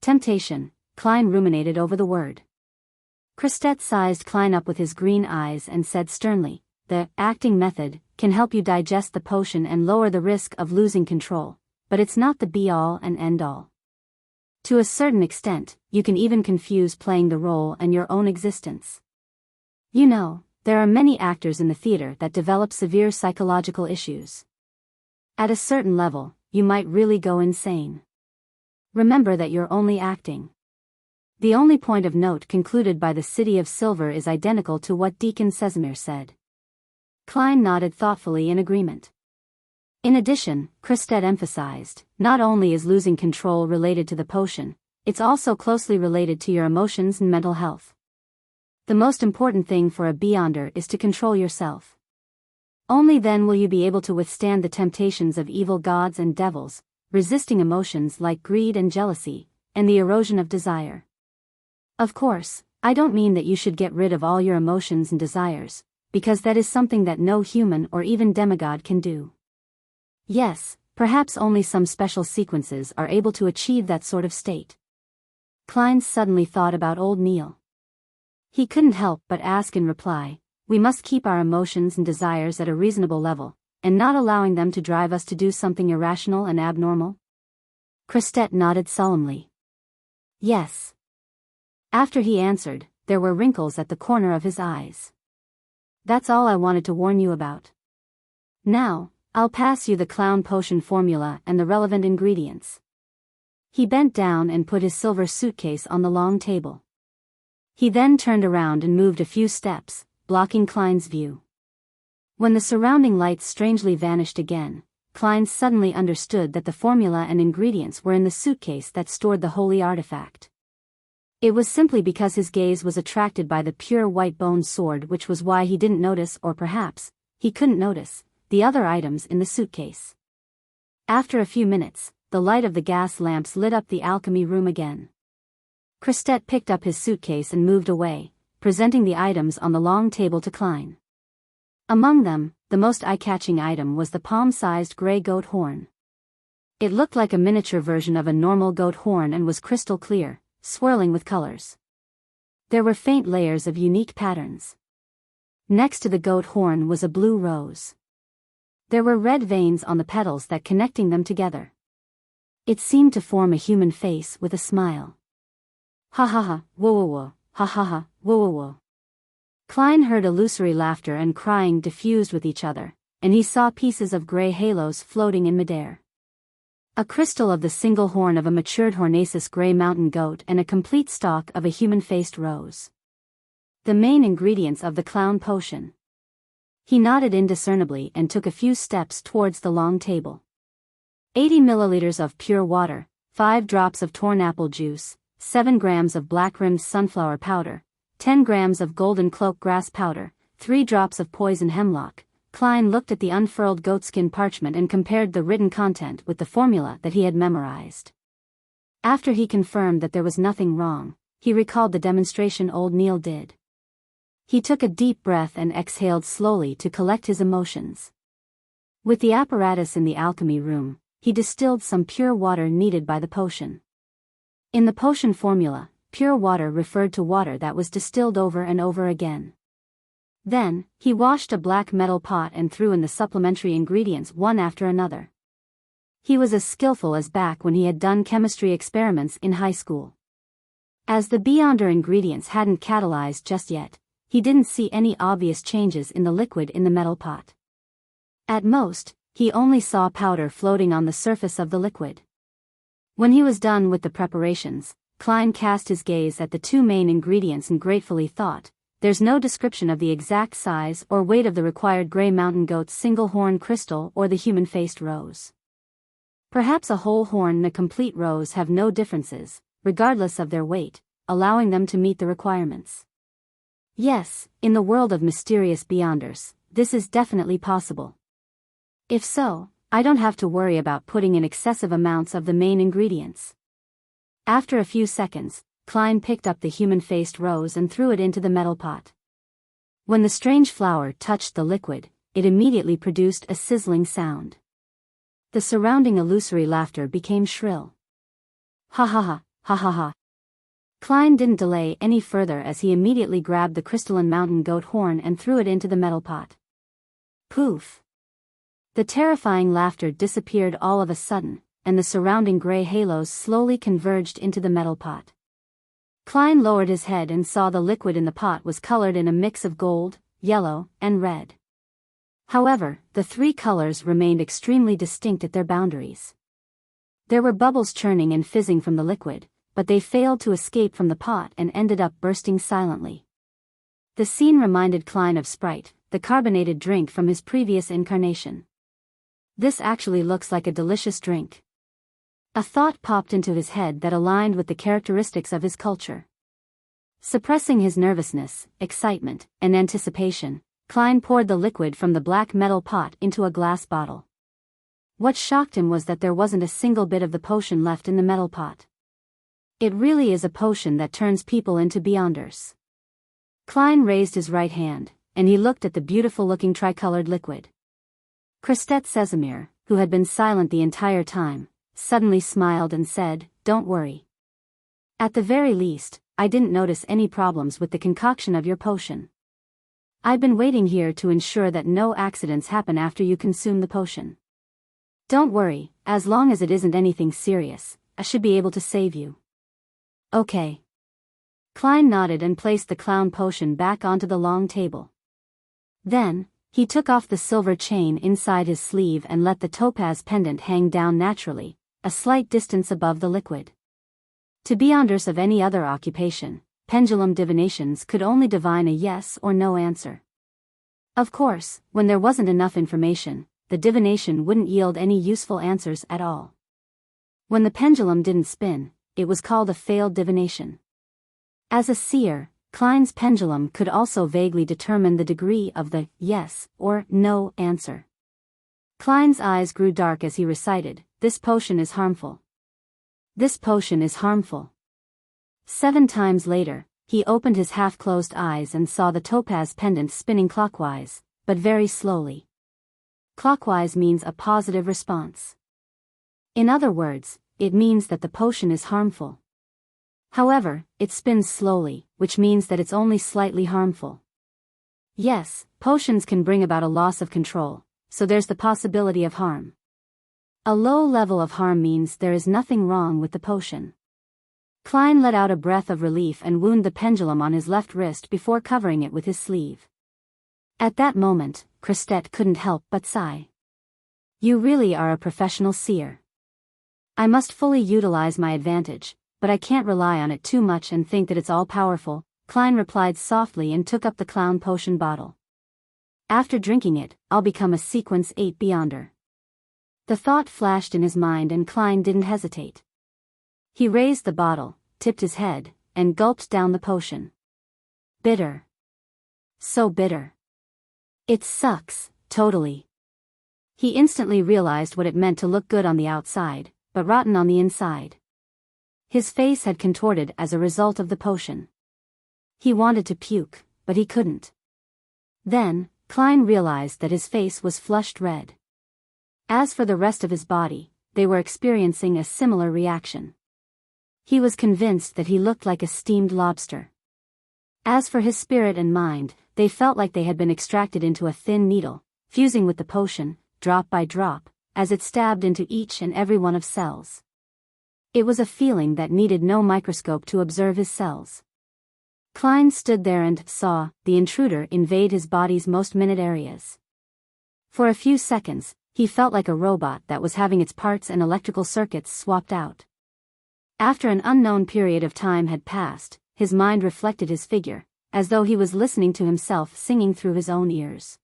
Temptation, Klein ruminated over the word. Christette sized Klein up with his green eyes and said sternly, the acting method can help you digest the potion and lower the risk of losing control, but it's not the be-all and end-all. To a certain extent, you can even confuse playing the role and your own existence. You know, there are many actors in the theater that develop severe psychological issues. At a certain level, you might really go insane. Remember that you're only acting. The only point of note concluded by the City of Silver is identical to what Deacon Sesamir said. Klein nodded thoughtfully in agreement. In addition, Christette emphasized, not only is losing control related to the potion, it's also closely related to your emotions and mental health. The most important thing for a Beyonder is to control yourself. Only then will you be able to withstand the temptations of evil gods and devils, resisting emotions like greed and jealousy, and the erosion of desire. Of course, I don't mean that you should get rid of all your emotions and desires, because that is something that no human or even demigod can do. Yes, perhaps only some special sequences are able to achieve that sort of state. Klein suddenly thought about old Neil. He couldn't help but ask in reply, we must keep our emotions and desires at a reasonable level, and not allowing them to drive us to do something irrational and abnormal? Christette nodded solemnly. Yes. After he answered, there were wrinkles at the corner of his eyes. That's all I wanted to warn you about. Now, I'll pass you the clown potion formula and the relevant ingredients. He bent down and put his silver suitcase on the long table. He then turned around and moved a few steps, blocking Klein's view. When the surrounding lights strangely vanished again, Klein suddenly understood that the formula and ingredients were in the suitcase that stored the holy artifact. It was simply because his gaze was attracted by the pure white bone sword, which was why he didn't notice, or perhaps, he couldn't notice, the other items in the suitcase. After a few minutes, the light of the gas lamps lit up the alchemy room again. Christet picked up his suitcase and moved away, presenting the items on the long table to Klein. Among them, the most eye-catching item was the palm-sized gray goat horn. It looked like a miniature version of a normal goat horn and was crystal clear, swirling with colors. There were faint layers of unique patterns. Next to the goat horn was a blue rose. There were red veins on the petals that connecting them together. It seemed to form a human face with a smile. Ha ha ha, whoa whoa whoa, ha ha ha, whoa whoa whoa. Klein heard illusory laughter and crying diffused with each other, and he saw pieces of gray halos floating in midair. A crystal of the single horn of a matured Hornaceous gray mountain goat and a complete stalk of a human-faced rose. The main ingredients of the clown potion. He nodded indiscernibly and took a few steps towards the long table. 80 milliliters of pure water, 5 drops of torn apple juice, 7 grams of black-rimmed sunflower powder, 10 grams of golden cloak grass powder, 3 drops of poison hemlock. Klein looked at the unfurled goatskin parchment and compared the written content with the formula that he had memorized. After he confirmed that there was nothing wrong, he recalled the demonstration old Neil did. He took a deep breath and exhaled slowly to collect his emotions. With the apparatus in the alchemy room, he distilled some pure water needed by the potion. In the potion formula, pure water referred to water that was distilled over and over again. Then, he washed a black metal pot and threw in the supplementary ingredients one after another. He was as skillful as back when he had done chemistry experiments in high school. As the Beyonder ingredients hadn't catalyzed just yet, he didn't see any obvious changes in the liquid in the metal pot. At most, he only saw powder floating on the surface of the liquid. When he was done with the preparations, Klein cast his gaze at the 2 main ingredients and gratefully thought, there's no description of the exact size or weight of the required gray mountain goat's single horn crystal or the human-faced rose. Perhaps a whole horn and a complete rose have no differences, regardless of their weight, allowing them to meet the requirements. Yes, in the world of mysterious Beyonders, this is definitely possible. If so, I don't have to worry about putting in excessive amounts of the main ingredients. After a few seconds, Klein picked up the human-faced rose and threw it into the metal pot. When the strange flower touched the liquid, it immediately produced a sizzling sound. The surrounding illusory laughter became shrill. Ha ha ha, ha ha ha. Klein didn't delay any further as he immediately grabbed the crystalline mountain goat horn and threw it into the metal pot. Poof! The terrifying laughter disappeared all of a sudden, and the surrounding gray halos slowly converged into the metal pot. Klein lowered his head and saw the liquid in the pot was colored in a mix of gold, yellow, and red. However, the 3 colors remained extremely distinct at their boundaries. There were bubbles churning and fizzing from the liquid, but they failed to escape from the pot and ended up bursting silently. The scene reminded Klein of Sprite, the carbonated drink from his previous incarnation. This actually looks like a delicious drink. A thought popped into his head that aligned with the characteristics of his culture. Suppressing his nervousness, excitement, and anticipation, Klein poured the liquid from the black metal pot into a glass bottle. What shocked him was that there wasn't a single bit of the potion left in the metal pot. It really is a potion that turns people into Beyonders. Klein raised his right hand, and he looked at the beautiful-looking tricolored liquid. Christet Sesamir, who had been silent the entire time, suddenly smiled and said, "Don't worry. At the very least, I didn't notice any problems with the concoction of your potion. I've been waiting here to ensure that no accidents happen after you consume the potion. Don't worry, as long as it isn't anything serious, I should be able to save you." Okay. Klein nodded and placed the clown potion back onto the long table. Then, he took off the silver chain inside his sleeve and let the topaz pendant hang down naturally, a slight distance above the liquid. To Beyonders of any other occupation, pendulum divinations could only divine a yes or no answer. Of course, when there wasn't enough information, the divination wouldn't yield any useful answers at all. When the pendulum didn't spin, it was called a failed divination. As a seer, Klein's pendulum could also vaguely determine the degree of the yes or no answer. Klein's eyes grew dark as he recited, "This potion is harmful. This potion is harmful." 7 times later, he opened his half-closed eyes and saw the topaz pendant spinning clockwise, but very slowly. Clockwise means a positive response. In other words, it means that the potion is harmful. However, it spins slowly, which means that it's only slightly harmful. Yes, potions can bring about a loss of control, so there's the possibility of harm. A low level of harm means there is nothing wrong with the potion. Klein let out a breath of relief and wound the pendulum on his left wrist before covering it with his sleeve. At that moment, Christette couldn't help but sigh. You really are a professional seer. I must fully utilize my advantage, but I can't rely on it too much and think that it's all-powerful, Klein replied softly and took up the clown potion bottle. After drinking it, I'll become a Sequence 8 Beyonder. The thought flashed in his mind and Klein didn't hesitate. He raised the bottle, tipped his head, and gulped down the potion. Bitter. So bitter. It sucks, totally. He instantly realized what it meant to look good on the outside, but rotten on the inside. His face had contorted as a result of the potion. He wanted to puke, but he couldn't. Then, Klein realized that his face was flushed red. As for the rest of his body, they were experiencing a similar reaction. He was convinced that he looked like a steamed lobster. As for his spirit and mind, they felt like they had been extracted into a thin needle, fusing with the potion, drop by drop, as it stabbed into each and every one of cells. It was a feeling that needed no microscope to observe his cells. Klein stood there and saw the intruder invade his body's most minute areas. For a few seconds, he felt like a robot that was having its parts and electrical circuits swapped out. After an unknown period of time had passed, his mind reflected his figure, as though he was listening to himself singing through his own ears.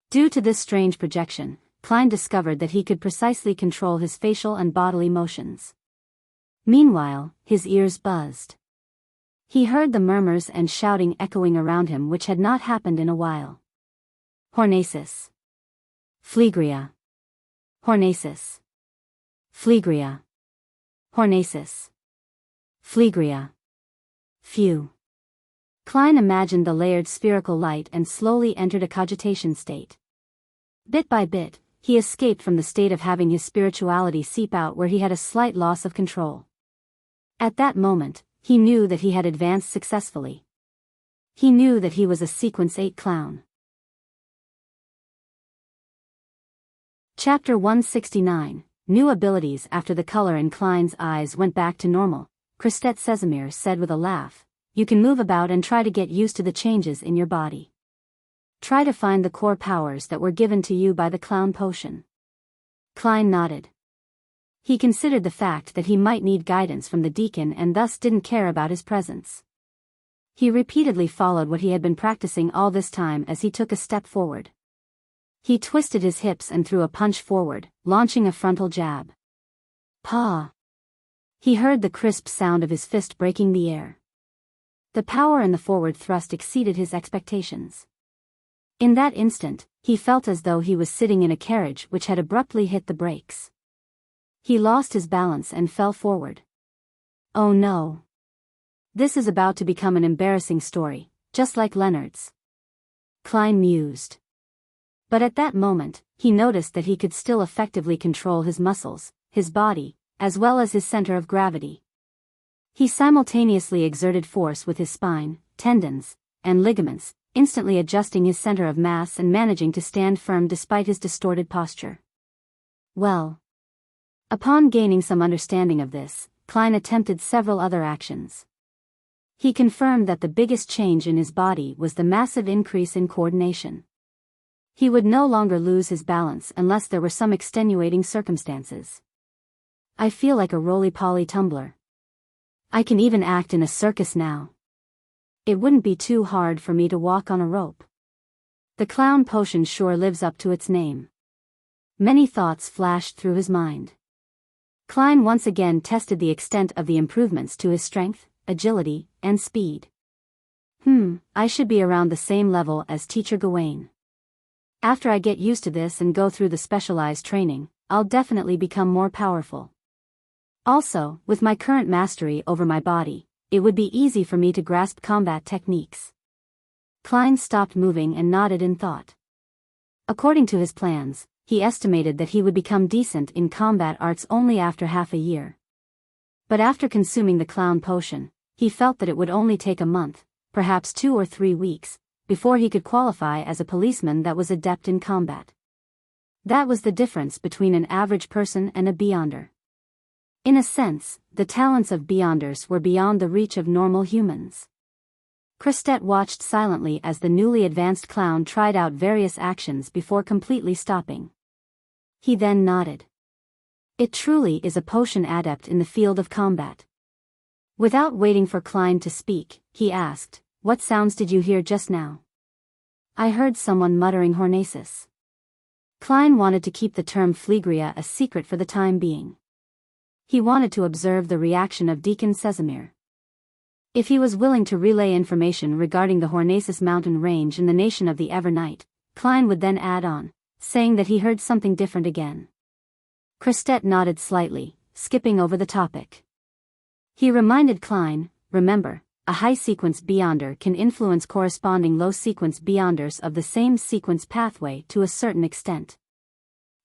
Due to this strange projection, Klein discovered that he could precisely control his facial and bodily motions. Meanwhile, his ears buzzed. He heard the murmurs and shouting echoing around him which had not happened in a while. Hornasis. Phlegria. Hornasis. Phlegria. Hornasis. Phlegria. Phew. Klein imagined the layered spherical light and slowly entered a cogitation state. Bit by bit, he escaped from the state of having his spirituality seep out where he had a slight loss of control. At that moment, he knew that he had advanced successfully. He knew that he was a Sequence 8 clown. Chapter 169, New Abilities. After the color in Klein's eyes went back to normal, Christette Sesamir said with a laugh, "You can move about and try to get used to the changes in your body. Try to find the core powers that were given to you by the clown potion." Klein nodded. He considered the fact that he might need guidance from the deacon and thus didn't care about his presence. He repeatedly followed what he had been practicing all this time as he took a step forward. He twisted his hips and threw a punch forward, launching a frontal jab. Pa! He heard the crisp sound of his fist breaking the air. The power in the forward thrust exceeded his expectations. In that instant, he felt as though he was sitting in a carriage which had abruptly hit the brakes. He lost his balance and fell forward. Oh no. This is about to become an embarrassing story, just like Leonard's. Klein mused. But at that moment, he noticed that he could still effectively control his muscles, his body, as well as his center of gravity. He simultaneously exerted force with his spine, tendons, and ligaments, instantly adjusting his center of mass and managing to stand firm despite his distorted posture. Well. Upon gaining some understanding of this, Klein attempted several other actions. He confirmed that the biggest change in his body was the massive increase in coordination. He would no longer lose his balance unless there were some extenuating circumstances. I feel like a roly-poly tumbler. I can even act in a circus now. It wouldn't be too hard for me to walk on a rope. The clown potion sure lives up to its name. Many thoughts flashed through his mind. Klein once again tested the extent of the improvements to his strength, agility, and speed. I should be around the same level as Teacher Gawain. After I get used to this and go through the specialized training, I'll definitely become more powerful. Also, with my current mastery over my body, it would be easy for me to grasp combat techniques. Klein stopped moving and nodded in thought. According to his plans, he estimated that he would become decent in combat arts only after half a year. But after consuming the clown potion, he felt that it would only take a month, perhaps 2 or 3 weeks, before he could qualify as a policeman that was adept in combat. That was the difference between an average person and a Beyonder. In a sense, the talents of Beyonders were beyond the reach of normal humans. Christette watched silently as the newly advanced clown tried out various actions before completely stopping. He then nodded. It truly is a potion adept in the field of combat. Without waiting for Klein to speak, he asked, "What sounds did you hear just now?" "I heard someone muttering Hornacis." Klein wanted to keep the term Phlegria a secret for the time being. He wanted to observe the reaction of Deacon Sesamir. If he was willing to relay information regarding the Hornacis mountain range in the nation of the Evernight, Klein would then add on, saying that he heard something different again. Christette nodded slightly, skipping over the topic. He reminded Klein, "Remember, a high-sequence Beyonder can influence corresponding low-sequence Beyonders of the same sequence pathway to a certain extent.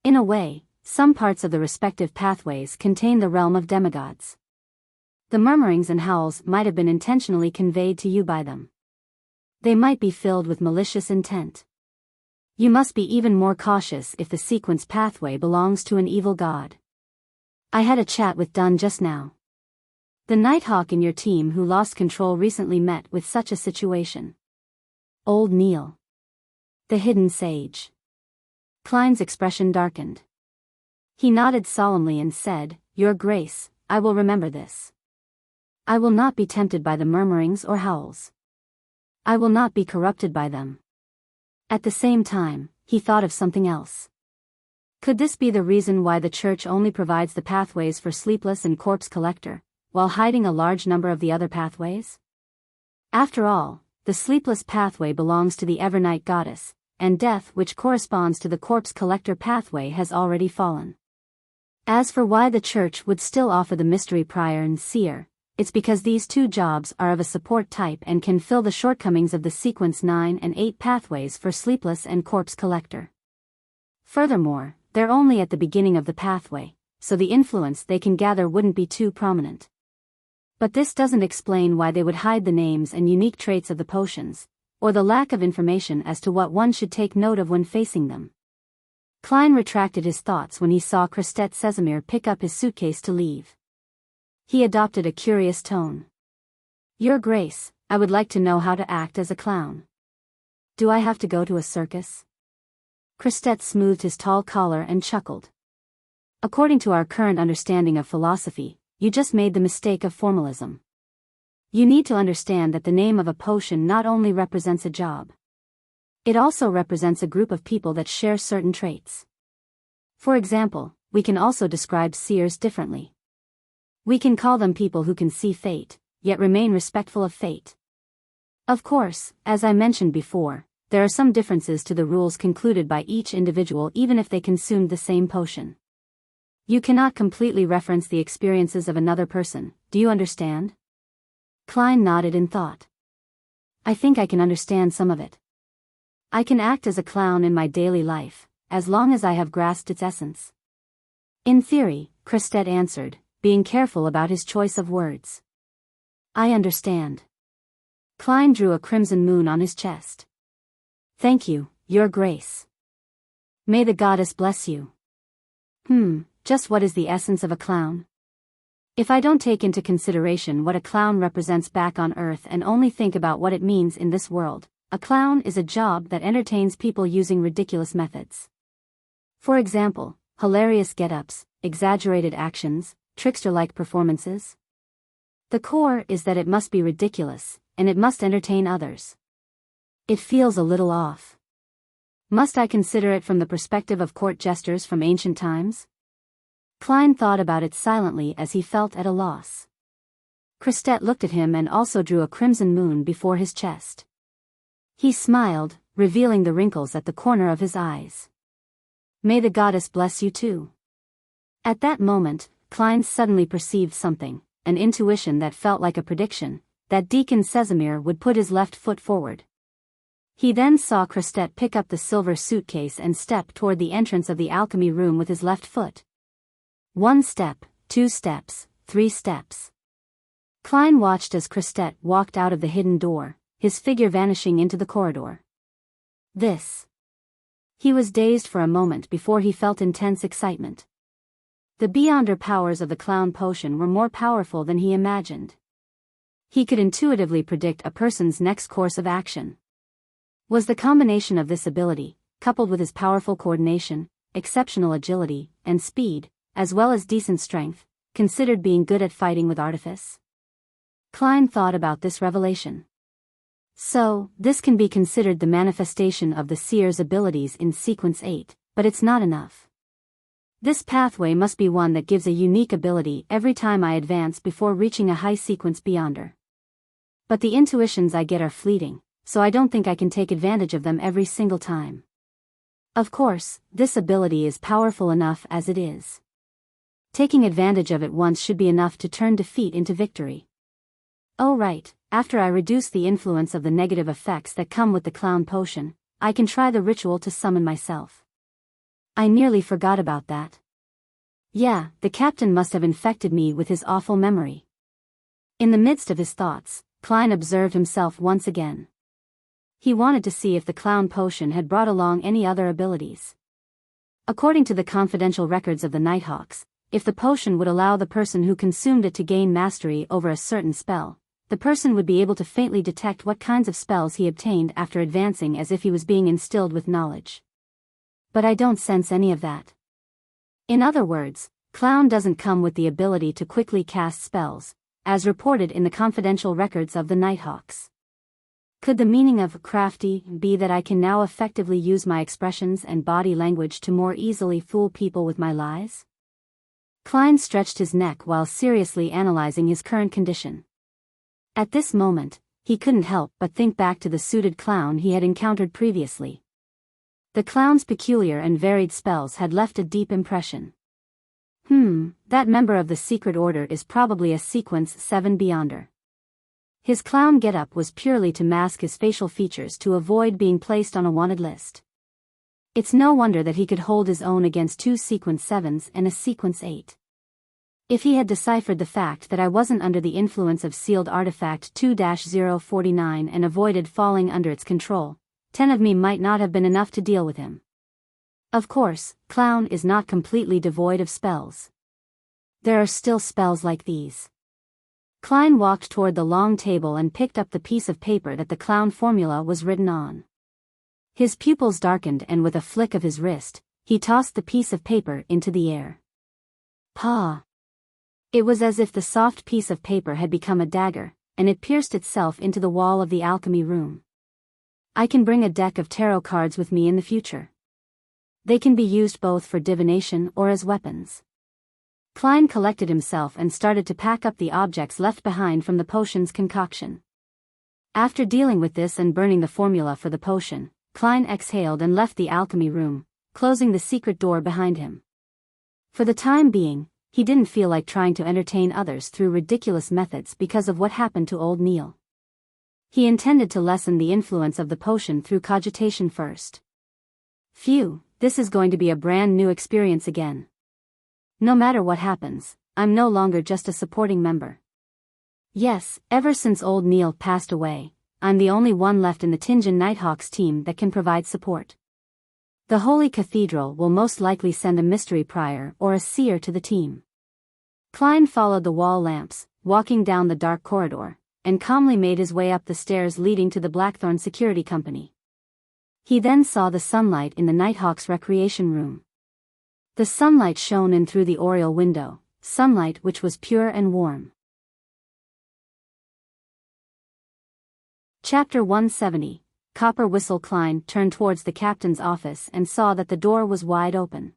In a way, some parts of the respective pathways contain the realm of demigods. The murmurings and howls might have been intentionally conveyed to you by them. They might be filled with malicious intent. You must be even more cautious if the sequence pathway belongs to an evil god. I had a chat with Dunn just now. The Nighthawk in your team who lost control recently met with such a situation. Old Neil. The hidden sage." Klein's expression darkened. He nodded solemnly and said, "Your Grace, I will remember this. I will not be tempted by the murmurings or howls. I will not be corrupted by them." At the same time, he thought of something else. Could this be the reason why the Church only provides the pathways for Sleepless and Corpse Collector, while hiding a large number of the other pathways? After all, the Sleepless pathway belongs to the Evernight goddess, and Death, which corresponds to the Corpse Collector pathway, has already fallen. As for why the Church would still offer the Mystery Prior and Seer, it's because these two jobs are of a support type and can fill the shortcomings of the Sequence 9 and 8 pathways for Sleepless and Corpse Collector. Furthermore, they're only at the beginning of the pathway, so the influence they can gather wouldn't be too prominent. But this doesn't explain why they would hide the names and unique traits of the potions, or the lack of information as to what one should take note of when facing them. Klein retracted his thoughts when he saw Christette Sesamir pick up his suitcase to leave. He adopted a curious tone. "Your Grace, I would like to know how to act as a clown. Do I have to go to a circus?" Christette smoothed his tall collar and chuckled. "According to our current understanding of philosophy, you just made the mistake of formalism. You need to understand that the name of a potion not only represents a job. It also represents a group of people that share certain traits. For example, we can also describe seers differently. We can call them people who can see fate, yet remain respectful of fate. Of course, as I mentioned before, there are some differences to the rules concluded by each individual even if they consumed the same potion. You cannot completely reference the experiences of another person, do you understand?" Klein nodded in thought. "I think I can understand some of it. I can act as a clown in my daily life, as long as I have grasped its essence." "In theory," Christette answered, being careful about his choice of words. "I understand." Klein drew a crimson moon on his chest. "Thank you, Your Grace. May the goddess bless you." Just what is the essence of a clown? If I don't take into consideration what a clown represents back on Earth and only think about what it means in this world, a clown is a job that entertains people using ridiculous methods. For example, hilarious get-ups, exaggerated actions, trickster-like performances. The core is that it must be ridiculous, and it must entertain others. It feels a little off. Must I consider it from the perspective of court jesters from ancient times? Klein thought about it silently as he felt at a loss. Christette looked at him and also drew a crimson moon before his chest. He smiled, revealing the wrinkles at the corner of his eyes. "May the goddess bless you too." At that moment, Klein suddenly perceived something. an intuition that felt like a prediction, that Deacon Sesamir would put his left foot forward. He then saw Christette pick up the silver suitcase and step toward the entrance of the alchemy room with his left foot. 1 step, 2 steps, 3 steps. Klein watched as Christette walked out of the hidden door, his figure vanishing into the corridor. This. He was dazed for a moment before he felt intense excitement. The beyonder powers of the clown potion were more powerful than he imagined. He could intuitively predict a person's next course of action. Was the combination of this ability, coupled with his powerful coordination, exceptional agility, and speed, as well as decent strength, considered being good at fighting with artifice? Klein thought about this revelation. So, this can be considered the manifestation of the seer's abilities in Sequence 8, but it's not enough. This pathway must be one that gives a unique ability every time I advance before reaching a high sequence beyonder. But the intuitions I get are fleeting, so I don't think I can take advantage of them every single time. Of course, this ability is powerful enough as it is. Taking advantage of it once should be enough to turn defeat into victory. Oh right, after I reduce the influence of the negative effects that come with the clown potion, I can try the ritual to summon myself. I nearly forgot about that. Yeah, the captain must have infected me with his awful memory. In the midst of his thoughts, Klein observed himself once again. He wanted to see if the clown potion had brought along any other abilities. According to the confidential records of the Nighthawks, if the potion would allow the person who consumed it to gain mastery over a certain spell, the person would be able to faintly detect what kinds of spells he obtained after advancing as if he was being instilled with knowledge. But I don't sense any of that. In other words, Clown doesn't come with the ability to quickly cast spells, as reported in the confidential records of the Nighthawks. Could the meaning of crafty be that I can now effectively use my expressions and body language to more easily fool people with my lies? Klein stretched his neck while seriously analyzing his current condition. At this moment, he couldn't help but think back to the suited clown he had encountered previously. The clown's peculiar and varied spells had left a deep impression. That member of the secret order is probably a Sequence 7 Beyonder. His clown getup was purely to mask his facial features to avoid being placed on a wanted list. It's no wonder that he could hold his own against 2 Sequence 7s and a Sequence 8. If he had deciphered the fact that I wasn't under the influence of sealed artifact 2-049 and avoided falling under its control, 10 of me might not have been enough to deal with him. Of course, Clown is not completely devoid of spells. There are still spells like these. Klein walked toward the long table and picked up the piece of paper that the clown formula was written on. His pupils darkened and with a flick of his wrist, he tossed the piece of paper into the air. Pa! It was as if the soft piece of paper had become a dagger, and it pierced itself into the wall of the alchemy room. I can bring a deck of tarot cards with me in the future. They can be used both for divination or as weapons. Klein collected himself and started to pack up the objects left behind from the potion's concoction. After dealing with this and burning the formula for the potion, Klein exhaled and left the alchemy room, closing the secret door behind him. For the time being, he didn't feel like trying to entertain others through ridiculous methods because of what happened to old Neil. He intended to lessen the influence of the potion through cogitation first. Phew, this is going to be a brand new experience again. No matter what happens, I'm no longer just a supporting member. Yes, ever since old Neil passed away, I'm the only one left in the Tinjin Nighthawks team that can provide support. The Holy Cathedral will most likely send a mystery prior or a seer to the team. Klein followed the wall lamps, walking down the dark corridor, and calmly made his way up the stairs leading to the Blackthorn Security Company. He then saw the sunlight in the Nighthawks recreation room. The sunlight shone in through the oriel window, sunlight which was pure and warm. Chapter 170, Copper Whistle. Klein turned towards the captain's office and saw that the door was wide open.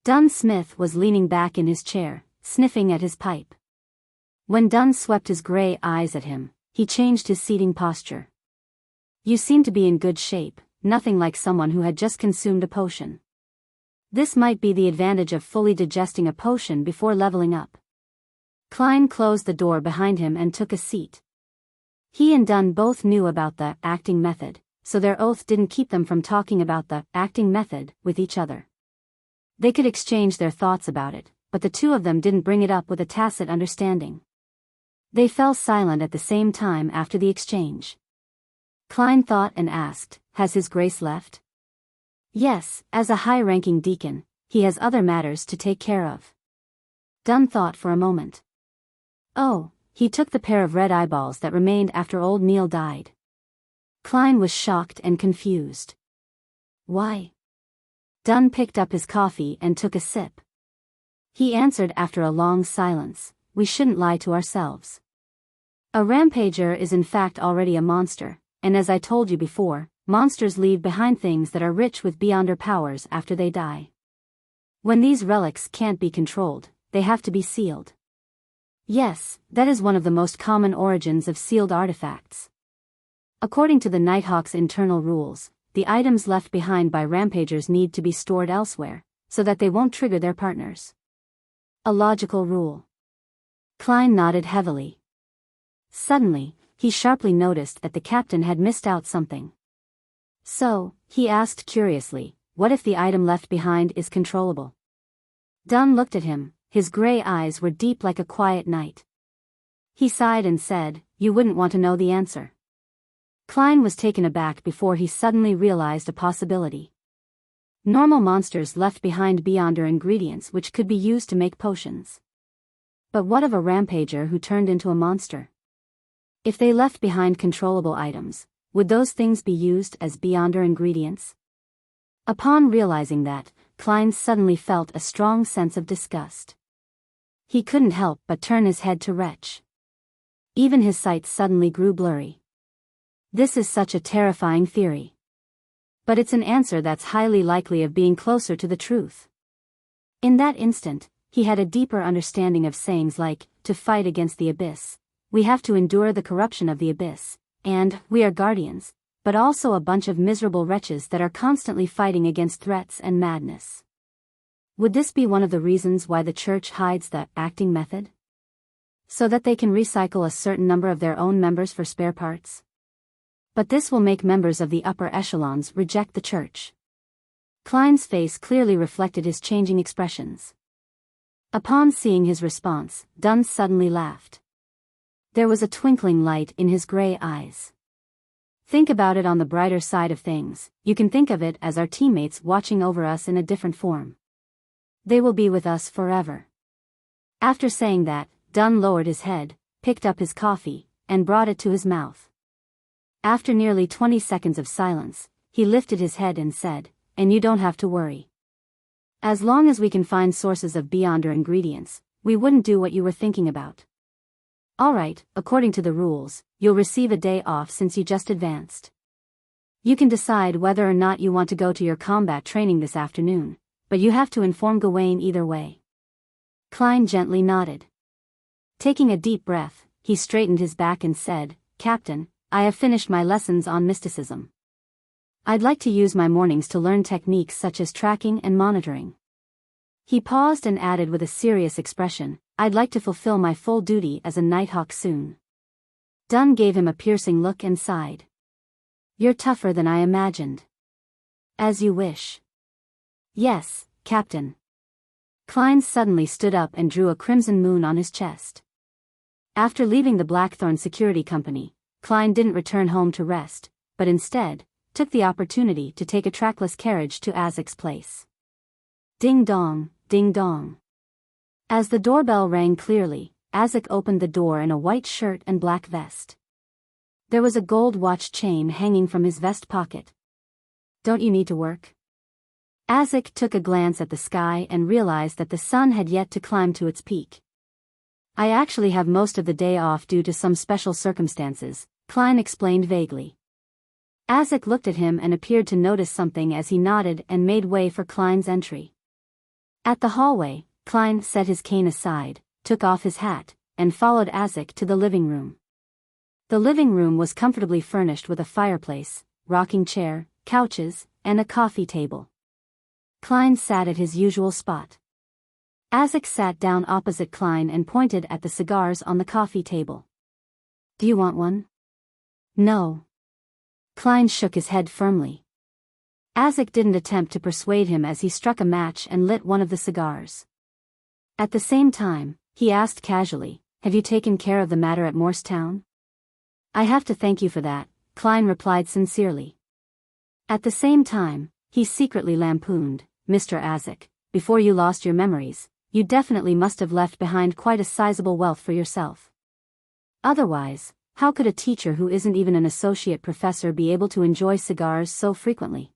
Dunn Smith was leaning back in his chair, sniffing at his pipe. When Dunn swept his gray eyes at him, he changed his seating posture. You seem to be in good shape, nothing like someone who had just consumed a potion. This might be the advantage of fully digesting a potion before leveling up. Klein closed the door behind him and took a seat. He and Dunn both knew about the acting method, so their oath didn't keep them from talking about the acting method with each other. They could exchange their thoughts about it, but the two of them didn't bring it up with a tacit understanding. They fell silent at the same time after the exchange. Klein thought and asked, "Has His Grace left?" "Yes, as a high-ranking deacon, he has other matters to take care of." Dunn thought for a moment. "Oh, he took the pair of red eyeballs that remained after old Neil died." Klein was shocked and confused. "Why?" Dunn picked up his coffee and took a sip. He answered after a long silence, "We shouldn't lie to ourselves. A rampager is in fact already a monster, and as I told you before, monsters leave behind things that are rich with beyonder powers after they die. When these relics can't be controlled, they have to be sealed. Yes, that is one of the most common origins of sealed artifacts. According to the Nighthawk's internal rules, the items left behind by rampagers need to be stored elsewhere, so that they won't trigger their partners. A logical rule." Klein nodded heavily. Suddenly, he sharply noticed that the captain had missed out something. "So," he asked curiously, "what if the item left behind is controllable?" Dunn looked at him, his gray eyes were deep like a quiet night. He sighed and said, "You wouldn't want to know the answer." Klein was taken aback before he suddenly realized a possibility. Normal monsters left behind beyonder ingredients which could be used to make potions. But what of a rampager who turned into a monster? If they left behind controllable items, would those things be used as beyonder ingredients? Upon realizing that, Klein suddenly felt a strong sense of disgust. He couldn't help but turn his head to Wretch. Even his sight suddenly grew blurry. This is such a terrifying theory. But it's an answer that's highly likely of being closer to the truth. In that instant, he had a deeper understanding of sayings like, "To fight against the abyss, we have to endure the corruption of the abyss," and "we are guardians, but also a bunch of miserable wretches that are constantly fighting against threats and madness." Would this be one of the reasons why the church hides the acting method? So that they can recycle a certain number of their own members for spare parts? But this will make members of the upper echelons reject the church. Klein's face clearly reflected his changing expressions. Upon seeing his response, Dunn suddenly laughed. There was a twinkling light in his gray eyes. "Think about it on the brighter side of things, you can think of it as our teammates watching over us in a different form. They will be with us forever." After saying that, Dunn lowered his head, picked up his coffee, and brought it to his mouth. After nearly 20 seconds of silence, he lifted his head and said, "And you don't have to worry. As long as we can find sources of beyonder ingredients, we wouldn't do what you were thinking about. Alright, according to the rules, you'll receive a day off since you just advanced. You can decide whether or not you want to go to your combat training this afternoon, but you have to inform Gawain either way." Klein gently nodded. Taking a deep breath, he straightened his back and said, "Captain, I have finished my lessons on mysticism. I'd like to use my mornings to learn techniques such as tracking and monitoring." He paused and added with a serious expression, "I'd like to fulfill my full duty as a Nighthawk soon." Dunn gave him a piercing look and sighed. "You're tougher than I imagined." "As you wish." "Yes, Captain." Klein suddenly stood up and drew a crimson moon on his chest. After leaving the Blackthorn Security Company, Klein didn't return home to rest, but instead, took the opportunity to take a trackless carriage to Azek's place. Ding dong, ding dong. As the doorbell rang clearly, Azek opened the door in a white shirt and black vest. There was a gold watch chain hanging from his vest pocket. "Don't you need to work?" Azek took a glance at the sky and realized that the sun had yet to climb to its peak. "I actually have most of the day off due to some special circumstances," Klein explained vaguely. Azek looked at him and appeared to notice something as he nodded and made way for Klein's entry. At the hallway, Klein set his cane aside, took off his hat, and followed Azek to the living room. The living room was comfortably furnished with a fireplace, rocking chair, couches, and a coffee table. Klein sat at his usual spot. Azek sat down opposite Klein and pointed at the cigars on the coffee table. Do you want one? No. Klein shook his head firmly. Azek didn't attempt to persuade him as he struck a match and lit one of the cigars. At the same time, he asked casually, have you taken care of the matter at Morristown? I have to thank you for that, Klein replied sincerely. At the same time, he secretly lampooned, Mr. Azek, before you lost your memories, you definitely must have left behind quite a sizable wealth for yourself. Otherwise, how could a teacher who isn't even an associate professor be able to enjoy cigars so frequently?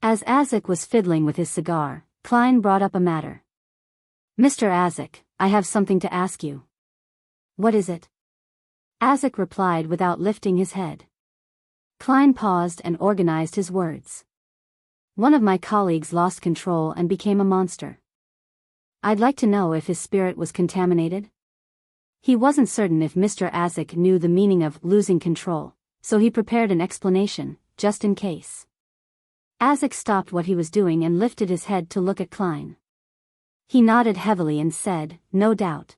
As Azek was fiddling with his cigar, Klein brought up a matter. Mr. Azek, I have something to ask you. What is it? Azek replied without lifting his head. Klein paused and organized his words. One of my colleagues lost control and became a monster. I'd like to know if his spirit was contaminated. He wasn't certain if Mr. Azek knew the meaning of losing control, so he prepared an explanation, just in case. Azek stopped what he was doing and lifted his head to look at Klein. He nodded heavily and said, no doubt.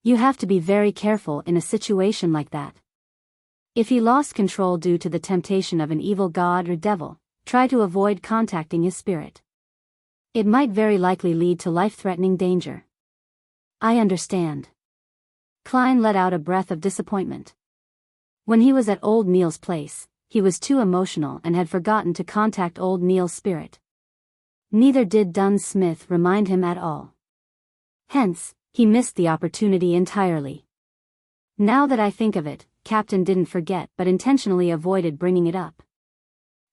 You have to be very careful in a situation like that. If he lost control due to the temptation of an evil god or devil, try to avoid contacting his spirit. It might very likely lead to life-threatening danger. I understand. Klein let out a breath of disappointment. When he was at old Neil's place, he was too emotional and had forgotten to contact old Neil's spirit. Neither did Dunn Smith remind him at all. Hence, he missed the opportunity entirely. Now that I think of it, Captain didn't forget but intentionally avoided bringing it up.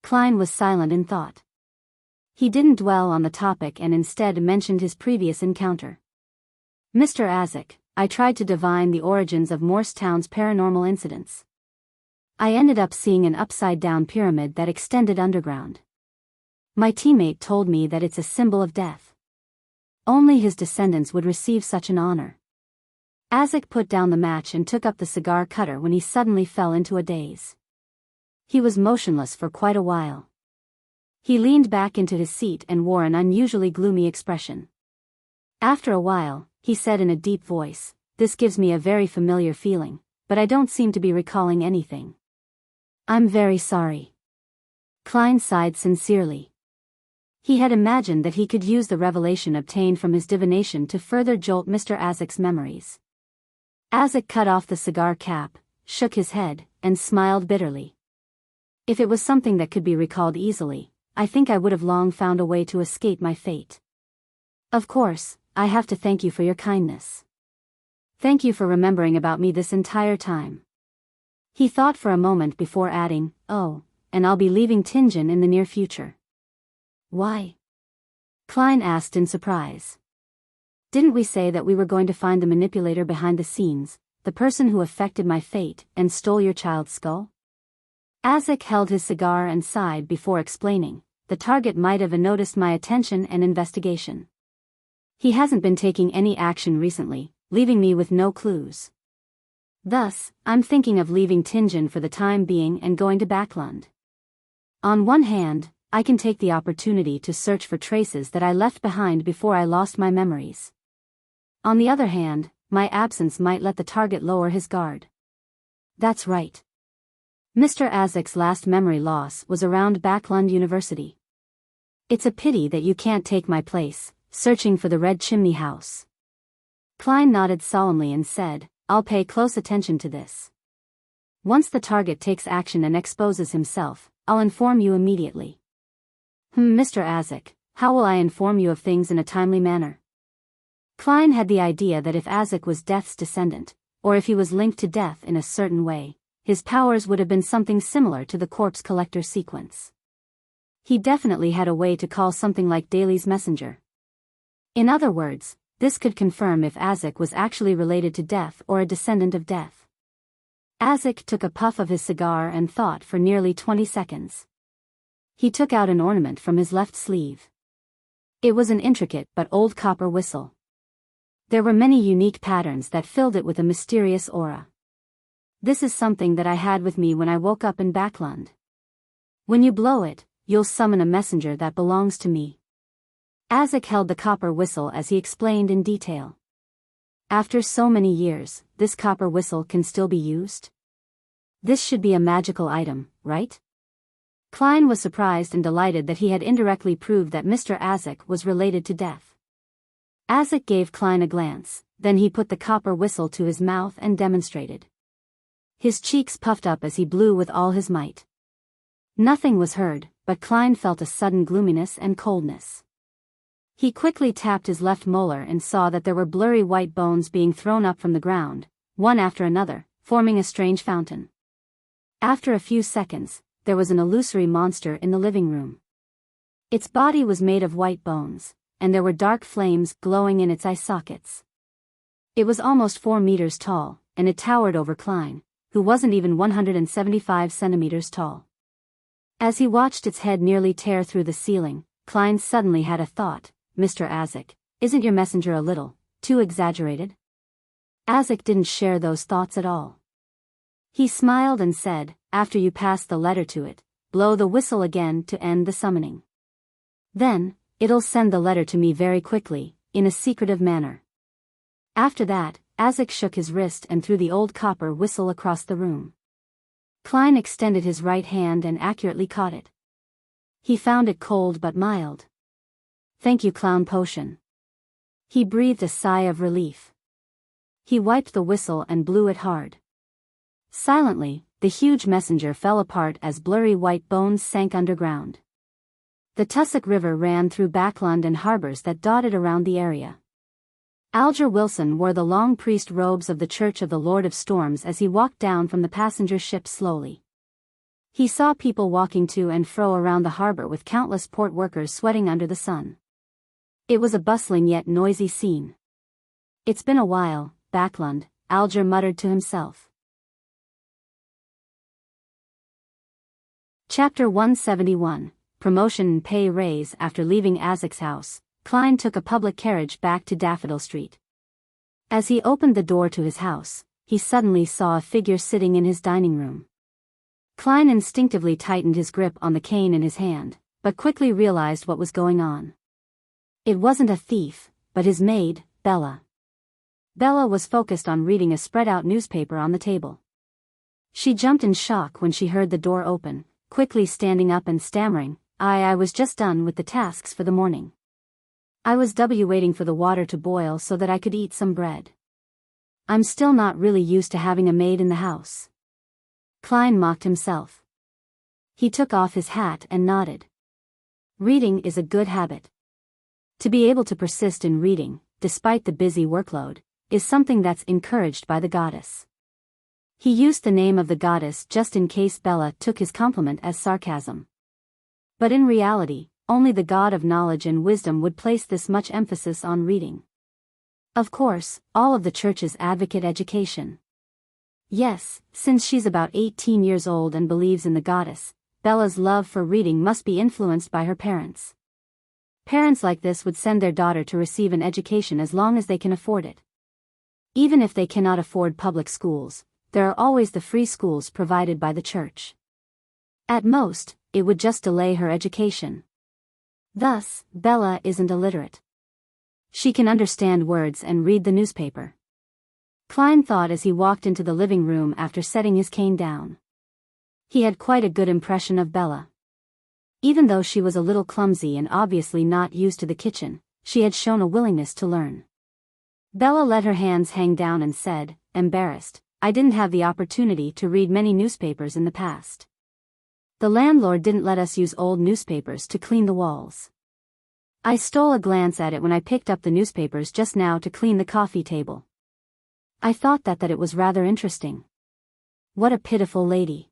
Klein was silent in thought. He didn't dwell on the topic and instead mentioned his previous encounter. Mr. Azek, I tried to divine the origins of Morristown's paranormal incidents. I ended up seeing an upside-down pyramid that extended underground. My teammate told me that it's a symbol of death. Only his descendants would receive such an honor. Azek put down the match and took up the cigar cutter when he suddenly fell into a daze. He was motionless for quite a while. He leaned back into his seat and wore an unusually gloomy expression. After a while, he said in a deep voice, this gives me a very familiar feeling, but I don't seem to be recalling anything. I'm very sorry. Klein sighed sincerely. He had imagined that he could use the revelation obtained from his divination to further jolt Mr. Azek's memories. Azek cut off the cigar cap, shook his head, and smiled bitterly. If it was something that could be recalled easily, I think I would have long found a way to escape my fate. Of course, I have to thank you for your kindness. Thank you for remembering about me this entire time. He thought for a moment before adding, oh, and I'll be leaving Tingen in the near future. Why? Klein asked in surprise. Didn't we say that we were going to find the manipulator behind the scenes, the person who affected my fate and stole your child's skull? Azek held his cigar and sighed before explaining, the target might have noticed my attention and investigation. He hasn't been taking any action recently, leaving me with no clues. Thus, I'm thinking of leaving Tingen for the time being and going to Backlund. On one hand, I can take the opportunity to search for traces that I left behind before I lost my memories. On the other hand, my absence might let the target lower his guard. That's right. Mr. Azek's last memory loss was around Backlund University. It's a pity that you can't take my place, searching for the Red Chimney House. Klein nodded solemnly and said, I'll pay close attention to this. Once the target takes action and exposes himself, I'll inform you immediately. Mr. Azek, how will I inform you of things in a timely manner? Klein had the idea that if Azek was Death's descendant, or if he was linked to Death in a certain way, his powers would have been something similar to the Corpse Collector sequence. He definitely had a way to call something like Daly's messenger. In other words, this could confirm if Azek was actually related to Death or a descendant of Death. Azek took a puff of his cigar and thought for nearly 20 seconds. He took out an ornament from his left sleeve. It was an intricate but old copper whistle. There were many unique patterns that filled it with a mysterious aura. This is something that I had with me when I woke up in Backlund. When you blow it, you'll summon a messenger that belongs to me. Azek held the copper whistle as he explained in detail. After so many years, this copper whistle can still be used? This should be a magical item, right? Klein was surprised and delighted that he had indirectly proved that Mr. Azek was related to death. Azek gave Klein a glance, then he put the copper whistle to his mouth and demonstrated. His cheeks puffed up as he blew with all his might. Nothing was heard, but Klein felt a sudden gloominess and coldness. He quickly tapped his left molar and saw that there were blurry white bones being thrown up from the ground, one after another, forming a strange fountain. After a few seconds, there was an illusory monster in the living room. Its body was made of white bones, and there were dark flames glowing in its eye sockets. It was almost 4 meters tall, and it towered over Klein, who wasn't even 175 centimeters tall. As he watched its head nearly tear through the ceiling, Klein suddenly had a thought. Mr. Azek, isn't your messenger a little too exaggerated? Azek didn't share those thoughts at all. He smiled and said, after you pass the letter to it, blow the whistle again to end the summoning. Then, it'll send the letter to me very quickly, in a secretive manner. After that, Azek shook his wrist and threw the old copper whistle across the room. Klein extended his right hand and accurately caught it. He found it cold but mild. Thank you, clown potion. He breathed a sigh of relief. He wiped the whistle and blew it hard. Silently, the huge messenger fell apart as blurry white bones sank underground. The Tussock River ran through backland and harbors that dotted around the area. Alger Wilson wore the long priest robes of the Church of the Lord of Storms as he walked down from the passenger ship slowly. He saw people walking to and fro around the harbor with countless port workers sweating under the sun. It was a bustling yet noisy scene. It's been a while, Backland, Alger muttered to himself. Chapter 171, Promotion and Pay Raise. After leaving Azek's house, Klein took a public carriage back to Daffodil Street. As he opened the door to his house, he suddenly saw a figure sitting in his dining room. Klein instinctively tightened his grip on the cane in his hand, but quickly realized what was going on. It wasn't a thief, but his maid, Bella. Bella was focused on reading a spread-out newspaper on the table. She jumped in shock when she heard the door open, quickly standing up and stammering, I was just done with the tasks for the morning. I was waiting for the water to boil so that I could eat some bread. I'm still not really used to having a maid in the house. Klein mocked himself. He took off his hat and nodded. Reading is a good habit. To be able to persist in reading, despite the busy workload, is something that's encouraged by the goddess. He used the name of the goddess just in case Bella took his compliment as sarcasm. But in reality, only the god of knowledge and wisdom would place this much emphasis on reading. Of course, all of the churches advocate education. Yes, since she's about 18 years old and believes in the goddess, Bella's love for reading must be influenced by her parents. Parents like this would send their daughter to receive an education as long as they can afford it. Even if they cannot afford public schools, there are always the free schools provided by the church. At most, it would just delay her education. Thus, Bella isn't illiterate. She can understand words and read the newspaper. Klein thought as he walked into the living room after setting his cane down. He had quite a good impression of Bella. Even though she was a little clumsy and obviously not used to the kitchen, she had shown a willingness to learn. Bella let her hands hang down and said, embarrassed, I didn't have the opportunity to read many newspapers in the past. The landlord didn't let us use old newspapers to clean the walls. I stole a glance at it when I picked up the newspapers just now to clean the coffee table. I thought that it was rather interesting. What a pitiful lady.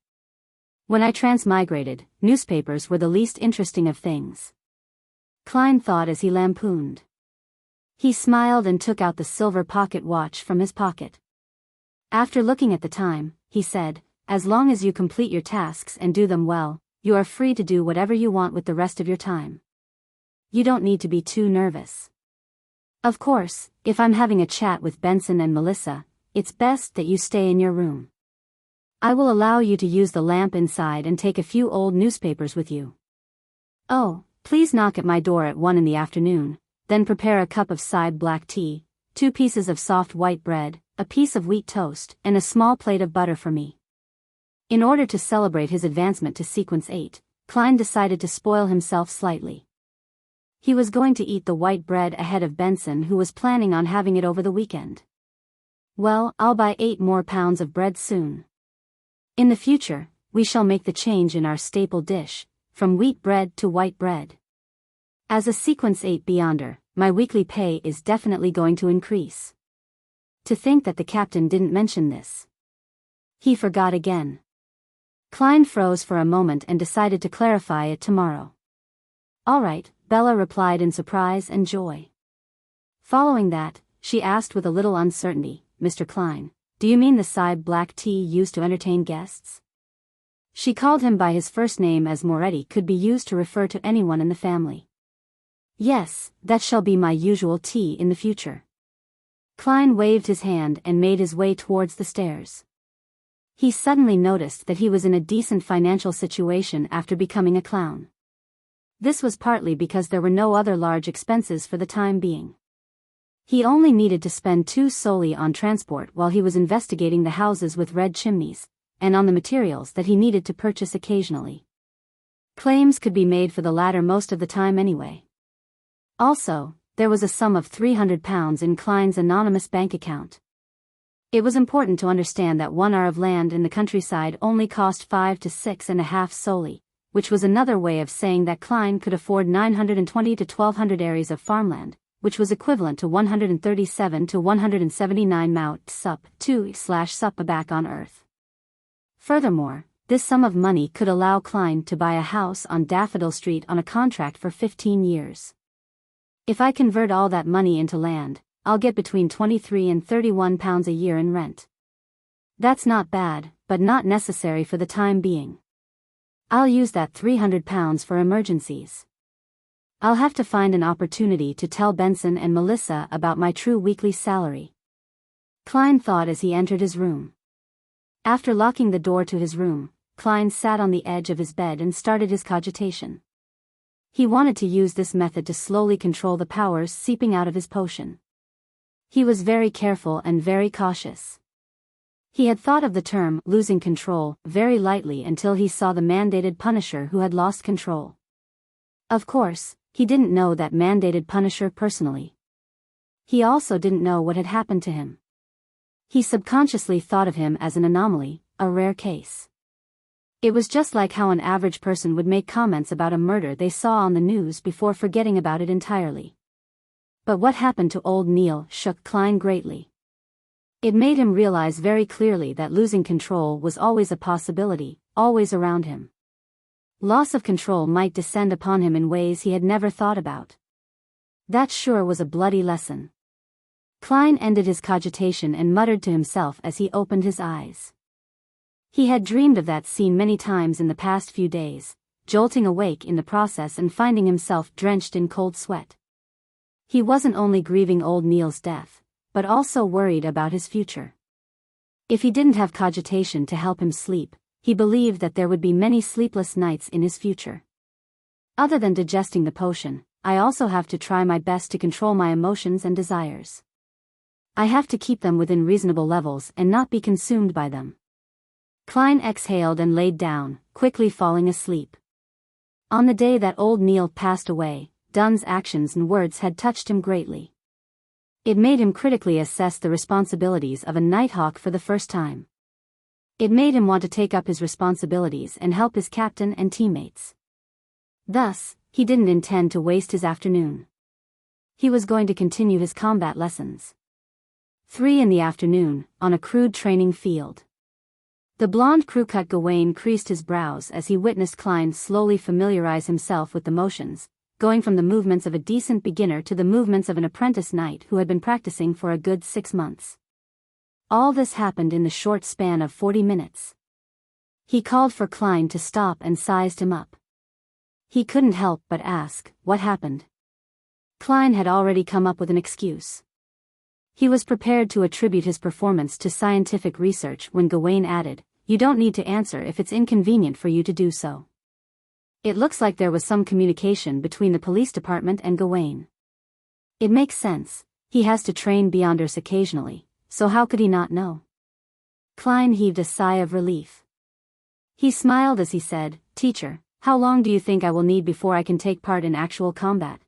When I transmigrated, newspapers were the least interesting of things. Klein thought as he lampooned. He smiled and took out the silver pocket watch from his pocket. After looking at the time, he said, as long as you complete your tasks and do them well, you are free to do whatever you want with the rest of your time. You don't need to be too nervous. Of course, if I'm having a chat with Benson and Melissa, it's best that you stay in your room. I will allow you to use the lamp inside and take a few old newspapers with you. Oh, please knock at my door at 1 in the afternoon, then prepare a cup of side black tea, 2 pieces of soft white bread, a piece of wheat toast, and a small plate of butter for me. In order to celebrate his advancement to Sequence 8, Klein decided to spoil himself slightly. He was going to eat the white bread ahead of Benson, who was planning on having it over the weekend. Well, I'll buy 8 more pounds of bread soon. In the future, we shall make the change in our staple dish, from wheat bread to white bread. As a Sequence 8 Beyonder, my weekly pay is definitely going to increase. To think that the captain didn't mention this. He forgot again. Klein froze for a moment and decided to clarify it tomorrow. All right, Bella replied in surprise and joy. Following that, she asked with a little uncertainty, Mr. Klein, do you mean the side black tea used to entertain guests? She called him by his first name, as Moretti could be used to refer to anyone in the family. Yes, that shall be my usual tea in the future. Klein waved his hand and made his way towards the stairs. He suddenly noticed that he was in a decent financial situation after becoming a clown. This was partly because there were no other large expenses for the time being. He only needed to spend 2 solely on transport while he was investigating the houses with red chimneys, and on the materials that he needed to purchase occasionally. Claims could be made for the latter most of the time anyway. Also, there was a sum of £300 in Klein's anonymous bank account. It was important to understand that 1 ar of land in the countryside only cost 5 to 6.5 solely, which was another way of saying that Klein could afford 920 to 1200 ares of farmland, which was equivalent to 137 to 179 maut sup 2/sup back on Earth. Furthermore, this sum of money could allow Klein to buy a house on Daffodil Street on a contract for 15 years. If I convert all that money into land, I'll get between £23 and £31 a year in rent. That's not bad, but not necessary for the time being. I'll use that £300 for emergencies. I'll have to find an opportunity to tell Benson and Melissa about my true weekly salary. Klein thought as he entered his room. After locking the door to his room, Klein sat on the edge of his bed and started his cogitation. He wanted to use this method to slowly control the powers seeping out of his potion. He was very careful and very cautious. He had thought of the term losing control very lightly until he saw the mandated Punisher who had lost control. Of course, he didn't know that mandated Punisher personally. He also didn't know what had happened to him. He subconsciously thought of him as an anomaly, a rare case. It was just like how an average person would make comments about a murder they saw on the news before forgetting about it entirely. But what happened to old Neil shook Klein greatly. It made him realize very clearly that losing control was always a possibility, always around him. Loss of control might descend upon him in ways he had never thought about. That sure was a bloody lesson. Klein ended his cogitation and muttered to himself as he opened his eyes. He had dreamed of that scene many times in the past few days, jolting awake in the process and finding himself drenched in cold sweat. He wasn't only grieving old Neil's death, but also worried about his future. If he didn't have cogitation to help him sleep, he believed that there would be many sleepless nights in his future. Other than digesting the potion, I also have to try my best to control my emotions and desires. I have to keep them within reasonable levels and not be consumed by them. Klein exhaled and laid down, quickly falling asleep. On the day that old Neil passed away, Dunn's actions and words had touched him greatly. It made him critically assess the responsibilities of a Nighthawk for the first time. It made him want to take up his responsibilities and help his captain and teammates. Thus, he didn't intend to waste his afternoon. He was going to continue his combat lessons. 3 in the afternoon, on a crude training field. The blonde crew-cut Gawain creased his brows as he witnessed Klein slowly familiarize himself with the motions, going from the movements of a decent beginner to the movements of an apprentice knight who had been practicing for a good 6 months. All this happened in the short span of 40 minutes. He called for Klein to stop and sized him up. He couldn't help but ask, what happened? Klein had already come up with an excuse. He was prepared to attribute his performance to scientific research when Gawain added, "You don't need to answer if it's inconvenient for you to do so." It looks like there was some communication between the police department and Gawain. It makes sense. He has to train Beyonders occasionally, so how could he not know? Klein heaved a sigh of relief. He smiled as he said, "Teacher, how long do you think I will need before I can take part in actual combat?"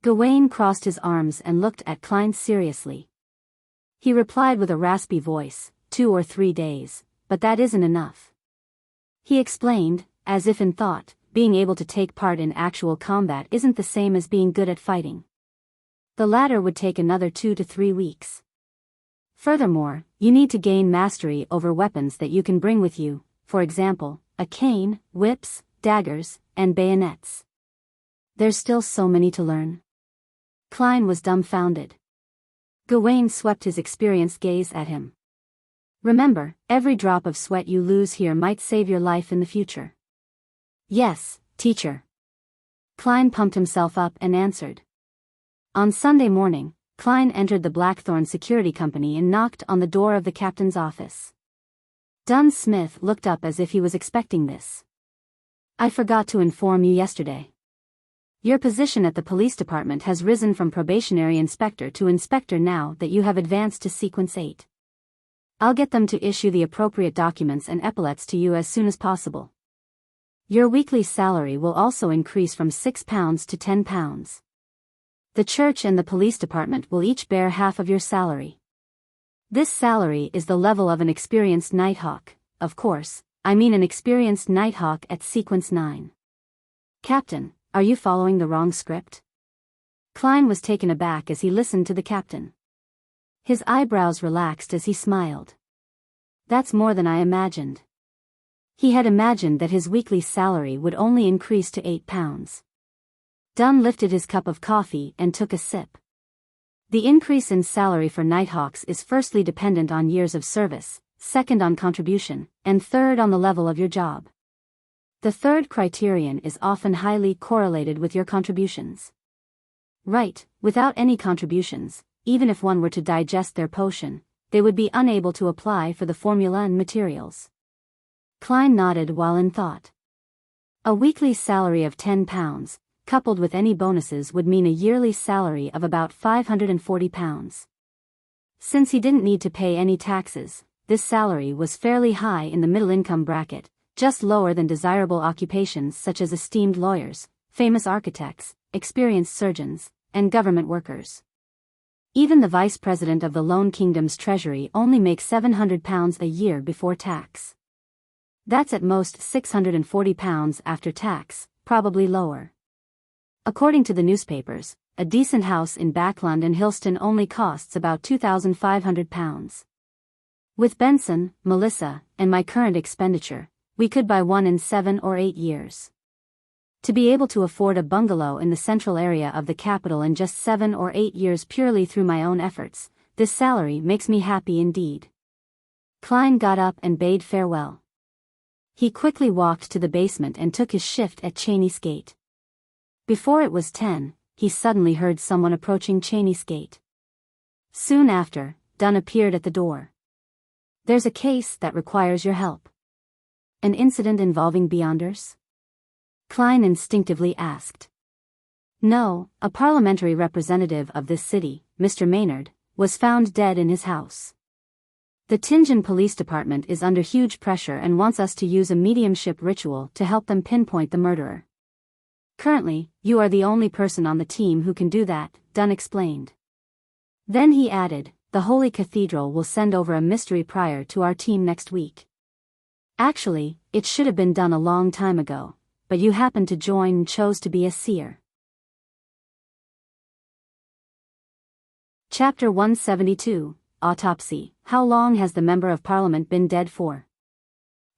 Gawain crossed his arms and looked at Klein seriously. He replied with a raspy voice, 2 or 3 days, but that isn't enough. He explained, as if in thought, being able to take part in actual combat isn't the same as being good at fighting. The latter would take another 2 to 3 weeks. Furthermore, you need to gain mastery over weapons that you can bring with you, for example, a cane, whips, daggers, and bayonets. There's still so many to learn. Klein was dumbfounded. Gawain swept his experienced gaze at him. Remember, every drop of sweat you lose here might save your life in the future. Yes, teacher. Klein pumped himself up and answered. On Sunday morning, Klein entered the Blackthorn Security Company and knocked on the door of the captain's office. Dunn Smith looked up as if he was expecting this. "I forgot to inform you yesterday. Your position at the police department has risen from probationary inspector to inspector now that you have advanced to sequence 8. I'll get them to issue the appropriate documents and epaulets to you as soon as possible. Your weekly salary will also increase from £6 to £10. The church and the police department will each bear half of your salary. This salary is the level of an experienced Nighthawk, of course, I mean an experienced Nighthawk at sequence 9. Captain, are you following the wrong script?" Klein was taken aback as he listened to the captain. His eyebrows relaxed as he smiled. "That's more than I imagined." He had imagined that his weekly salary would only increase to £8. Dunn lifted his cup of coffee and took a sip. The increase in salary for Nighthawks is firstly dependent on years of service, second on contribution, and third on the level of your job. The third criterion is often highly correlated with your contributions. Right, without any contributions, even if one were to digest their potion, they would be unable to apply for the formula and materials. Klein nodded while in thought. A weekly salary of £10, coupled with any bonuses, would mean a yearly salary of about £540. Since he didn't need to pay any taxes, this salary was fairly high in the middle income bracket, just lower than desirable occupations such as esteemed lawyers, famous architects, experienced surgeons, and government workers. Even the vice president of the Lone Kingdom's treasury only makes £700 a year before tax. That's at most £640 after tax, probably lower. According to the newspapers, a decent house in Backland and Hillston only costs about £2,500. With Benson, Melissa, and my current expenditure, we could buy one in 7 or 8 years. To be able to afford a bungalow in the central area of the capital in just 7 or 8 years purely through my own efforts, this salary makes me happy indeed. Klein got up and bade farewell. He quickly walked to the basement and took his shift at Cheney's Gate. Before it was 10, he suddenly heard someone approaching Cheney's Gate. Soon after, Dunn appeared at the door. "There's a case that requires your help." "An incident involving Beyonders?" Klein instinctively asked. "No, a parliamentary representative of this city, Mr. Maynard, was found dead in his house. The Tingen Police Department is under huge pressure and wants us to use a mediumship ritual to help them pinpoint the murderer. Currently, you are the only person on the team who can do that," Dunn explained. Then he added, "The Holy Cathedral will send over a mystery prior to our team next week. Actually, it should have been done a long time ago, but you happened to join and chose to be a seer." Chapter 172, Autopsy. How long has the Member of Parliament been dead for?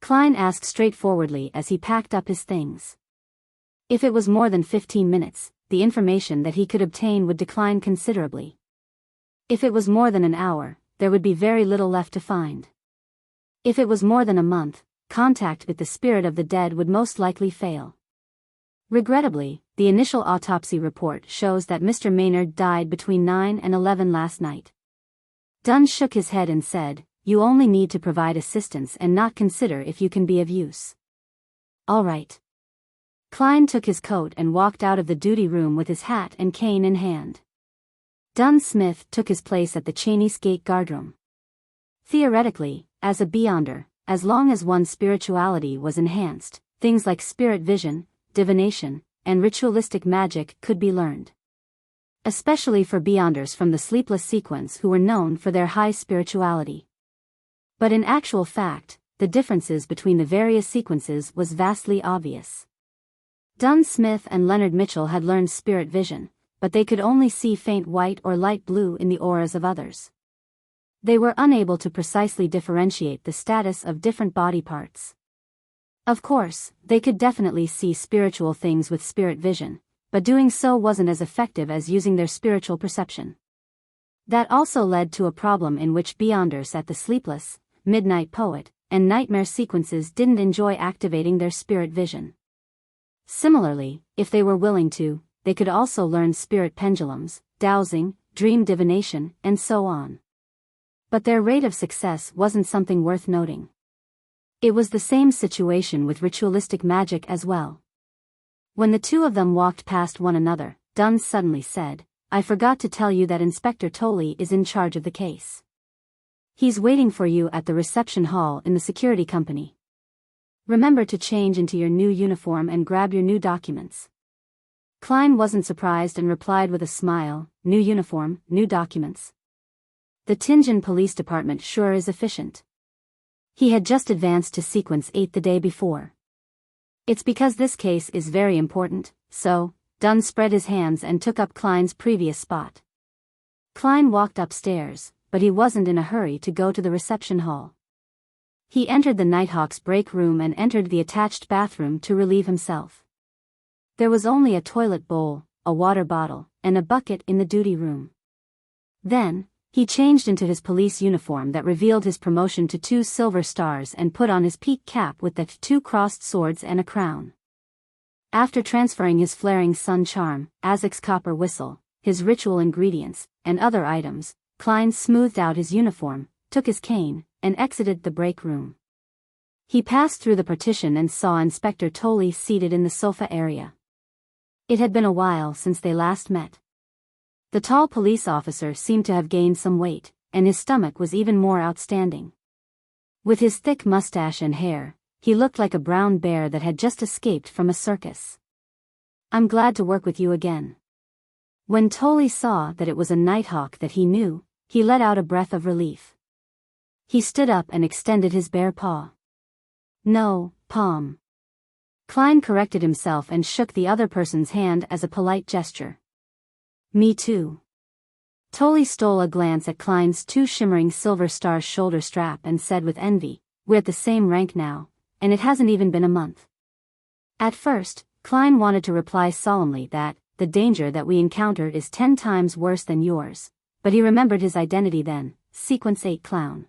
Klein asked straightforwardly as he packed up his things. If it was more than 15 minutes, the information that he could obtain would decline considerably. If it was more than an hour, there would be very little left to find. If it was more than a month, contact with the spirit of the dead would most likely fail. Regrettably, the initial autopsy report shows that Mr. Maynard died between 9 and 11 last night. Dunn shook his head and said, "You only need to provide assistance and not consider if you can be of use." "All right. Klein took his coat and walked out of the duty room with his hat and cane in hand. Dunn Smith took his place at the Cheney's Gate guardroom. Theoretically, as a Beyonder, as long as one's spirituality was enhanced, things like spirit vision, divination, and ritualistic magic could be learned. Especially for Beyonders from the Sleepless sequence who were known for their high spirituality. But in actual fact, the differences between the various sequences was vastly obvious. Dunn Smith and Leonard Mitchell had learned spirit vision, but they could only see faint white or light blue in the auras of others. They were unable to precisely differentiate the status of different body parts. Of course, they could definitely see spiritual things with spirit vision, but doing so wasn't as effective as using their spiritual perception. That also led to a problem in which Beyonders at the Sleepless, Midnight Poet, and Nightmare sequences didn't enjoy activating their spirit vision. Similarly, if they were willing to, they could also learn spirit pendulums, dowsing, dream divination, and so on. But their rate of success wasn't something worth noting. It was the same situation with ritualistic magic as well. When the two of them walked past one another, Dunn suddenly said, "I forgot to tell you that Inspector Tolley is in charge of the case. He's waiting for you at the reception hall in the security company. Remember to change into your new uniform and grab your new documents." Klein wasn't surprised and replied with a smile, "New uniform, new documents. The Tianjin Police Department sure is efficient." He had just advanced to Sequence 8 the day before. "It's because this case is very important, so," Dunn spread his hands and took up Klein's previous spot. Klein walked upstairs, but he wasn't in a hurry to go to the reception hall. He entered the Nighthawk's break room and entered the attached bathroom to relieve himself. There was only a toilet bowl, a water bottle, and a bucket in the duty room. Then, he changed into his police uniform that revealed his promotion to 2 silver stars and put on his peak cap with the 2 crossed swords and a crown. After transferring his flaring sun charm, Azek's copper whistle, his ritual ingredients, and other items, Klein smoothed out his uniform, took his cane, and exited the break room. He passed through the partition and saw Inspector Tolley seated in the sofa area. It had been a while since they last met. The tall police officer seemed to have gained some weight, and his stomach was even more outstanding. With his thick mustache and hair, he looked like a brown bear that had just escaped from a circus. "I'm glad to work with you again." When Tolley saw that it was a Nighthawk that he knew, he let out a breath of relief. He stood up and extended his bare paw. "No, palm." Klein corrected himself and shook the other person's hand as a polite gesture. "Me too." Tolley stole a glance at Klein's 2 shimmering silver stars shoulder strap and said with envy, "We're at the same rank now, and it hasn't even been a month." At first, Klein wanted to reply solemnly that, "The danger that we encountered is 10 times worse than yours," but he remembered his identity then, Sequence 8 Clown.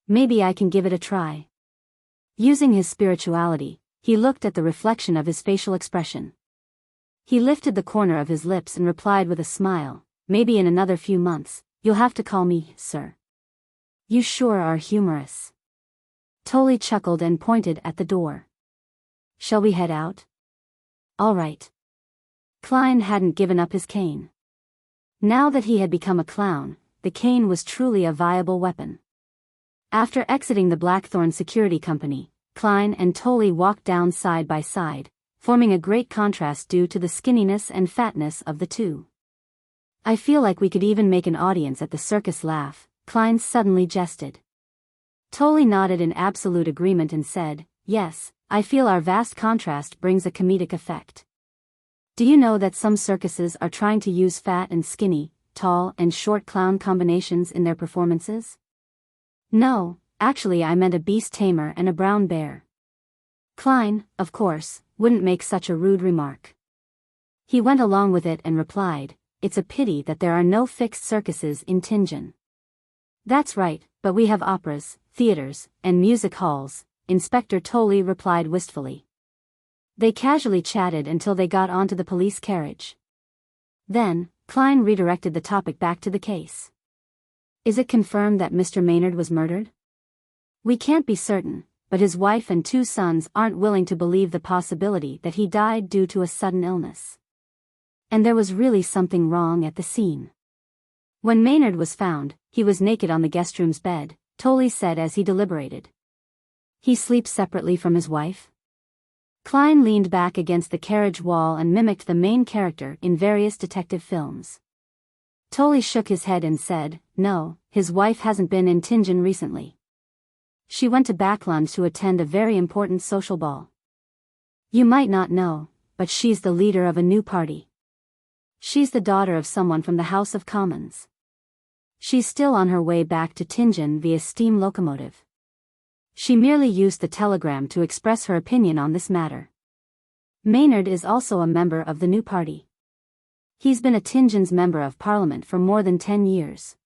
"Maybe I can give it a try." Using his spirituality, he looked at the reflection of his facial expression. He lifted the corner of his lips and replied with a smile, "Maybe in another few months, you'll have to call me, sir." "You sure are humorous." Tolley chuckled and pointed at the door. "Shall we head out?" "All right." Klein hadn't given up his cane. Now that he had become a clown, the cane was truly a viable weapon. After exiting the Blackthorn Security Company, Klein and Tolley walked down side by side, forming a great contrast due to the skinniness and fatness of the two. "I feel like we could even make an audience at the circus laugh," Klein suddenly jested. Tolley nodded in absolute agreement and said, "Yes, I feel our vast contrast brings a comedic effect. Do you know that some circuses are trying to use fat and skinny, tall and short clown combinations in their performances?" "No, actually I meant a beast tamer and a brown bear." Klein, of course, wouldn't make such a rude remark. He went along with it and replied, "It's a pity that there are no fixed circuses in Tianjin." "That's right, but we have operas, theaters, and music halls," Inspector Tolley replied wistfully. They casually chatted until they got onto the police carriage. Then, Klein redirected the topic back to the case. "Is it confirmed that Mr. Maynard was murdered?" "We can't be certain, but his wife and 2 sons aren't willing to believe the possibility that he died due to a sudden illness. And there was really something wrong at the scene. When Maynard was found, he was naked on the guest room's bed, Tolley said as he deliberated. He sleeps separately from his wife? Klein leaned back against the carriage wall and mimicked the main character in various detective films. Tolley shook his head and said, no, his wife hasn't been in Tianjin recently. She went to Backland to attend a very important social ball. You might not know, but she's the leader of a new party. She's the daughter of someone from the House of Commons. She's still on her way back to Tianjin via steam locomotive. She merely used the telegram to express her opinion on this matter. Maynard is also a member of the new party. He's been a Tianjin's member of parliament for more than 10 years.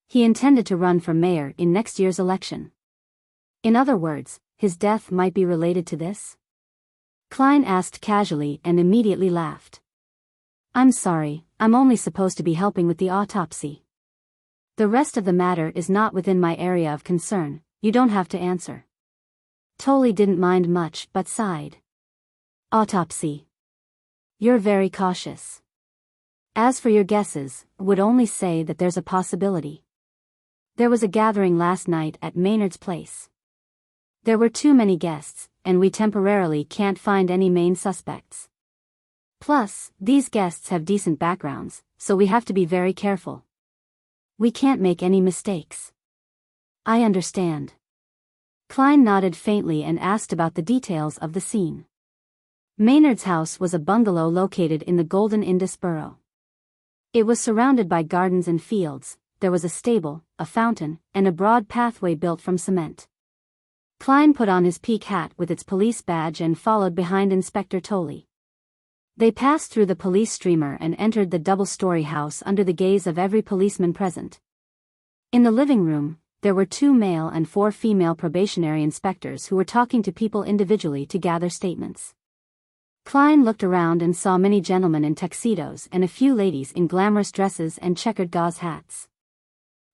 He intended to run for mayor in next year's election. In other words, his death might be related to this? Klein asked casually and immediately laughed. I'm sorry, I'm only supposed to be helping with the autopsy. The rest of the matter is not within my area of concern. You don't have to answer. Tolley didn't mind much but sighed. Autopsy. You're very cautious. As for your guesses, would only say that there's a possibility. There was a gathering last night at Maynard's place. There were too many guests, and we temporarily can't find any main suspects. Plus, these guests have decent backgrounds, so we have to be very careful. We can't make any mistakes. I understand. Klein nodded faintly and asked about the details of the scene. Maynard's house was a bungalow located in the Golden Indus borough. It was surrounded by gardens and fields. There was a stable, a fountain, and a broad pathway built from cement. Klein put on his peak hat with its police badge and followed behind Inspector Tolley. They passed through the police streamer and entered the double-story house under the gaze of every policeman present. In the living room, there were 2 male and 4 female probationary inspectors who were talking to people individually to gather statements. Klein looked around and saw many gentlemen in tuxedos and a few ladies in glamorous dresses and checkered gauze hats.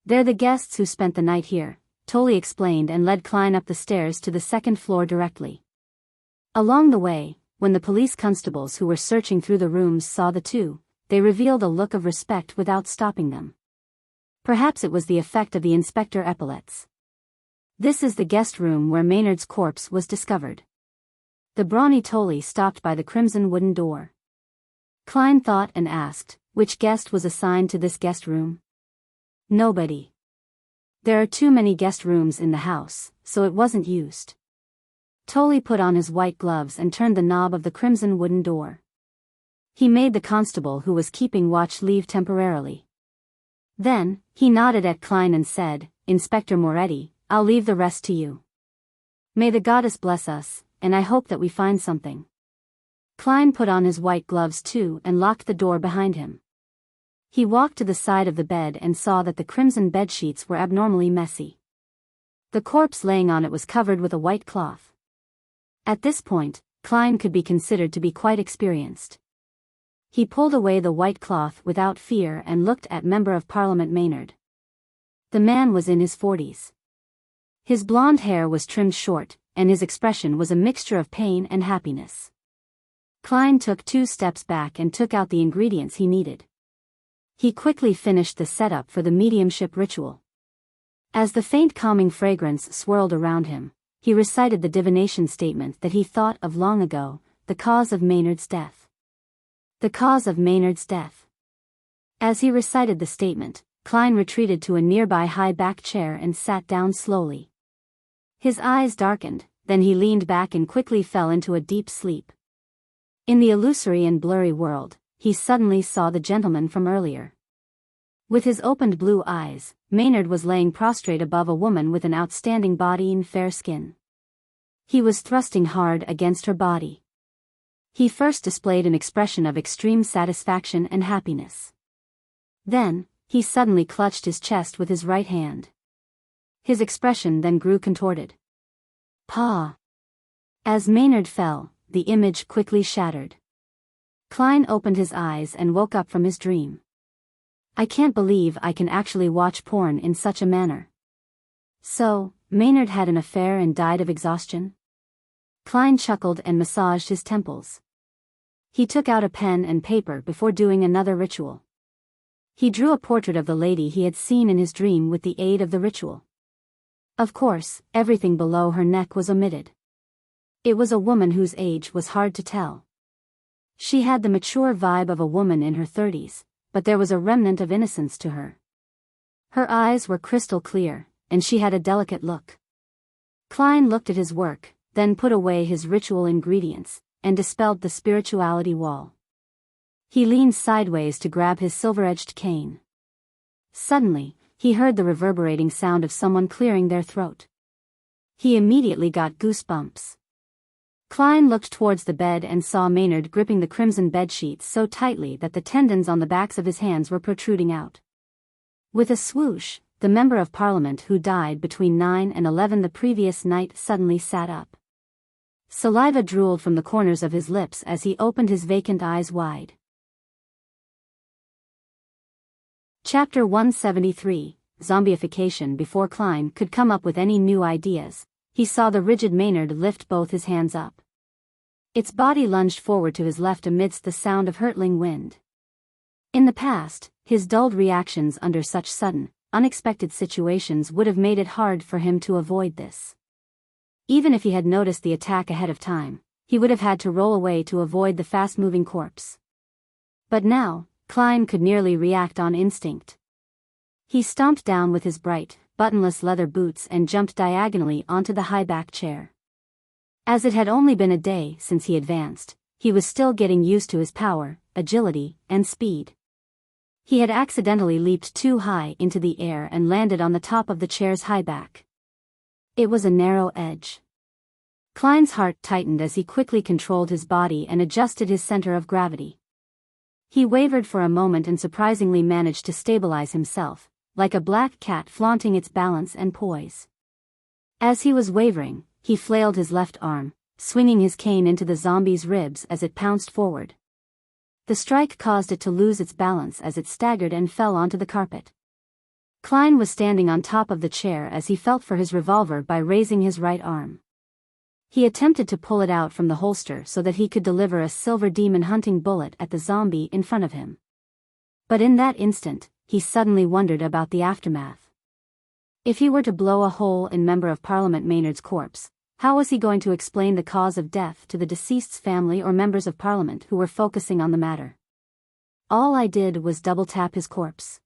They're the guests who spent the night here, Tolley explained and led Klein up the stairs to the 2nd floor directly. Along the way, when the police constables who were searching through the rooms saw the 2, they revealed a look of respect without stopping them. Perhaps it was the effect of the inspector epaulets. This is the guest room where Maynard's corpse was discovered. The brawny Tolley stopped by the crimson wooden door. Klein thought and asked, which guest was assigned to this guest room? Nobody. There are too many guest rooms in the house, so it wasn't used. Tolley put on his white gloves and turned the knob of the crimson wooden door. He made the constable who was keeping watch leave temporarily. Then, he nodded at Klein and said, Inspector Moretti, I'll leave the rest to you. May the goddess bless us, and I hope that we find something. Klein put on his white gloves too and locked the door behind him. He walked to the side of the bed and saw that the crimson bedsheets were abnormally messy. The corpse laying on it was covered with a white cloth. At this point, Klein could be considered to be quite experienced. He pulled away the white cloth without fear and looked at Member of Parliament Maynard. The man was in his 40s. His blonde hair was trimmed short, and his expression was a mixture of pain and happiness. Klein took 2 steps back and took out the ingredients he needed. He quickly finished the setup for the mediumship ritual. As the faint calming fragrance swirled around him, he recited the divination statement that he thought of long ago, the cause of Maynard's death. The cause of Maynard's death. As he recited the statement, Klein retreated to a nearby high-back chair and sat down slowly. His eyes darkened, then he leaned back and quickly fell into a deep sleep. In the illusory and blurry world, he suddenly saw the gentleman from earlier. With his opened blue eyes, Maynard was laying prostrate above a woman with an outstanding body and fair skin. He was thrusting hard against her body. He first displayed an expression of extreme satisfaction and happiness. Then, he suddenly clutched his chest with his right hand. His expression then grew contorted. Pa! As Maynard fell, the image quickly shattered. Klein opened his eyes and woke up from his dream. I can't believe I can actually watch porn in such a manner. So, Maynard had an affair and died of exhaustion? Klein chuckled and massaged his temples. He took out a pen and paper before doing another ritual. He drew a portrait of the lady he had seen in his dream with the aid of the ritual. Of course, everything below her neck was omitted. It was a woman whose age was hard to tell. She had the mature vibe of a woman in her 30s, but there was a remnant of innocence to her. Her eyes were crystal clear, and she had a delicate look. Klein looked at his work, then put away his ritual ingredients, and dispelled the spirituality wall. He leaned sideways to grab his silver-edged cane. Suddenly, he heard the reverberating sound of someone clearing their throat. He immediately got goosebumps. Klein looked towards the bed and saw Maynard gripping the crimson bedsheets so tightly that the tendons on the backs of his hands were protruding out. With a swoosh, the Member of Parliament who died between 9 and 11 the previous night suddenly sat up. Saliva drooled from the corners of his lips as he opened his vacant eyes wide. Chapter 173, Zombiefication. Before Klein could come up with any new ideas, he saw the rigid Maynard lift both his hands up. Its body lunged forward to his left amidst the sound of hurtling wind. In the past, his dulled reactions under such sudden, unexpected situations would have made it hard for him to avoid this. Even if he had noticed the attack ahead of time, he would have had to roll away to avoid the fast-moving corpse. But now, Klein could nearly react on instinct. He stomped down with his bright, buttonless leather boots and jumped diagonally onto the high-back chair. As it had only been a day since he advanced, he was still getting used to his power, agility, and speed. He had accidentally leaped too high into the air and landed on the top of the chair's high back. It was a narrow edge. Klein's heart tightened as he quickly controlled his body and adjusted his center of gravity. He wavered for a moment and surprisingly managed to stabilize himself, like a black cat flaunting its balance and poise. As he was wavering, he flailed his left arm, swinging his cane into the zombie's ribs as it pounced forward. The strike caused it to lose its balance as it staggered and fell onto the carpet. Klein was standing on top of the chair as he felt for his revolver by raising his right arm. He attempted to pull it out from the holster so that he could deliver a silver demon hunting bullet at the zombie in front of him. But in that instant, he suddenly wondered about the aftermath. If he were to blow a hole in Member of Parliament Maynard's corpse, how was he going to explain the cause of death to the deceased's family or members of Parliament who were focusing on the matter? All I did was double-tap his corpse.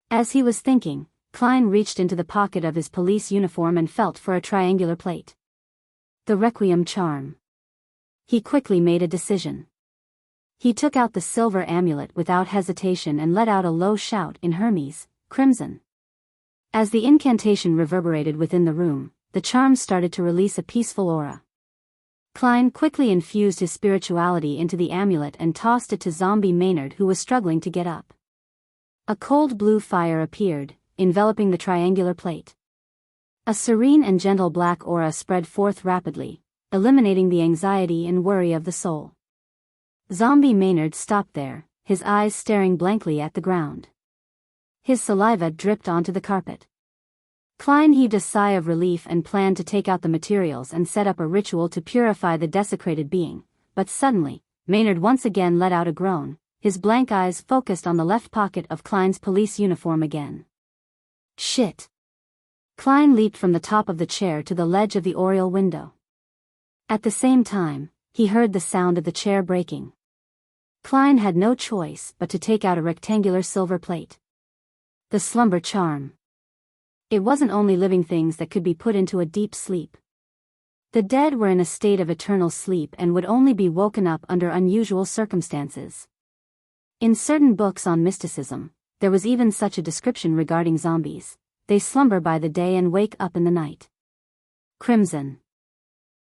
As he was thinking, Klein reached into the pocket of his police uniform and felt for a triangular plate. The Requiem charm. He quickly made a decision. He took out the silver amulet without hesitation and let out a low shout in Hermes, Crimson. As the incantation reverberated within the room, the charm started to release a peaceful aura. Klein quickly infused his spirituality into the amulet and tossed it to Zombie Maynard, who was struggling to get up. A cold blue fire appeared, enveloping the triangular plate. A serene and gentle black aura spread forth rapidly, eliminating the anxiety and worry of the soul. Zombie Maynard stopped there, his eyes staring blankly at the ground. His saliva dripped onto the carpet. Klein heaved a sigh of relief and planned to take out the materials and set up a ritual to purify the desecrated being, but suddenly, Maynard once again let out a groan, his blank eyes focused on the left pocket of Klein's police uniform again. Shit! Klein leaped from the top of the chair to the ledge of the oriel window. At the same time, he heard the sound of the chair breaking. Klein had no choice but to take out a rectangular silver plate. The slumber charm. It wasn't only living things that could be put into a deep sleep. The dead were in a state of eternal sleep and would only be woken up under unusual circumstances. In certain books on mysticism, there was even such a description regarding zombies: they slumber by the day and wake up in the night. Crimson.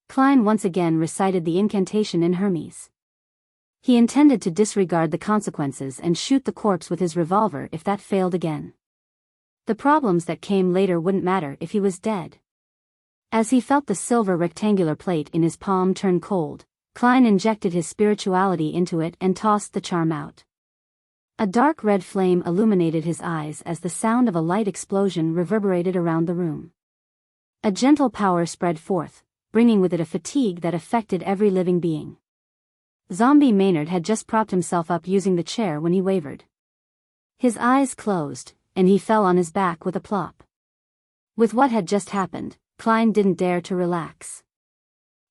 Klein once again recited the incantation in Hermes. He intended to disregard the consequences and shoot the corpse with his revolver if that failed again. The problems that came later wouldn't matter if he was dead. As he felt the silver rectangular plate in his palm turn cold, Klein injected his spirituality into it and tossed the charm out. A dark red flame illuminated his eyes as the sound of a light explosion reverberated around the room. A gentle power spread forth, bringing with it a fatigue that affected every living being. Zombie Maynard had just propped himself up using the chair when he wavered. His eyes closed, and he fell on his back with a plop. With what had just happened, Klein didn't dare to relax.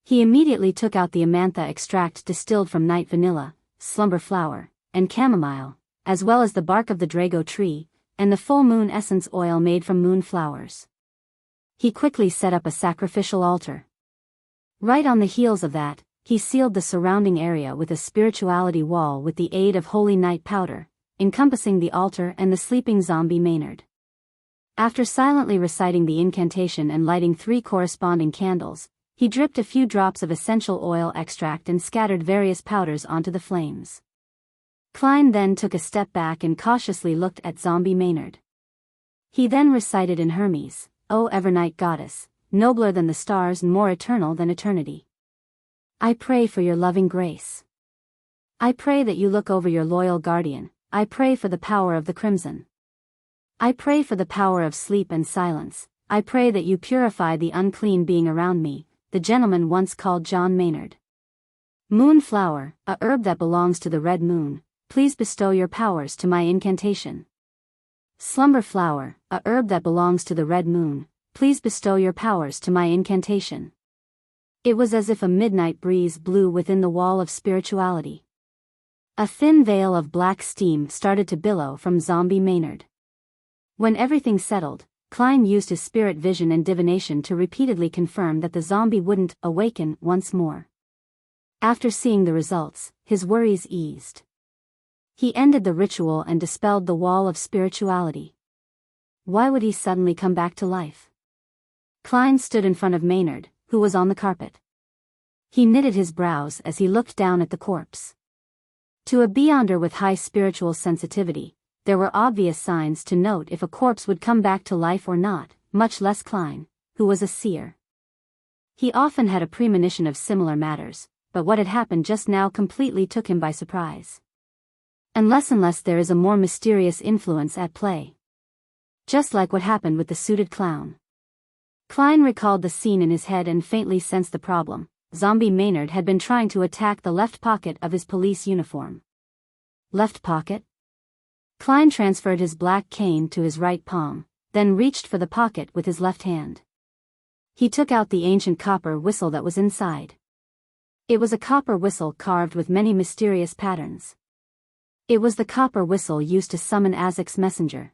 He immediately took out the Amantha extract distilled from night vanilla, slumber flower, and chamomile, as well as the bark of the Drago tree, and the full moon essence oil made from moon flowers. He quickly set up a sacrificial altar. Right on the heels of that, he sealed the surrounding area with a spirituality wall with the aid of holy night powder, encompassing the altar and the sleeping zombie Maynard. After silently reciting the incantation and lighting 3 corresponding candles, he dripped a few drops of essential oil extract and scattered various powders onto the flames. Klein then took a step back and cautiously looked at zombie Maynard. He then recited in Hermes, "O Evernight Goddess, nobler than the stars and more eternal than eternity. I pray for your loving grace. I pray that you look over your loyal guardian. I pray for the power of the crimson. I pray for the power of sleep and silence. I pray that you purify the unclean being around me," the gentleman once called John Maynard. "Moonflower, a herb that belongs to the red moon, please bestow your powers to my incantation. Slumber flower, a herb that belongs to the red moon, please bestow your powers to my incantation." It was as if a midnight breeze blew within the wall of spirituality. A thin veil of black steam started to billow from zombie Maynard. When everything settled, Klein used his spirit vision and divination to repeatedly confirm that the zombie wouldn't awaken once more. After seeing the results, his worries eased. He ended the ritual and dispelled the wall of spirituality. Why would he suddenly come back to life? Klein stood in front of Maynard, who was on the carpet. He knitted his brows as he looked down at the corpse. To a beyonder with high spiritual sensitivity, there were obvious signs to note if a corpse would come back to life or not, much less Klein, who was a seer. He often had a premonition of similar matters, but what had happened just now completely took him by surprise. Unless there is a more mysterious influence at play. Just like what happened with the suited clown. Klein recalled the scene in his head and faintly sensed the problem. Zombie Maynard had been trying to attack the left pocket of his police uniform. Left pocket? Klein transferred his black cane to his right palm, then reached for the pocket with his left hand. He took out the ancient copper whistle that was inside. It was a copper whistle carved with many mysterious patterns. It was the copper whistle used to summon Azek's messenger.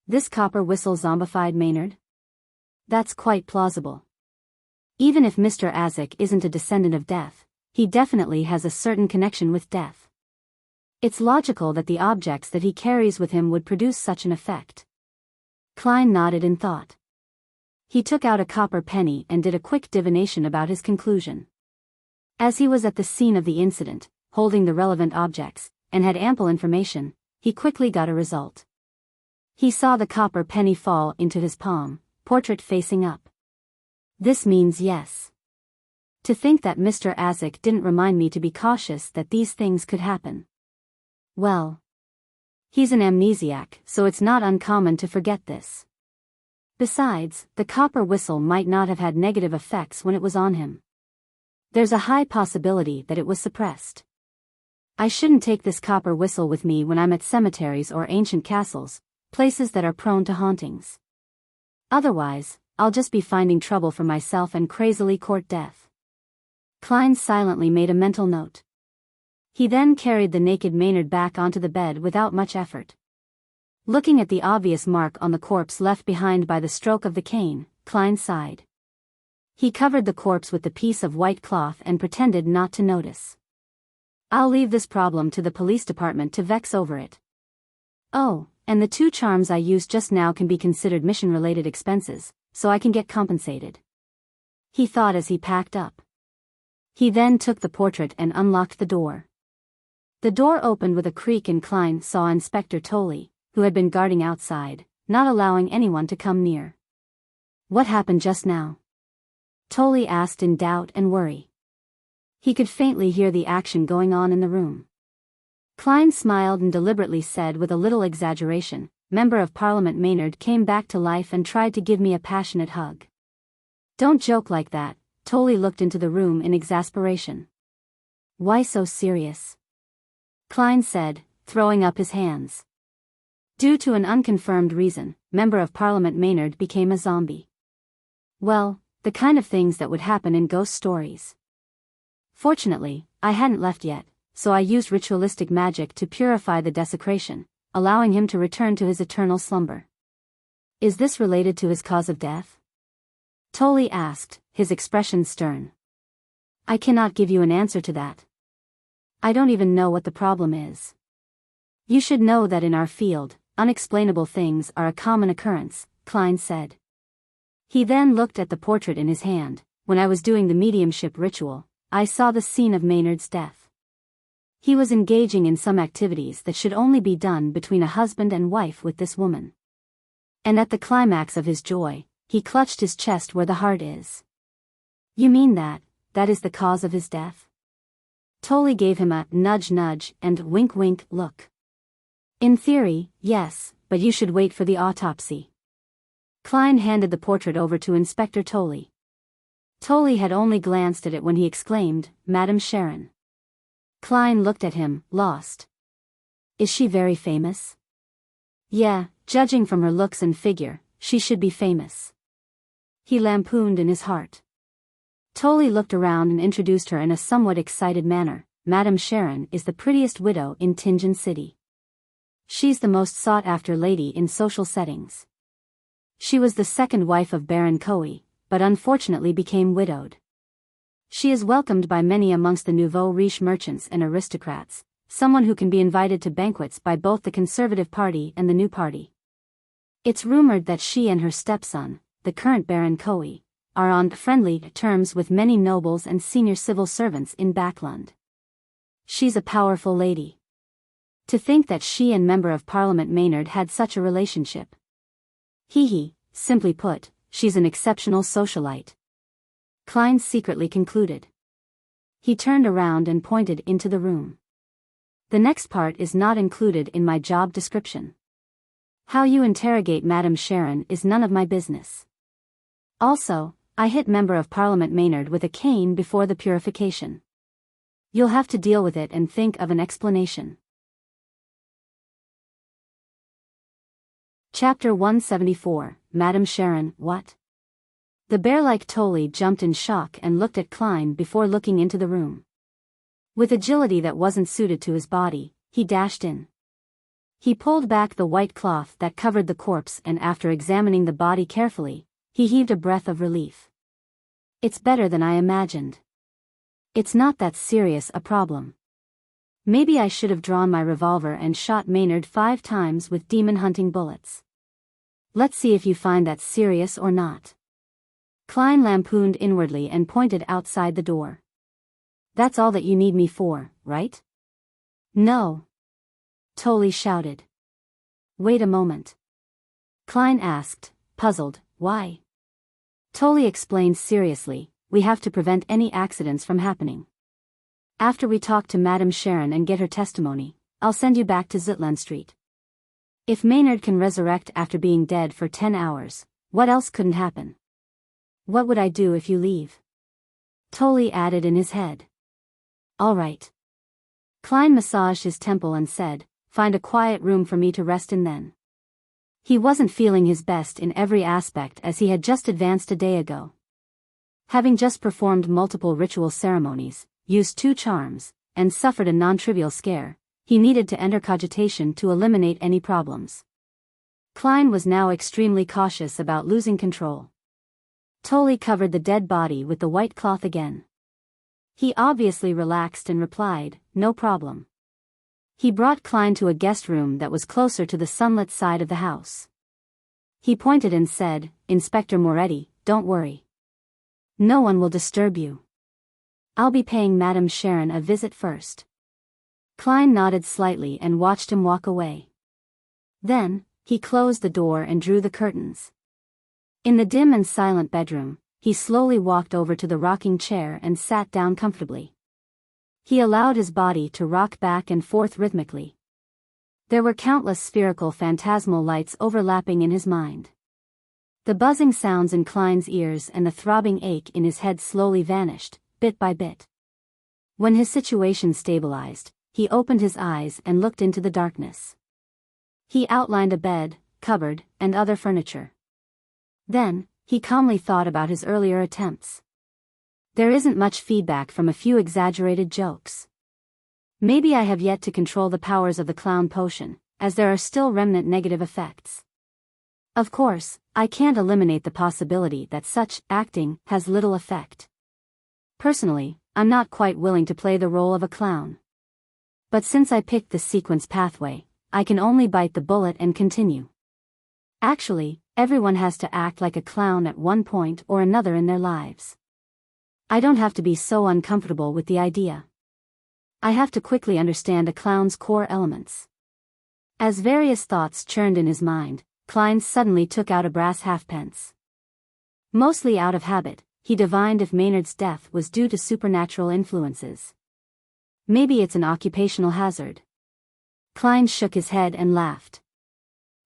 This copper whistle zombified Maynard? That's quite plausible. Even if Mr. Azek isn't a descendant of death, he definitely has a certain connection with death. It's logical that the objects that he carries with him would produce such an effect. Klein nodded in thought. He took out a copper penny and did a quick divination about his conclusion. As he was at the scene of the incident, holding the relevant objects, and had ample information, he quickly got a result. He saw the copper penny fall into his palm, portrait facing up. This means yes. To think that Mr. Azek didn't remind me to be cautious that these things could happen. Well, he's an amnesiac, so it's not uncommon to forget this. Besides, the copper whistle might not have had negative effects when it was on him. There's a high possibility that it was suppressed. I shouldn't take this copper whistle with me when I'm at cemeteries or ancient castles, places that are prone to hauntings. Otherwise, I'll just be finding trouble for myself and crazily court death. Klein silently made a mental note. He then carried the naked Maynard back onto the bed without much effort. Looking at the obvious mark on the corpse left behind by the stroke of the cane, Klein sighed. He covered the corpse with the piece of white cloth and pretended not to notice. I'll leave this problem to the police department to vex over it. Oh, and the 2 charms I used just now can be considered mission-related expenses, so I can get compensated. He thought as he packed up. He then took the portrait and unlocked the door. The door opened with a creak and Klein saw Inspector Tolley, who had been guarding outside, not allowing anyone to come near. What happened just now? Tolley asked in doubt and worry. He could faintly hear the action going on in the room. Klein smiled and deliberately said with a little exaggeration, Member of Parliament Maynard came back to life and tried to give me a passionate hug. Don't joke like that. Tolly looked into the room in exasperation. Why so serious? Klein said, throwing up his hands. Due to an unconfirmed reason, Member of Parliament Maynard became a zombie. Well, the kind of things that would happen in ghost stories. Fortunately, I hadn't left yet, so I used ritualistic magic to purify the desecration, allowing him to return to his eternal slumber. Is this related to his cause of death? Tolly asked, his expression stern. I cannot give you an answer to that. I don't even know what the problem is. You should know that in our field, unexplainable things are a common occurrence, Klein said. He then looked at the portrait in his hand. When I was doing the mediumship ritual, I saw the scene of Maynard's death. He was engaging in some activities that should only be done between a husband and wife with this woman. And at the climax of his joy, he clutched his chest where the heart is. You mean that is the cause of his death? Tolly gave him a nudge and wink look. In theory, yes, but you should wait for the autopsy. Klein handed the portrait over to Inspector Tolly. Tolly had only glanced at it when he exclaimed, Madam Sharon. Klein looked at him, lost. Is she very famous? Yeah, judging from her looks and figure, she should be famous. He lampooned in his heart. Tolly looked around and introduced her in a somewhat excited manner. Madam Sharon is the prettiest widow in Tingen City. She's the most sought-after lady in social settings. She was the second wife of Baron Coe, but unfortunately became widowed. She is welcomed by many amongst the nouveau riche merchants and aristocrats, someone who can be invited to banquets by both the Conservative Party and the New Party. It's rumored that she and her stepson, the current Baron Coe, are on friendly terms with many nobles and senior civil servants in Backlund. She's a powerful lady. To think that she and Member of Parliament Maynard had such a relationship. Simply put, she's an exceptional socialite. Klein secretly concluded. He turned around and pointed into the room. The next part is not included in my job description. How you interrogate Madam Sharon is none of my business. Also, I hit Member of Parliament Maynard with a cane before the purification. You'll have to deal with it and think of an explanation. Chapter 174, Madam Sharon, what? The bear-like Tolly jumped in shock and looked at Klein before looking into the room. With agility that wasn't suited to his body, he dashed in. He pulled back the white cloth that covered the corpse and after examining the body carefully, he heaved a breath of relief. It's better than I imagined. It's not that serious a problem. Maybe I should have drawn my revolver and shot Maynard 5 times with demon-hunting bullets. Let's see if you find that serious or not. Klein lampooned inwardly and pointed outside the door. That's all that you need me for, right? No. Tolly shouted. Wait a moment. Klein asked, puzzled, why? Tolly explained seriously, we have to prevent any accidents from happening. After we talk to Madam Sharon and get her testimony, I'll send you back to Zitland Street. If Maynard can resurrect after being dead for 10 hours, what else couldn't happen? What would I do if you leave? Tolly added in his head. All right. Klein massaged his temple and said, find a quiet room for me to rest in then. He wasn't feeling his best in every aspect as he had just advanced a day ago. Having just performed multiple ritual ceremonies, used 2 charms, and suffered a non-trivial scare, he needed to enter cogitation to eliminate any problems. Klein was now extremely cautious about losing control. Tolly covered the dead body with the white cloth again. He obviously relaxed and replied, no problem. He brought Klein to a guest room that was closer to the sunlit side of the house. He pointed and said, Inspector Moretti, don't worry. No one will disturb you. I'll be paying Madame Sharon a visit first. Klein nodded slightly and watched him walk away. Then, he closed the door and drew the curtains. In the dim and silent bedroom, he slowly walked over to the rocking chair and sat down comfortably. He allowed his body to rock back and forth rhythmically. There were countless spherical phantasmal lights overlapping in his mind. The buzzing sounds in Klein's ears and the throbbing ache in his head slowly vanished, bit by bit. When his situation stabilized, he opened his eyes and looked into the darkness. He outlined a bed, cupboard, and other furniture. Then, he calmly thought about his earlier attempts. There isn't much feedback from a few exaggerated jokes. Maybe I have yet to control the powers of the clown potion, as there are still remnant negative effects. Of course, I can't eliminate the possibility that such acting has little effect. Personally, I'm not quite willing to play the role of a clown. But since I picked the sequence pathway, I can only bite the bullet and continue. Actually, everyone has to act like a clown at one point or another in their lives. I don't have to be so uncomfortable with the idea. I have to quickly understand a clown's core elements. As various thoughts churned in his mind, Klein suddenly took out a brass halfpence. Mostly out of habit, he divined if Maynard's death was due to supernatural influences. Maybe it's an occupational hazard. Klein shook his head and laughed.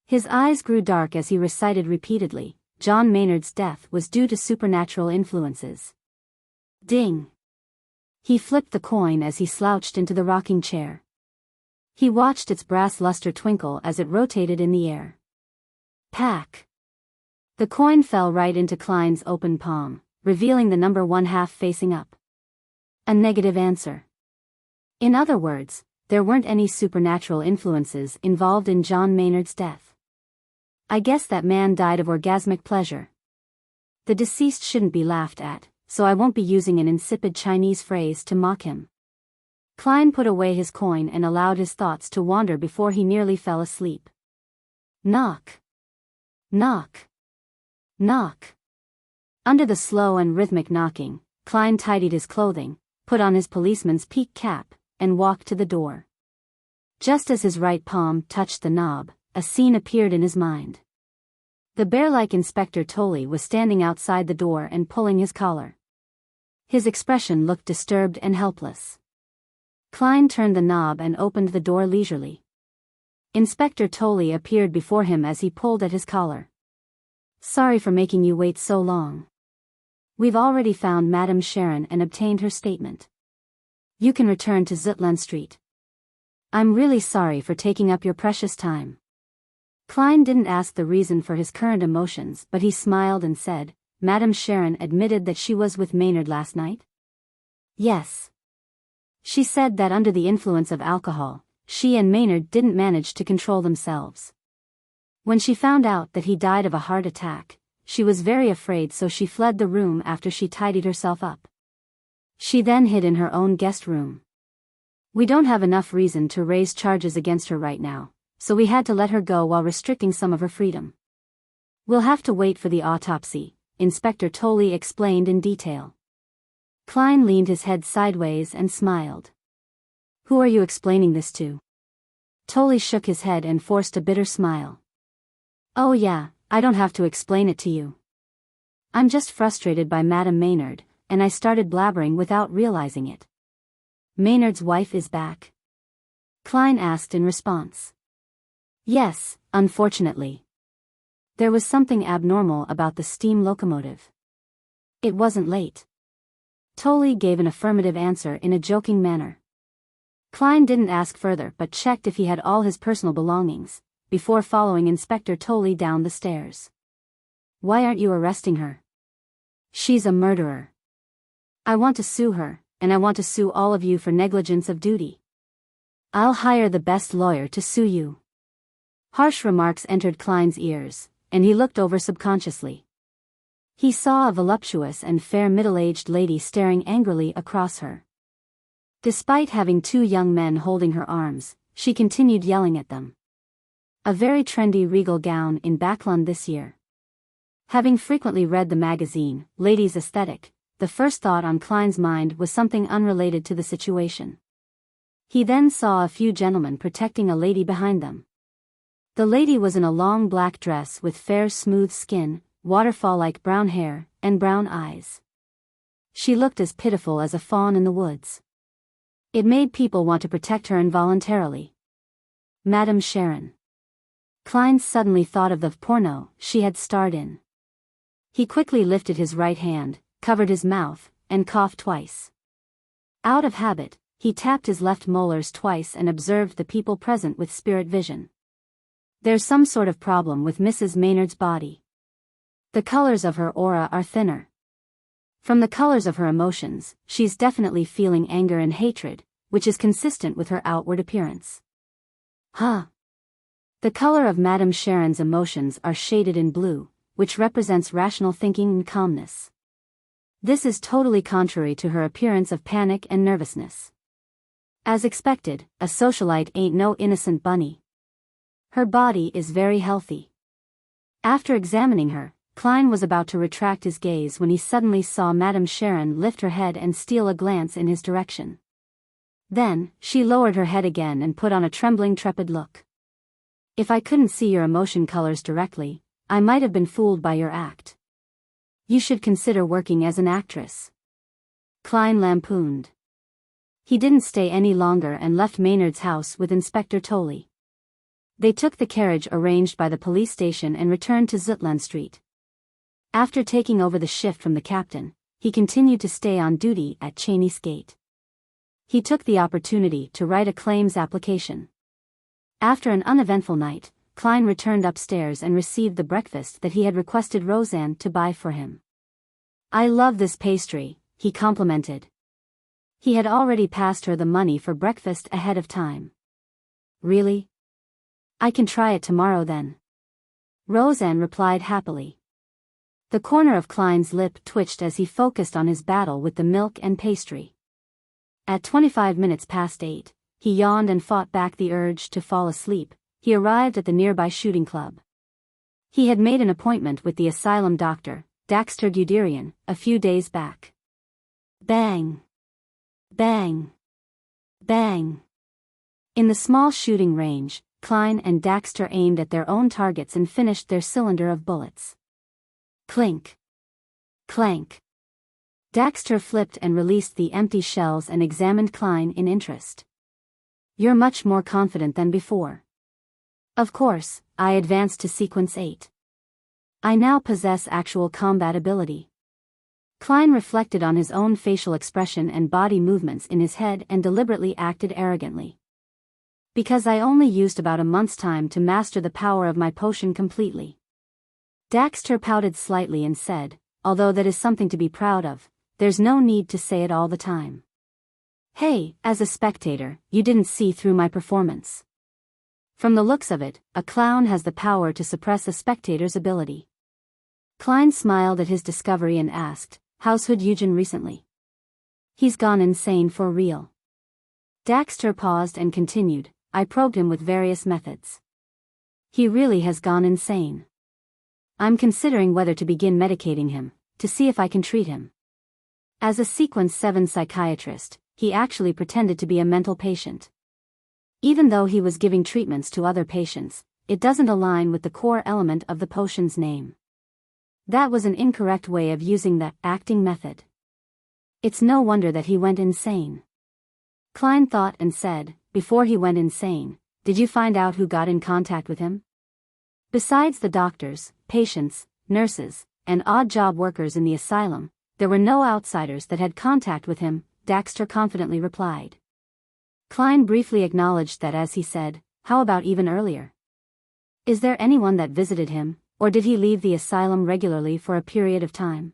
His eyes grew dark as he recited repeatedly, John Maynard's death was due to supernatural influences. Ding! He flipped the coin as he slouched into the rocking chair. He watched its brass luster twinkle as it rotated in the air. Pack! The coin fell right into Klein's open palm, revealing the number 1/2 facing up. A negative answer. In other words, there weren't any supernatural influences involved in John Maynard's death. I guess that man died of orgasmic pleasure. The deceased shouldn't be laughed at, so I won't be using an insipid Chinese phrase to mock him. Klein put away his coin and allowed his thoughts to wander before he nearly fell asleep. Knock. Knock. Knock. Under the slow and rhythmic knocking, Klein tidied his clothing, put on his policeman's peak cap, and walked to the door. Just as his right palm touched the knob, a scene appeared in his mind. The bear-like Inspector Tolley was standing outside the door and pulling his collar. His expression looked disturbed and helpless. Klein turned the knob and opened the door leisurely. Inspector Tolley appeared before him as he pulled at his collar. Sorry for making you wait so long. We've already found Madame Sharon and obtained her statement. You can return to Zutland Street. I'm really sorry for taking up your precious time. Klein didn't ask the reason for his current emotions, but he smiled and said, Madame Sharon admitted that she was with Maynard last night? Yes. She said that under the influence of alcohol, she and Maynard didn't manage to control themselves. When she found out that he died of a heart attack, she was very afraid, so she fled the room after she tidied herself up. She then hid in her own guest room. We don't have enough reason to raise charges against her right now, so we had to let her go while restricting some of her freedom. We'll have to wait for the autopsy, Inspector Tolley explained in detail. Klein leaned his head sideways and smiled. Who are you explaining this to? Tolley shook his head and forced a bitter smile. Oh yeah, I don't have to explain it to you. I'm just frustrated by Madame Maynard, and I started blabbering without realizing it. Maynard's wife is back? Klein asked in response. Yes, unfortunately. There was something abnormal about the steam locomotive. It wasn't late. Tolley gave an affirmative answer in a joking manner. Klein didn't ask further but checked if he had all his personal belongings, before following Inspector Tolley down the stairs. Why aren't you arresting her? She's a murderer. I want to sue her, and I want to sue all of you for negligence of duty. I'll hire the best lawyer to sue you. Harsh remarks entered Klein's ears, and he looked over subconsciously. He saw a voluptuous and fair middle-aged lady staring angrily across her. Despite having two young men holding her arms, she continued yelling at them. A very trendy regal gown in Backlund this year. Having frequently read the magazine, Ladies' Aesthetic, the first thought on Klein's mind was something unrelated to the situation. He then saw a few gentlemen protecting a lady behind them. The lady was in a long black dress with fair smooth skin, waterfall-like brown hair, and brown eyes. She looked as pitiful as a fawn in the woods. It made people want to protect her involuntarily. Madame Sharon. Klein suddenly thought of the porno she had starred in. He quickly lifted his right hand, covered his mouth, and coughed twice. Out of habit, he tapped his left molars twice and observed the people present with spirit vision. There's some sort of problem with Mrs. Maynard's body. The colors of her aura are thinner. From the colors of her emotions, she's definitely feeling anger and hatred, which is consistent with her outward appearance. Huh. The color of Madame Sharon's emotions are shaded in blue, which represents rational thinking and calmness. This is totally contrary to her appearance of panic and nervousness. As expected, a socialite ain't no innocent bunny. Her body is very healthy. After examining her, Klein was about to retract his gaze when he suddenly saw Madame Sharon lift her head and steal a glance in his direction. Then, she lowered her head again and put on a trembling, trepid look. If I couldn't see your emotion colors directly, I might have been fooled by your act. You should consider working as an actress. Klein lampooned. He didn't stay any longer and left Maynard's house with Inspector Tolley. They took the carriage arranged by the police station and returned to Zutland Street. After taking over the shift from the captain, he continued to stay on duty at Cheney's Gate. He took the opportunity to write a claims application. After an uneventful night, Klein returned upstairs and received the breakfast that he had requested Roseanne to buy for him. I love this pastry, he complimented. He had already passed her the money for breakfast ahead of time. Really? I can try it tomorrow then. Roseanne replied happily. The corner of Klein's lip twitched as he focused on his battle with the milk and pastry. At 8:25, he yawned and fought back the urge to fall asleep. He arrived at the nearby shooting club. He had made an appointment with the asylum doctor, Daxter Guderian, a few days back. Bang! Bang! Bang! In the small shooting range, Klein and Daxter aimed at their own targets and finished their cylinder of bullets. Clink. Clank. Daxter flipped and released the empty shells and examined Klein in interest. You're much more confident than before. Of course, I advanced to sequence 8. I now possess actual combat ability. Klein reflected on his own facial expression and body movements in his head and deliberately acted arrogantly. Because I only used about a month's time to master the power of my potion completely. Daxter pouted slightly and said, although that is something to be proud of, there's no need to say it all the time. Hey, as a spectator, you didn't see through my performance. From the looks of it, a clown has the power to suppress a spectator's ability. Klein smiled at his discovery and asked, how's Hood Eugen recently? He's gone insane for real. Daxter paused and continued, I probed him with various methods. He really has gone insane. I'm considering whether to begin medicating him, to see if I can treat him. As a Sequence 7 psychiatrist, he actually pretended to be a mental patient. Even though he was giving treatments to other patients, it doesn't align with the core element of the potion's name. That was an incorrect way of using the acting method. It's no wonder that he went insane. Klein thought and said, before he went insane, did you find out who got in contact with him? Besides the doctors, patients, nurses, and odd job workers in the asylum, there were no outsiders that had contact with him, Daxter confidently replied. Klein briefly acknowledged that as he said, how about even earlier? Is there anyone that visited him, or did he leave the asylum regularly for a period of time?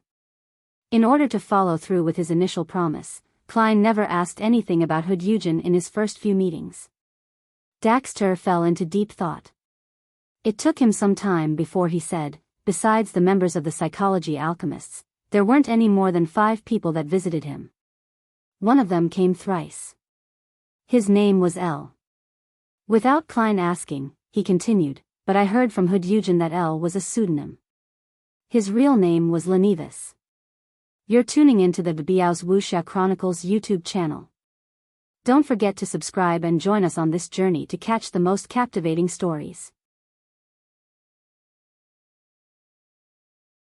In order to follow through with his initial promise, Klein never asked anything about Hood Eugen in his first few meetings. Daxter fell into deep thought. It took him some time before he said, besides the members of the psychology alchemists, there weren't any more than 5 people that visited him. One of them came thrice. His name was L. Without Klein asking, he continued, but I heard from Hood Eugen that L was a pseudonym. His real name was Lenivis. You're tuning into the Biyao's Wuxia Chronicles YouTube channel. Don't forget to subscribe and join us on this journey to catch the most captivating stories.